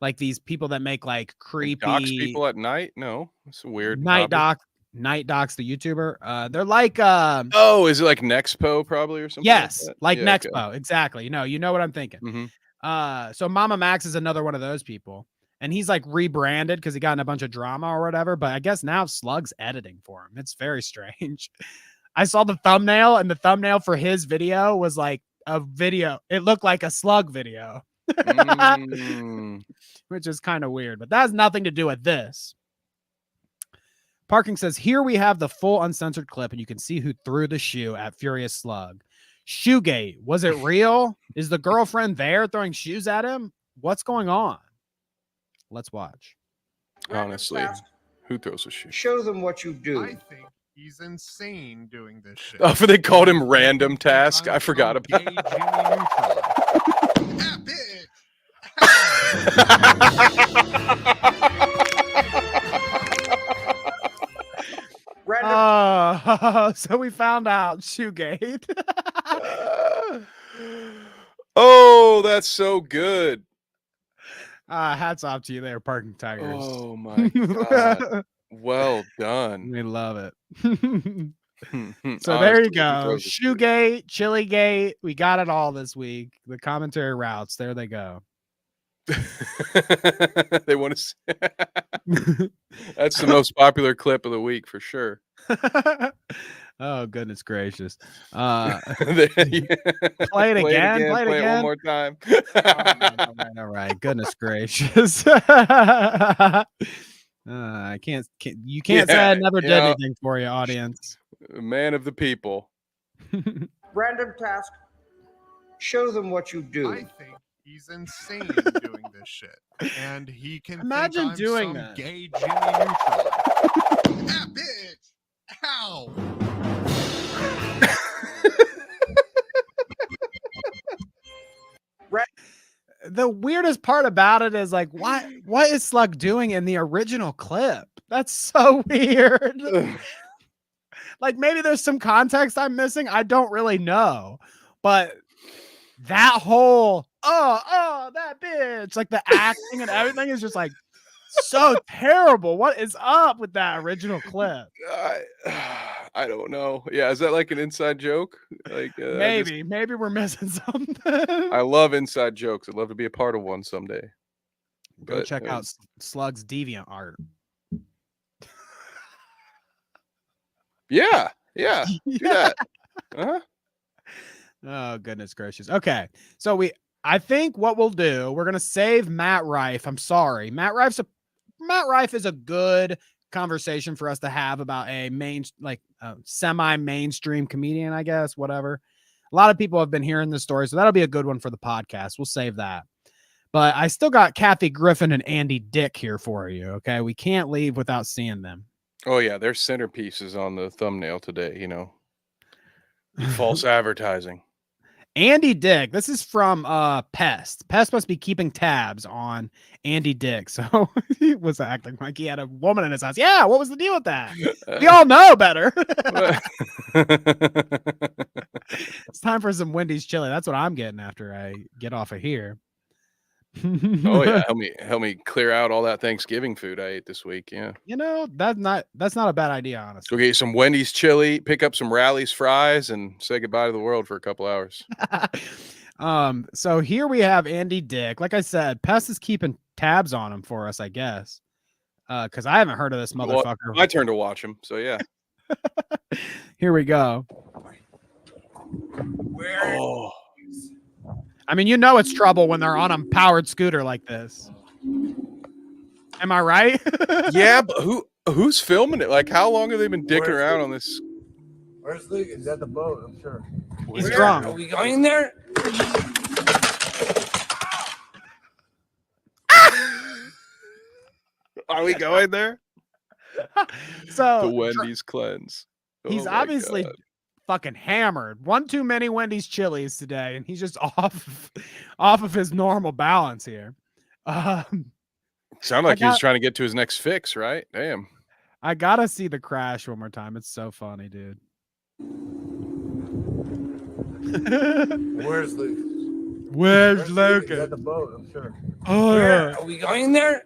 A: Like these people that make like creepy
B: docs people at night? No, it's a weird
A: night
B: hobby.
A: doc. Night Docs, the YouTuber. They're like
B: oh, is it like Nexpo probably or something?
A: yes,
B: like
A: like
B: that?
A: Nexpo, exactly. You know what I'm thinking.
B: Mhm.
A: So Mama Max is another one of those people, and he's like rebranded because he got in a bunch of drama or whatever. But I guess now Slug's editing for him. It's very strange. I saw the thumbnail, and the thumbnail for his video was like a video. It looked like a Slug video, which is kind of weird. But that has nothing to do with this. Parking says, here we have the full uncensored clip, and you can see who threw the shoe at Furious Slug. Shoegate. Was it real? Is the girlfriend there throwing shoes at him? What's going on? Let's watch.
B: Honestly, who throws a shoe?
P: Show them what you do.
Q: I think he's insane doing this shit.
B: Oh, they called him Random Task. I forgot about it.
A: So we found out Shoegate.
B: Oh, that's so good.
A: Hats off to you there, Parking Tigers.
B: Oh my god. Well done.
A: We love it. So there you go. Shoegate, Chiligate. We got it all this week. The commentary routes. There they go.
B: They want to that's the most popular clip of the week for sure.
A: Oh goodness gracious.
B: Play
A: Play it again. Play it again.
B: One more time.
A: All right. Goodness gracious. I can't you can't say I never did anything for you, audience.
B: Man of the people.
P: Random task. Show them what you do.
Q: I think he's insane doing this shit, and he can
A: imagine
Q: think I'm
A: doing
Q: some
A: that.
Q: gay Jimmy Neutron. Ah, bitch! Ow!
A: The weirdest part about it is like, what is Slug doing in the original clip? That's so weird. Like maybe there's some context I'm missing. I don't really know, but that whole that bitch, like the acting and everything is just like so terrible. What is up with that original clip?
B: I don't know. Yeah, is that like an inside joke? Like
A: maybe we're missing something.
B: I love inside jokes. I'd love to be a part of one someday.
A: Go check out Slug's Deviant art.
B: Yeah, do that.
A: Oh goodness gracious. Okay, so I think what we'll do, we're gonna save Matt Rife. I'm sorry, Matt Rife is a good conversation for us to have about a semi-mainstream comedian, I guess. Whatever. A lot of people have been hearing this story, so that'll be a good one for the podcast. We'll save that. But I still got Kathy Griffin and Andy Dick here for you. Okay, we can't leave without seeing them.
B: Oh yeah, they're centerpieces on the thumbnail today, you know. False advertising.
A: Andy Dick, this is from Pest. Pest must be keeping tabs on Andy Dick. So he was acting like he had a woman in his house. Yeah, what was the deal with that? We all know better. It's time for some Wendy's chili. That's what I'm getting after I get off of here.
B: Oh yeah, help me clear out all that Thanksgiving food I ate this week. Yeah,
A: you know, that's not a bad idea, honestly.
B: Go get some Wendy's chili, pick up some Rally's fries, and say goodbye to the world for a couple hours.
A: So here we have Andy Dick. Like I said, Pest is keeping tabs on him for us, I guess. Because I haven't heard of this motherfucker.
B: Well, my turn to watch him, so yeah.
A: Here we go.
B: Oh.
A: I mean, you know it's trouble when they're on a powered scooter like this. Am I right?
B: Yeah, but who's filming it? Like, how long have they been dicking around on this?
P: Where's Luke? He's at the boat, I'm sure.
A: He's drunk.
P: Are we going there?
B: Are we going there?
A: So
B: the Wendy's cleanse.
A: He's obviously fucking hammered. One too many Wendy's chilies today, and he's just off of his normal balance here.
B: Sound like he was trying to get to his next fix, right? Damn.
A: I gotta see the crash one more time. It's so funny, dude.
P: Where's Luke?
A: Where's Luke?
P: He's at the boat, I'm sure.
A: Oh,
P: Where? Are we going there?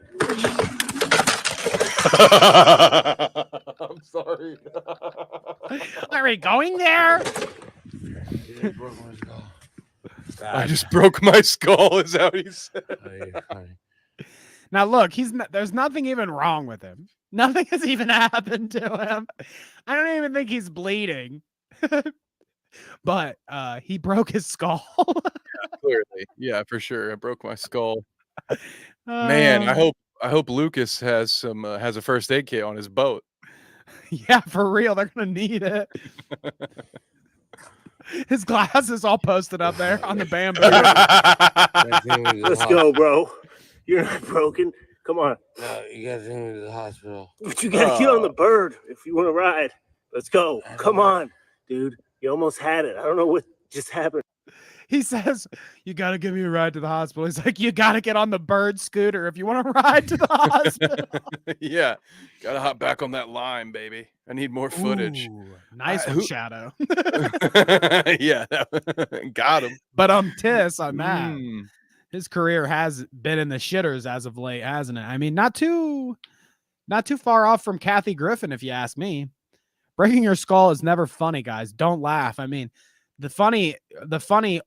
B: I'm sorry.
A: Are we going there?
B: I just broke my skull. Is that what he said?
A: Now look, there's nothing even wrong with him. Nothing has even happened to him. I don't even think he's bleeding. But he broke his skull.
B: Clearly, yeah, for sure. I broke my skull. Man, I hope Lucas has a first aid kit on his boat.
A: Yeah, for real, they're gonna need it. His glass is all posted up there on the bamboo.
R: Let's go, bro. You're not broken. Come on.
S: No, you gotta take me to the hospital.
R: But you gotta get on the bird if you want to ride. Let's go. Come on, dude. You almost had it. I don't know what just happened.
A: He says, "You gotta give me a ride to the hospital." He's like, "You gotta get on the bird scooter if you want to ride to the hospital."
B: Yeah, gotta hop back on that line, baby. I need more footage.
A: Ooh, nice one, Shadow.
B: Yeah, got him.
A: But Tiss on that. His career has been in the shitters as of late, hasn't it? I mean, not too far off from Kathy Griffin, if you ask me. Breaking your skull is never funny, guys. Don't laugh. I mean, the funny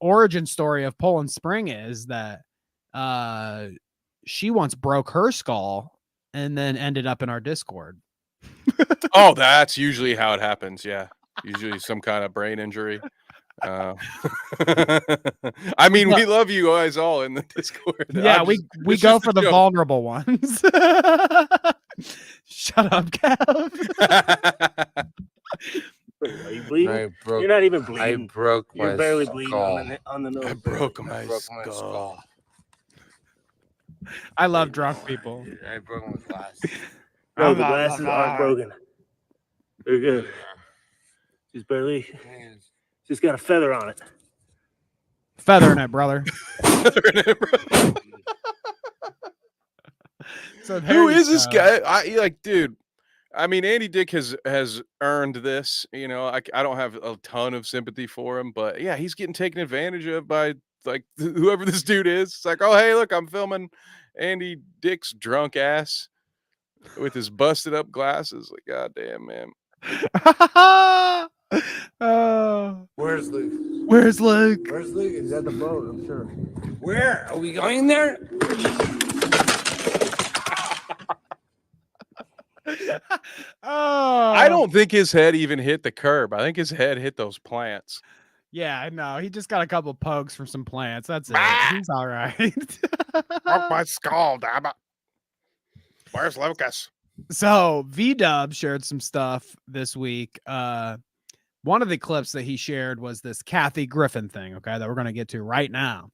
A: origin story of Poland Spring is that she once broke her skull and then ended up in our Discord.
B: Oh, that's usually how it happens. Yeah, usually some kind of brain injury. I mean, we love you guys all in the Discord.
A: Yeah, we go for the vulnerable ones. Shut up, Kev.
R: Are you bleeding? You're not even bleeding.
S: I broke
R: You're
S: my
R: barely
S: skull.
R: bleeding on the nose.
B: I broke my skull.
A: I love drunk people.
S: I broke my glass.
R: No, the glasses aren't broken. They're good. Just got a feather on it.
A: Feather in it, brother. So
B: who is this guy? Dude. I mean, Andy Dick has earned this. You know, I don't have a ton of sympathy for him, but yeah, he's getting taken advantage of by like whoever this dude is. It's like, oh hey, look, I'm filming Andy Dick's drunk ass with his busted up glasses. Like, goddamn, man.
S: Where's Luke?
A: Where's Luke?
S: Where's Luke? He's at the boat, I'm sure. Where? Are we going there?
A: Oh,
B: I don't think his head even hit the curb. I think his head hit those plants.
A: Yeah, I know. He just got a couple pokes from some plants. That's it. He's all right.
B: Broke my skull, damn it. Where's Lucas?
A: So V-Dub shared some stuff this week. One of the clips that he shared was this Kathy Griffin thing, okay, that we're going to get to right now.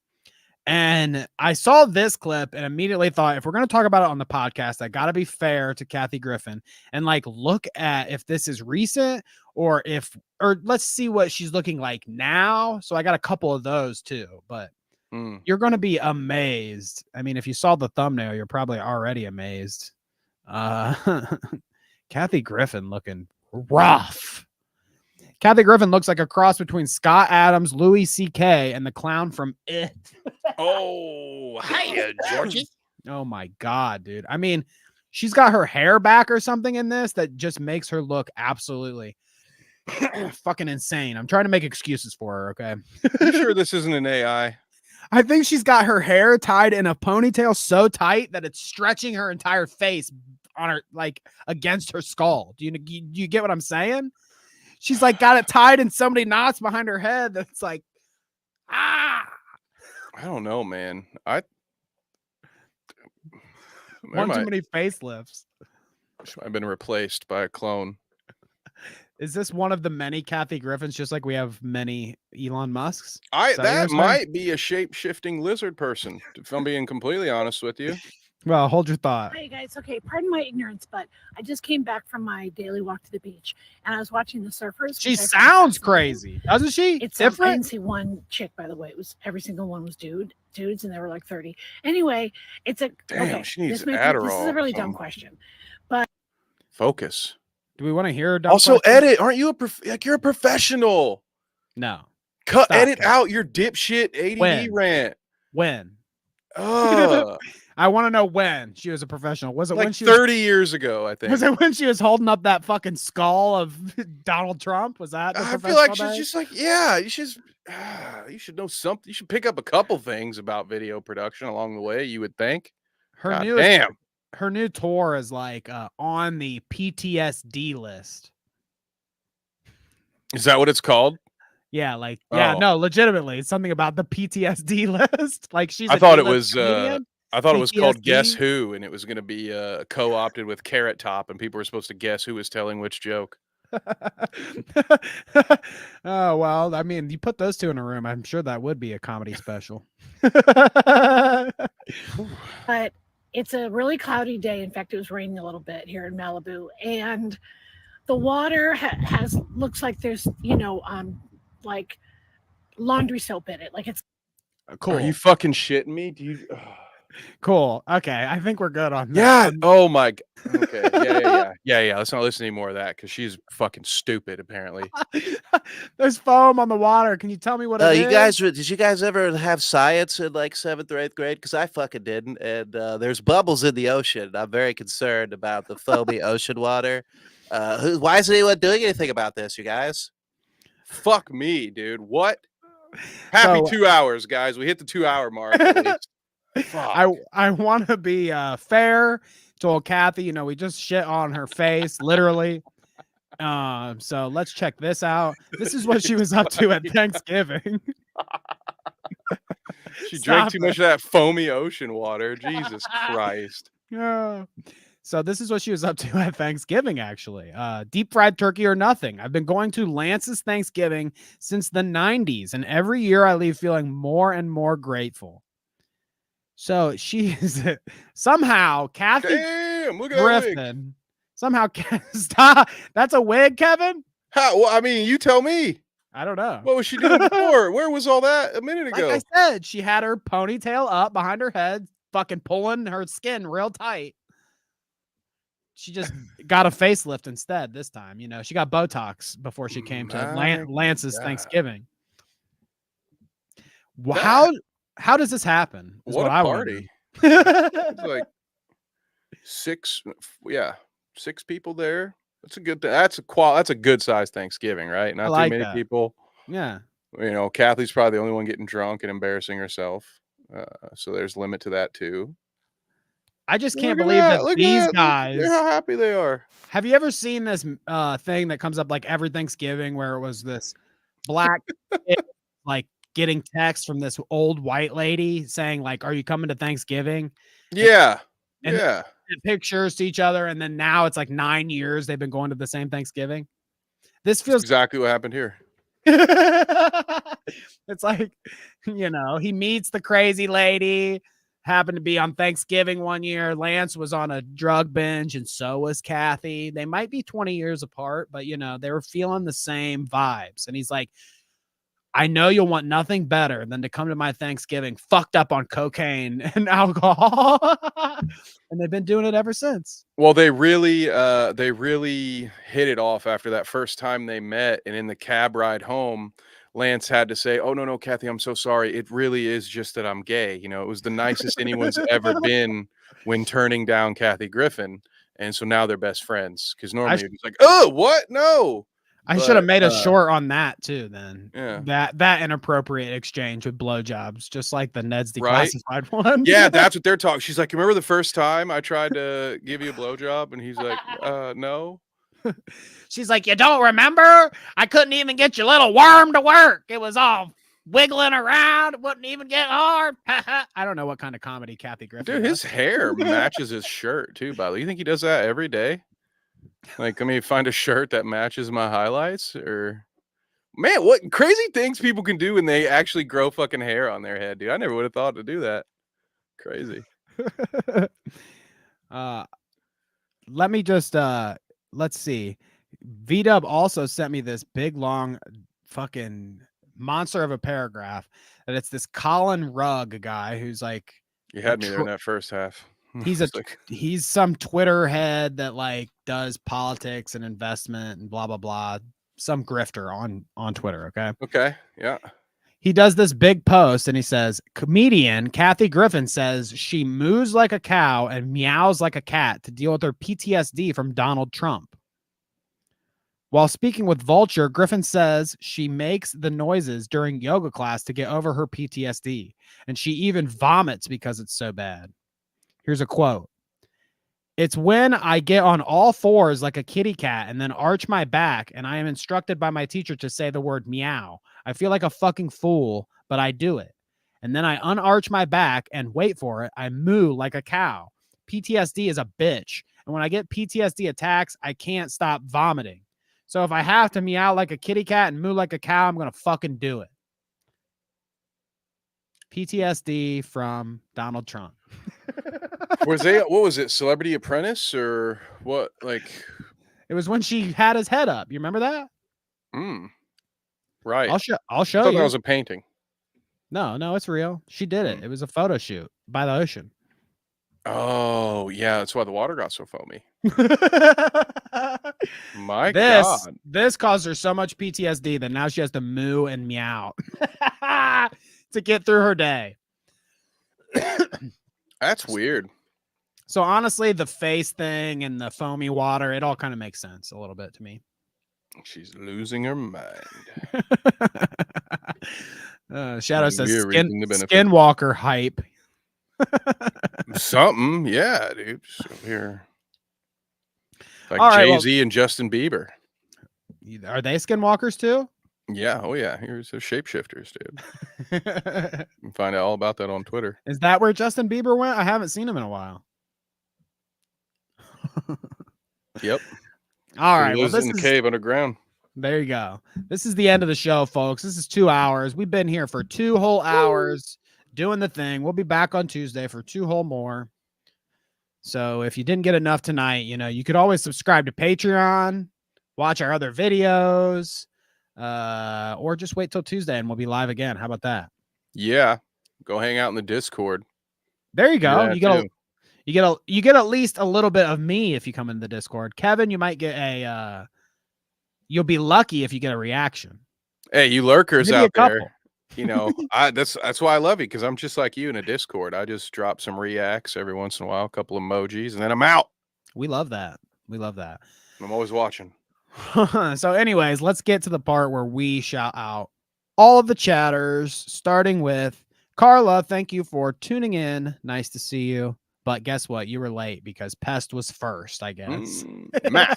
A: And I saw this clip and immediately thought, if we're going to talk about it on the podcast, I got to be fair to Kathy Griffin and like look at if this is recent or let's see what she's looking like now. So I got a couple of those too, but you're going to be amazed. I mean, if you saw the thumbnail, you're probably already amazed. Kathy Griffin looking rough. Kathy Griffin looks like a cross between Scott Adams, Louis C.K., and the clown from It.
B: Oh, hiya, Georgie.
A: Oh my God, dude. I mean, she's got her hair back or something in this that just makes her look absolutely fucking insane. I'm trying to make excuses for her, okay?
B: You sure this isn't an AI?
A: I think she's got her hair tied in a ponytail so tight that it's stretching her entire face on her, like against her skull. Do you get what I'm saying? She's like got it tied in so many knots behind her head that's like, I
B: don't know, man.
A: One too many facelifts.
B: I've been replaced by a clone.
A: Is this one of the many Kathy Griffins, just like we have many Elon Musks?
B: That might be a shape-shifting lizard person, if I'm being completely honest with you.
A: Well, hold your thought.
T: Hey guys, okay, pardon my ignorance, but I just came back from my daily walk to the beach and I was watching the surfers.
A: She sounds crazy, doesn't she?
T: It's
A: different.
T: I didn't see one chick, by the way. It was every single one was dudes, and they were like 30. Anyway, it's a
B: she needs
T: this
B: Adderall
T: is a really
B: or
T: dumb
B: something.
T: question, but
B: Focus.
A: Do we want to hear?
B: Also, edit. Aren't you you're a professional?
A: No.
B: Edit out your dipshit ADD rant.
A: When? I want to know when she was a professional. Was it
B: Like
A: when she
B: 30 years ago, I think.
A: was it when she was holding up that fucking skull of Donald Trump? Was that the
B: I feel
A: professional
B: like she's
A: day?
B: just like, yeah, you should know something. You should pick up a couple things about video production along the way, you would think.
A: Her
B: God
A: new
B: damn.
A: her new tour is like on the PTSD list.
B: Is that what it's called?
A: Yeah, like
B: Oh.
A: no, legitimately, it's something about the PTSD list. Like she's.
B: I
A: a
B: thought it
A: D-list
B: was
A: comedian.
B: I thought it was called Guess
A: PTSD.
B: Who, and it was going to be co-opted with Carrot Top, and people were supposed to guess who was telling which joke.
A: Oh well, I mean, you put those two in a room, I'm sure that would be a comedy special.
T: But it's a really cloudy day. In fact, it was raining a little bit here in Malibu, and the water looks like there's like laundry soap in it. Like it's
A: Cool.
B: Are you fucking shitting me? Do you?
A: Cool. Okay, I think we're good on that.
B: Yeah. Oh my. Okay. Yeah. Let's not listen to any more of that because she's fucking stupid. Apparently.
A: There's foam on the water. Can you tell me what it is?
U: Did you guys ever have science in like 7th or 8th grade? Because I fucking didn't. And there's bubbles in the ocean. I'm very concerned about the foamy ocean water. Why isn't anyone doing anything about this, you guys?
B: Fuck me, dude. What? Happy 2 hours, guys. We hit the 2 hour mark. At least.
A: I want to be fair. Told Kathy, we just shit on her face, literally. So let's check this out. This is what she was up to at Thanksgiving.
B: She drank too much of that foamy ocean water. Jesus Christ.
A: Yeah. So this is what she was up to at Thanksgiving, actually. Deep fried turkey or nothing. I've been going to Lance's Thanksgiving since the 90s, and every year I leave feeling more and more grateful. So she is somehow Kathy
B: Damn, look at that wig.
A: Griffin. Somehow stop. That's a wig, Kevin?
B: How? Well, I mean, you tell me.
A: I don't know.
B: What was she doing before? Where was all that a minute ago?
A: Like I said, she had her ponytail up behind her head, fucking pulling her skin real tight. She just got a facelift instead this time. She got Botox before she came to Lance's Thanksgiving. How does this happen?
B: What a party. It's like six people there. That's a good that's a good size Thanksgiving, right? Not
A: like
B: too many
A: that.
B: people.
A: Yeah.
B: Kathy's probably the only one getting drunk and embarrassing herself. So there's limit to that too.
A: I just can't believe that these guys.
B: Look how happy they are.
A: Have you ever seen this thing that comes up like every Thanksgiving where it was this black kid, like getting text from this old white lady saying like, "Are you coming to Thanksgiving?"
B: Yeah.
A: And
B: yeah.
A: Pictures to each other, and then now it's like 9 years they've been going to the same Thanksgiving. This feels
B: exactly what happened here.
A: It's like, he meets the crazy lady. Happened to be on Thanksgiving one year. Lance was on a drug binge, and so was Kathy. They might be 20 years apart, but they were feeling the same vibes. And he's like, I know you'll want nothing better than to come to my Thanksgiving fucked up on cocaine and alcohol. And they've been doing it ever since.
B: Well, they really hit it off after that first time they met. And in the cab ride home, Lance had to say, "Oh, no, Kathy, I'm so sorry. It really is just that I'm gay." It was the nicest anyone's ever been when turning down Kathy Griffin. And so now they're best friends. Because normally you're just like, "Oh, what? No."
A: I should have made a short on that too. Then
B: yeah,
A: that inappropriate exchange with blowjobs, just like the Ned's
B: Right?
A: Declassified one.
B: Yeah, that's what they're talking. She's like, "Remember the first time I tried to give you a blowjob?" And he's like, "No."
A: She's like, "You don't remember? I couldn't even get your little worm to work. It was all wiggling around. It wouldn't even get hard." I don't know what kind of comedy Kathy Griffin
B: Dude,
A: does.
B: his hair matches his shirt too, by the way. You think he does that every day? Like, find a shirt that matches my highlights, or man, what crazy things people can do when they actually grow fucking hair on their head, dude. I never would have thought to do that. Crazy.
A: Let me just let's see. V-Dub also sent me this big long fucking monster of a paragraph, and it's this Colin Rugg guy who's like,
B: You had me there in that first half.
A: He's some Twitter head that like does politics and investment and blah blah blah. Some grifter on Twitter. Okay.
B: Okay. Yeah.
A: he does this big post and he says, comedian Kathy Griffin says she moos like a cow and meows like a cat to deal with her PTSD from Donald Trump. While speaking with Vulture, Griffin says she makes the noises during yoga class to get over her PTSD, and she even vomits because it's so bad. Here's a quote. It's when I get on all fours like a kitty cat and then arch my back, and I am instructed by my teacher to say the word meow. I feel like a fucking fool, but I do it. And then I unarch my back and wait for it. I moo like a cow. PTSD is a bitch. And when I get PTSD attacks, I can't stop vomiting. So if I have to meow like a kitty cat and moo like a cow, I'm going to fucking do it. PTSD from Donald Trump.
B: What was it? Celebrity Apprentice or what? Like,
A: it was when she had his head up. You remember that?
B: Right.
A: I'll show
B: I thought
A: you.
B: that was a painting.
A: No, it's real. She did it. It was a photo shoot by the ocean.
B: Oh, yeah. That's why the water got so foamy. My God.
A: This caused her so much PTSD that now she has to moo and meow to get through her day.
B: That's weird.
A: So honestly, the face thing and the foamy water, it all kind of makes sense a little bit to me.
B: She's losing her mind.
A: Shadow says
B: We're reaping the benefit.
A: Skinwalker hype.
B: Something, yeah, dude. Just over here. Like
A: All right,
B: Jay-Z and Justin Bieber.
A: Are they skinwalkers too?
B: Yeah, oh yeah. Here's the shapeshifters, dude. You can find out all about that on Twitter.
A: Is that where Justin Bieber went? I haven't seen him in a while.
B: Yep.
A: All right.
B: He
A: Well,
B: lives in the cave underground.
A: There you go. This is the end of the show, folks. This is 2 hours. We've been here for 2 whole hours doing the thing. We'll be back on Tuesday for 2 whole more. So if you didn't get enough tonight, you could always subscribe to Patreon, watch our other videos, or just wait till Tuesday and we'll be live again. How about that?
B: Yeah. Go hang out in the Discord.
A: There you go.
B: Yeah,
A: You get at least a little bit of me if you come in the Discord. Kevin, you might get you'll be lucky if you get a reaction.
B: Hey, you lurkers
A: Maybe a
B: out there.
A: couple.
B: That's why I love you, because I'm just like you in a Discord. I just drop some reacts every once in a while, a couple emojis, and then I'm out.
A: We love that. We love that.
B: I'm always watching.
A: So anyways, let's get to the part where we shout out all of the chatters, starting with Carla. Thank you for tuning in. Nice to see you. But guess what? You were late because Pest was first, I guess.
B: Math.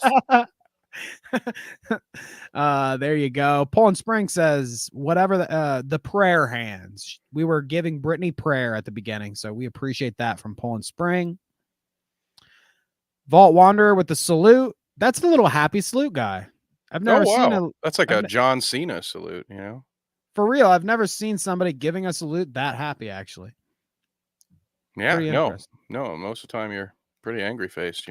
A: There you go. Poland Spring says, whatever the prayer hands. We were giving Brittany prayer at the beginning, so we appreciate that from Poland Spring. Vault Wanderer with the salute. That's the little happy salute guy. I've never seen
B: that's like a John Cena salute,
A: For real, I've never seen somebody giving a salute that happy, actually.
B: Yeah,
A: Pretty interesting.
B: no. Most of the time you're pretty angry faced,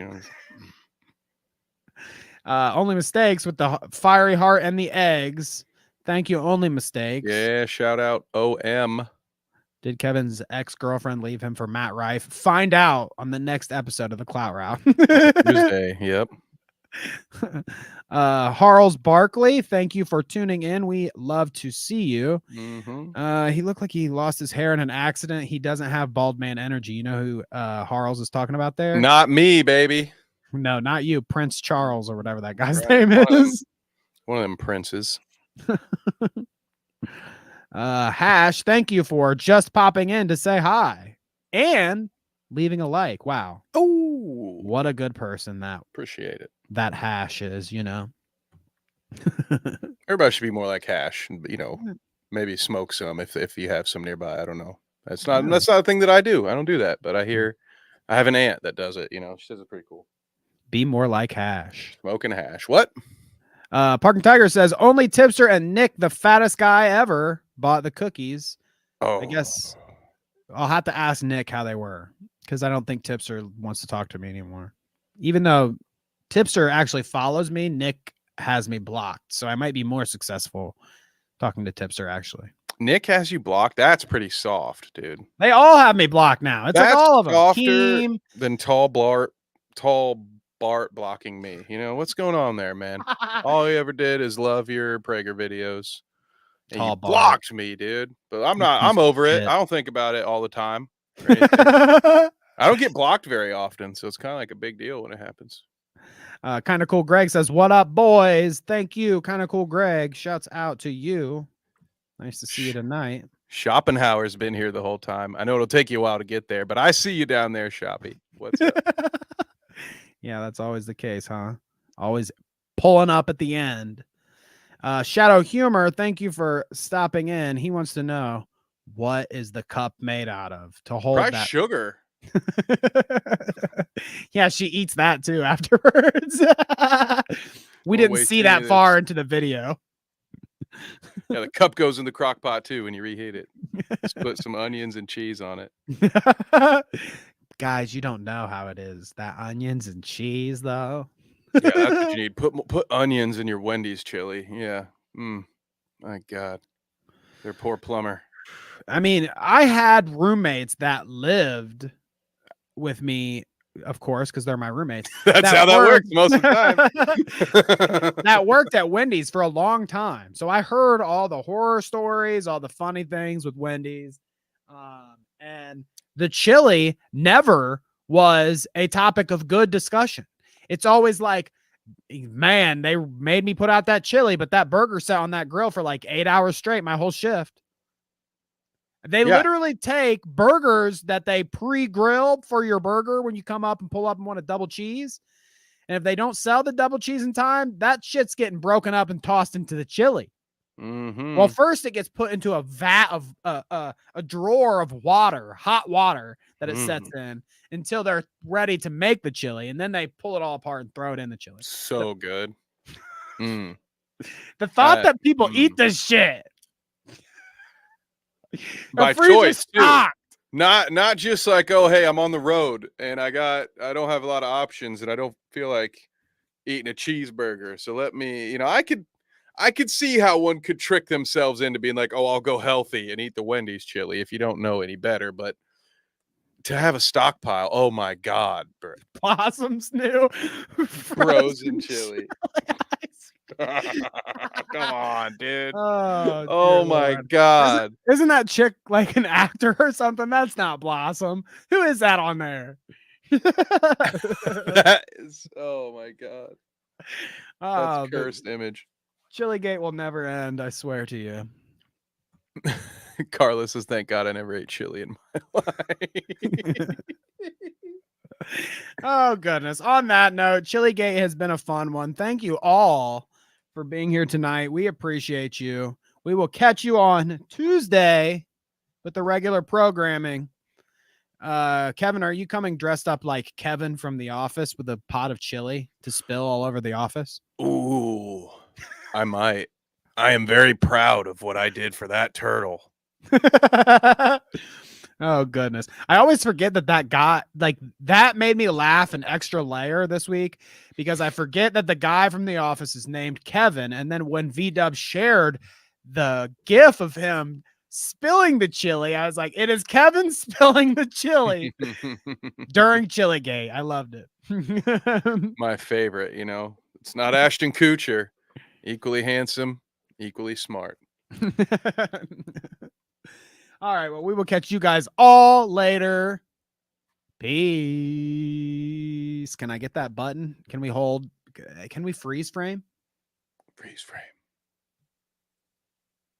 A: Only Mistakes with the fiery heart and the eggs. Thank you, Only Mistakes.
B: Yeah, shout out OM.
A: Did Kevin's ex-girlfriend leave him for Matt Rife? Find out on the next episode of the Clout Route.
B: Tuesday, yep.
A: Harles Barkley, thank you for tuning in. We love to see you. He looked like he lost his hair in an accident. He doesn't have bald man energy. You know who Harles is talking about there?
B: Not me, baby.
A: No, not you. Prince Charles or whatever that guy's name is.
B: One of them princes.
A: Hash, thank you for just popping in to say hi and leaving a like. Wow.
B: Oh,
A: what a good person that
B: appreciate it.
A: That Hash is,
B: Everybody should be more like Hash, maybe smoke some if you have some nearby. I don't know. That's not a thing that I do. I don't do that, but I have an aunt that does it, she says it's pretty cool.
A: Be more like Hash.
B: Smoking hash. What?
A: Parking Tiger says only Tipster and Nick, the fattest guy ever, bought the cookies.
B: Oh,
A: I guess I'll have to ask Nick how they were, because I don't think Tipster wants to talk to me anymore. Even though Tipster actually follows me, Nick has me blocked, so I might be more successful talking to Tipster. Actually,
B: Nick has you blocked. That's pretty soft, dude.
A: They all have me blocked now. It's like all of them.
B: Softer than tall Bart blocking me. What's going on there, man? All he ever did is love your Prager videos. And
A: Tall
B: you
A: bar.
B: blocked me, dude. But I'm not.
A: piece
B: I'm
A: of
B: over it.
A: shit.
B: I don't think about it all the time. or anything. I don't get blocked very often, so it's kind of like a big deal when it happens.
A: Kind of cool Greg says, "What up, boys? Thank you, kind of cool Greg. Shouts out to you. Nice to see you tonight."
B: Schopenhauer's been here the whole time. I know it'll take you a while to get there, but I see you down there, Shoppy. What's up?
A: Yeah, that's always the case, huh? Always pulling up at the end. Shadow Humor, thank you for stopping in. He wants to know, what is the cup made out of to hold
B: Probably
A: that
B: sugar.
A: Yeah, she eats that too afterwards. We
B: Won't
A: didn't
B: waste
A: see
B: any
A: that
B: of
A: far
B: this.
A: into the video.
B: Yeah, the cup goes in the crock pot too when you reheat it. Just put some onions and cheese on it.
A: Guys, you don't know how it is. That onions and cheese, though.
B: Yeah, that's what you need. Put onions in your Wendy's chili. Yeah. My God. They're poor plumber.
A: I mean, I had roommates that lived with me, of course, because they're my roommates.
B: That's how that works most of the time.
A: That worked at Wendy's for a long time. So I heard all the horror stories, all the funny things with Wendy's. And the chili never was a topic of good discussion. It's always like, man, they made me put out that chili, but that burger sat on that grill for like 8 hours straight, my whole shift. They literally take burgers that they pre-grill for your burger when you come up and pull up and want a double cheese. And if they don't sell the double cheese in time, that shit's getting broken up and tossed into the chili.
B: Mm-hmm.
A: Well, first it gets put into a vat of a drawer of water, hot water that it sets in until they're ready to make the chili. And then they pull it all apart and throw it in the chili.
B: So good.
A: The thought that people eat this shit.
B: By
A: freezer
B: choice too.
A: stocked.
B: Not just like, oh hey, I'm on the road and I don't have a lot of options and I don't feel like eating a cheeseburger. So let me, I could see how one could trick themselves into being like, oh, I'll go healthy and eat the Wendy's chili if you don't know any better. But to have a stockpile, oh my God,
A: Possum's new
B: frozen chili. Come on, dude.
A: Oh
B: my
A: Lord.
B: God.
A: Isn't that chick like an actor or something? That's not Blossom. Who is that on there?
B: That is, oh my God. That's cursed image.
A: CHILIGATE will never end, I swear to you.
B: Carlos says, thank God I never ate chili in my life.
A: Oh, goodness. On that note, CHILIGATE has been a fun one. Thank you all for being here tonight. We appreciate you. We will catch you on Tuesday with the regular programming. Kevin, are you coming dressed up like Kevin from The Office with a pot of chili to spill all over the office?
B: Ooh, I might. I am very proud of what I did for that turtle.
A: Oh, goodness. I always forget that guy, like, that made me laugh an extra layer this week because I forget that the guy from The Office is named Kevin. And then when V-Dub shared the gif of him spilling the chili, I was like, it is Kevin spilling the chili during CHILIGATE. I loved it.
B: My favorite, it's not Ashton Kutcher. Equally handsome, equally smart.
A: All right, well, we will catch you guys all later. Peace. Can I get that button? Can we freeze frame?
B: Freeze frame.